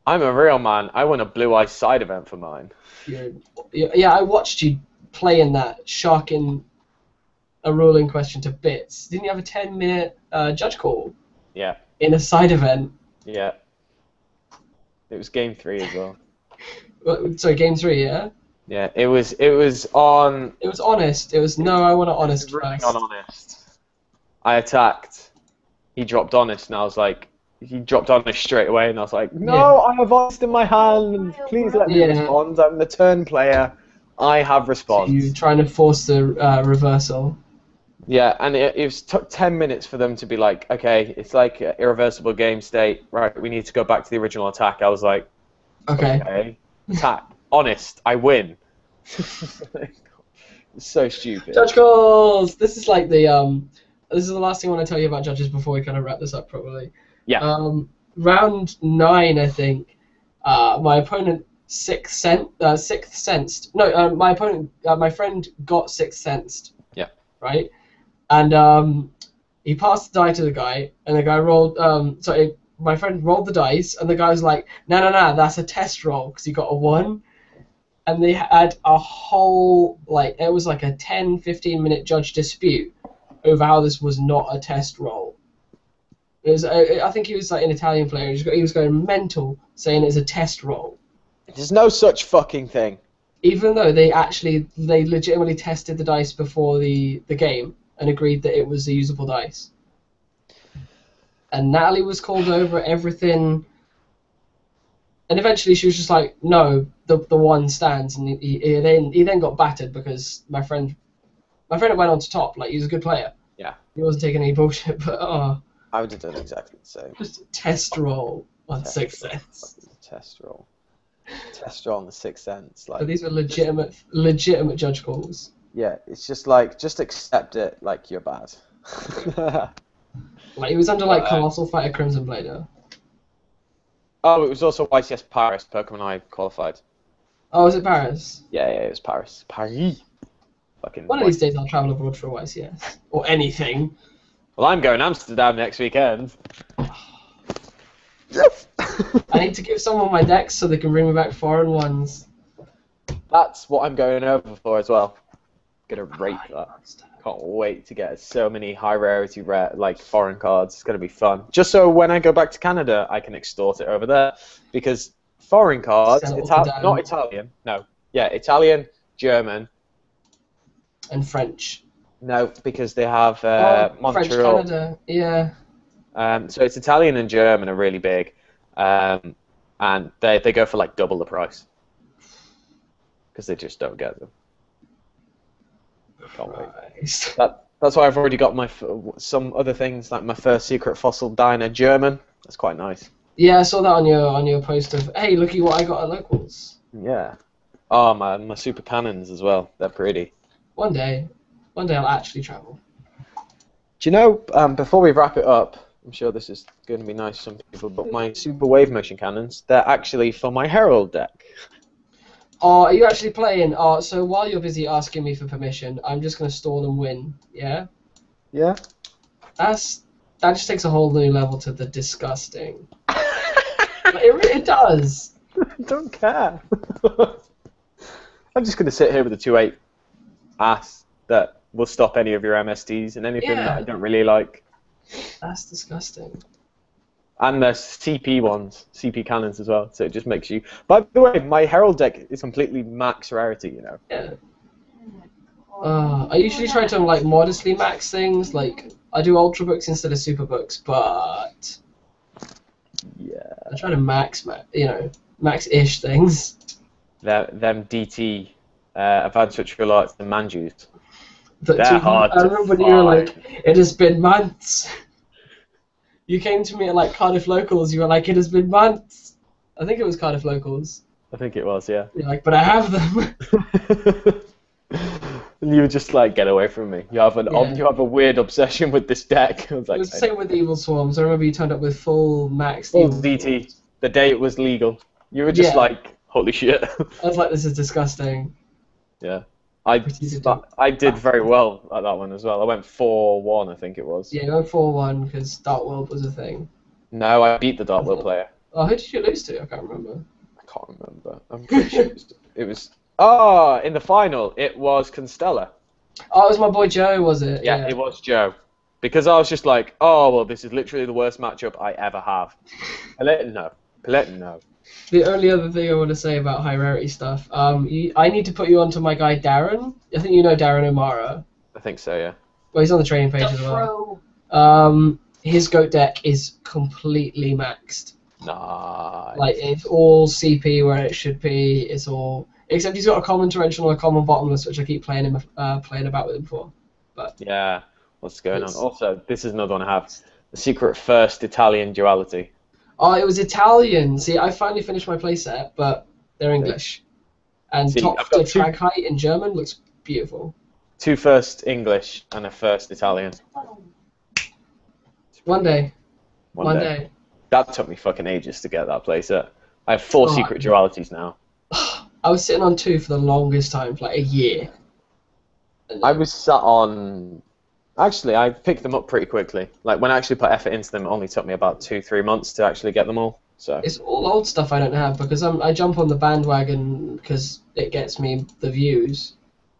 I'm a real man. I won a Blue Eye side event for mine. Yeah, I watched you play in that, shocking a ruling question to bits. Didn't you have a 10-minute judge call? Yeah. In a side event? Yeah. It was game 3 as well. Sorry, game 3, yeah? Yeah, it was on. It was honest. It was no, I want to honest first. On honest. I attacked. He dropped honest, and I was like, he dropped honest straight away, and I was like, no, I have honest in my hand. Please let me respond. I'm the turn player. I have response. So you trying to force the reversal. Yeah, and it took 10 minutes for them to be like, okay, it's like an irreversible game state. Right, we need to go back to the original attack. I was like, okay. Attack. Honest, I win. It's so stupid. Judge calls! This is like the this is the last thing I want to tell you about judges before we kind of wrap this up properly. Yeah. Round 9, I think. My opponent sixth sensed. No, my opponent, my friend got sixth sensed. Yeah. Right, and he passed the die to the guy, and the guy rolled. Sorry, my friend rolled the dice, and the guy was like, "No, that's a test roll," because he got a 1. And they had a whole, like, it was like a 10-15 minute judge dispute over how this was not a test roll. It was, I think he was like an Italian player. He was going mental, saying it's a test roll. There's no such fucking thing. Even though they legitimately tested the dice before the game and agreed that it was a usable dice. And Natalie was called over everything. And eventually she was just like, no, the 1 stands, and he then got battered because my friend went on to top. Like, he was a good player. Yeah. He wasn't taking any bullshit, but I would have done exactly the same. just a test roll on 6 cents. Test roll. Test roll on the 6 cents. Like. But these were legitimate judge calls. Yeah, it's just like, just accept it like you're bad. Like he was under like But, Colossal Fighter Crimson Blader. oh, it was also YCS Paris. Pokemon I qualified. Oh, was it Paris? Yeah, it was Paris. Paris. Fucking. One of these days I'll travel abroad for a YCS or anything. Well, I'm going to Amsterdam next weekend. I need to give someone my decks so they can bring me back foreign ones. That's what I'm going over for as well. Gonna rate that. Can't wait to get so many high rarity like foreign cards. It's gonna be fun. Just so when I go back to Canada, I can extort it over there because foreign cards, not Italian. No, yeah, Italian, German, and French. no, because they have French Montreal. Canada, yeah. So it's Italian and German are really big, and they go for like double the price because they just don't get them. Can't wait. That's why I've already got my some other things like my first secret fossil diner German. That's quite nice. Yeah, I saw that on your post of hey, looky what I got at locals. Yeah. Oh man, my super cannons as well. They're pretty. One day I'll actually travel. Do you know? Before we wrap it up, I'm sure this is going to be nice to some people, but my super wave motion cannons—they're actually for my Herald deck. Oh, are you actually playing? Oh, so while you're busy asking me for permission, I'm just gonna stall and win. Yeah. Yeah. That just takes a whole new level to the disgusting. It does. I don't care. I'm just going to sit here with a 2/8 ass that will stop any of your MSTs and anything that I don't really like. That's disgusting. And there's CP ones, CP cannons as well, so it just makes you... By the way, my Herald deck is completely max rarity, you know. Yeah. I usually try to like modestly max things, like I do ultra books instead of super books, but yeah, I try to max-ish things. Them DT, Advanced Ritual Arts, and Manjus. They're hard I remember when you were like, it has been months. You came to me at like Cardiff Locals, you were like, it has been months. I think it was Cardiff Locals. I think it was, yeah. You're like, but I have them. And you were just like, get away from me. You have a weird obsession with this deck. I was like, it was the same with Evil Swarms. I remember you turned up with full max. Full DT. The day it was legal. You were just like, holy shit. I was like, this is disgusting. Yeah. I did very well at that one as well. I went 4-1, I think it was. Yeah, you went 4-1 because Dark World was a thing. No, I beat the Dark World player. Oh, who did you lose to? I can't remember. I can't remember. I'm pretty sure it was... Oh, in the final, it was Constella. Oh, it was my boy Joe, was it? Yeah, it was Joe. Because I was just like, oh, well, this is literally the worst matchup I ever have. No. The only other thing I want to say about high rarity stuff, I need to put you onto my guy Darren. I think you know Darren O'Mara. I think so, yeah. Well, he's on the training page as well. His goat deck is completely maxed. Nice. Like, it's all CP where it should be. It's all... Except he's got a common torrential and a common bottomless, which I keep playing about with him for. But yeah, what's going on? Also, this is another one I have. The secret first Italian duality. Oh, it was Italian. See, I finally finished my playset, but they're English. And top to track height in German looks beautiful. 2 first English and a first Italian. One day. That took me fucking ages to get that playset. I have 4 secret dualities now. I was sitting on 2 for the longest time, for like a year. I was sat on... Actually, I picked them up pretty quickly. Like, when I actually put effort into them, it only took me about 2-3 months to actually get them all. So it's all old stuff I don't have, because I jump on the bandwagon because it gets me the views.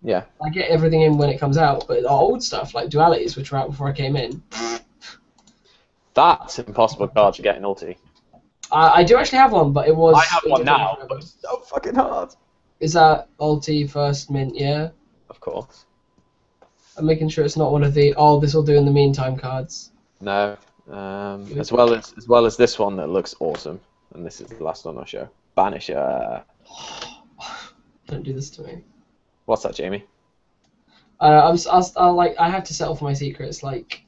Yeah. I get everything in when it comes out, but the old stuff, like dualities, which were out before I came in... That's an impossible card to get in ulti. I do actually have one, but it was... I have one now, but it's so fucking hard. Is that ulti first mint, yeah? Of course. I'm making sure it's not one of the, oh, this will do in the meantime cards. No. As well as this one that looks awesome. And this is the last one I'll show. Banisher. Don't do this to me. What's that, Jamie? I have to settle for my secrets, like...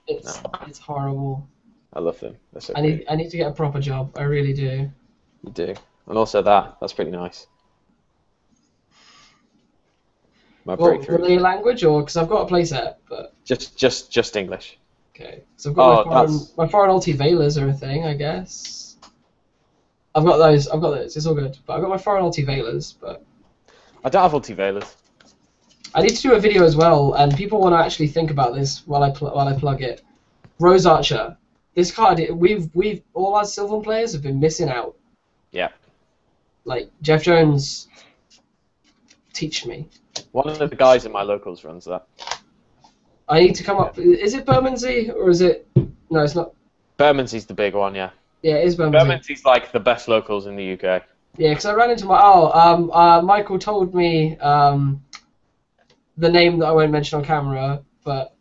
It's horrible. I love them. They're so I need to get a proper job. I really do. You do. And also that's pretty nice. my Well, breakthrough. Malay language, or because I've got a playset, but Just English. okay. So I've got that's- my foreign multi-veilers are a thing, I guess. I've got those. It's all good. But I've got my foreign multi-veilers, but I don't have multi-veilers. I need to do a video as well, and people want to actually think about this while I plug it. Rose Archer. This card, we've all our Sylvan players have been missing out. Yeah. Like Jeff Jones, teach me. One of the guys in my locals runs that. I need to come up. Is it Bermondsey or is it? No, it's not. Bermondse's the big one, yeah. Yeah, it is Bermondsey. Bermondse's like the best locals in the UK. Yeah, because I ran into Michael told me the name that I won't mention on camera, but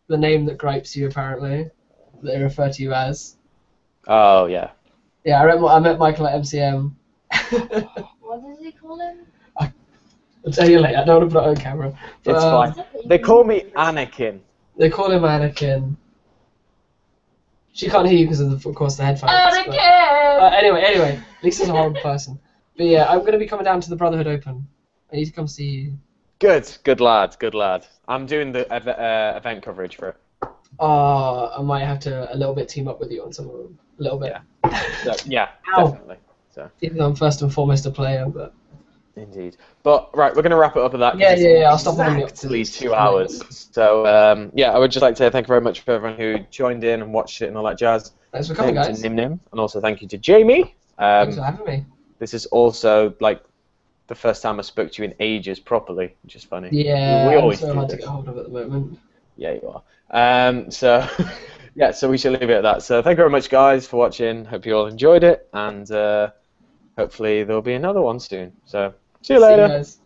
the name that gripes you apparently, that they refer to you as. Oh yeah. Yeah, I met Michael at MCM. What does he call him? I'll tell you later. I don't want to put it on camera. But, It's fine. They call me Anakin. They call him Anakin. She can't hear you because of course, the headphones. Anakin! But, anyway, Lisa's a horrible person. But yeah, I'm going to be coming down to the Brotherhood Open. I need to come see you. Good lad. I'm doing the event coverage for it. I might have to a little bit team up with you on some of them. A little bit. So, yeah, Ow. definitely. So. Even though I'm first and foremost a player, but... Indeed. But, right, we're going to wrap it up with that. 'cause Yeah, it's I'll stop holding you up. exactly 2 hours. So, yeah, I would just like to say thank you very much for everyone who joined in and watched it and all that jazz. Thanks for coming, Thank guys. you to Nim Nim, and also thank you to Jamie. Thanks for having me. This is also, like, the first time I spoke to you in ages properly, which is funny. Yeah, we I'm always so do hard to this. get hold of at the moment. Yeah, you are. So, yeah, so we shall leave it at that. So thank you very much, guys, for watching. Hope you all enjoyed it, and hopefully there'll be another one soon. So, see you later. See you guys.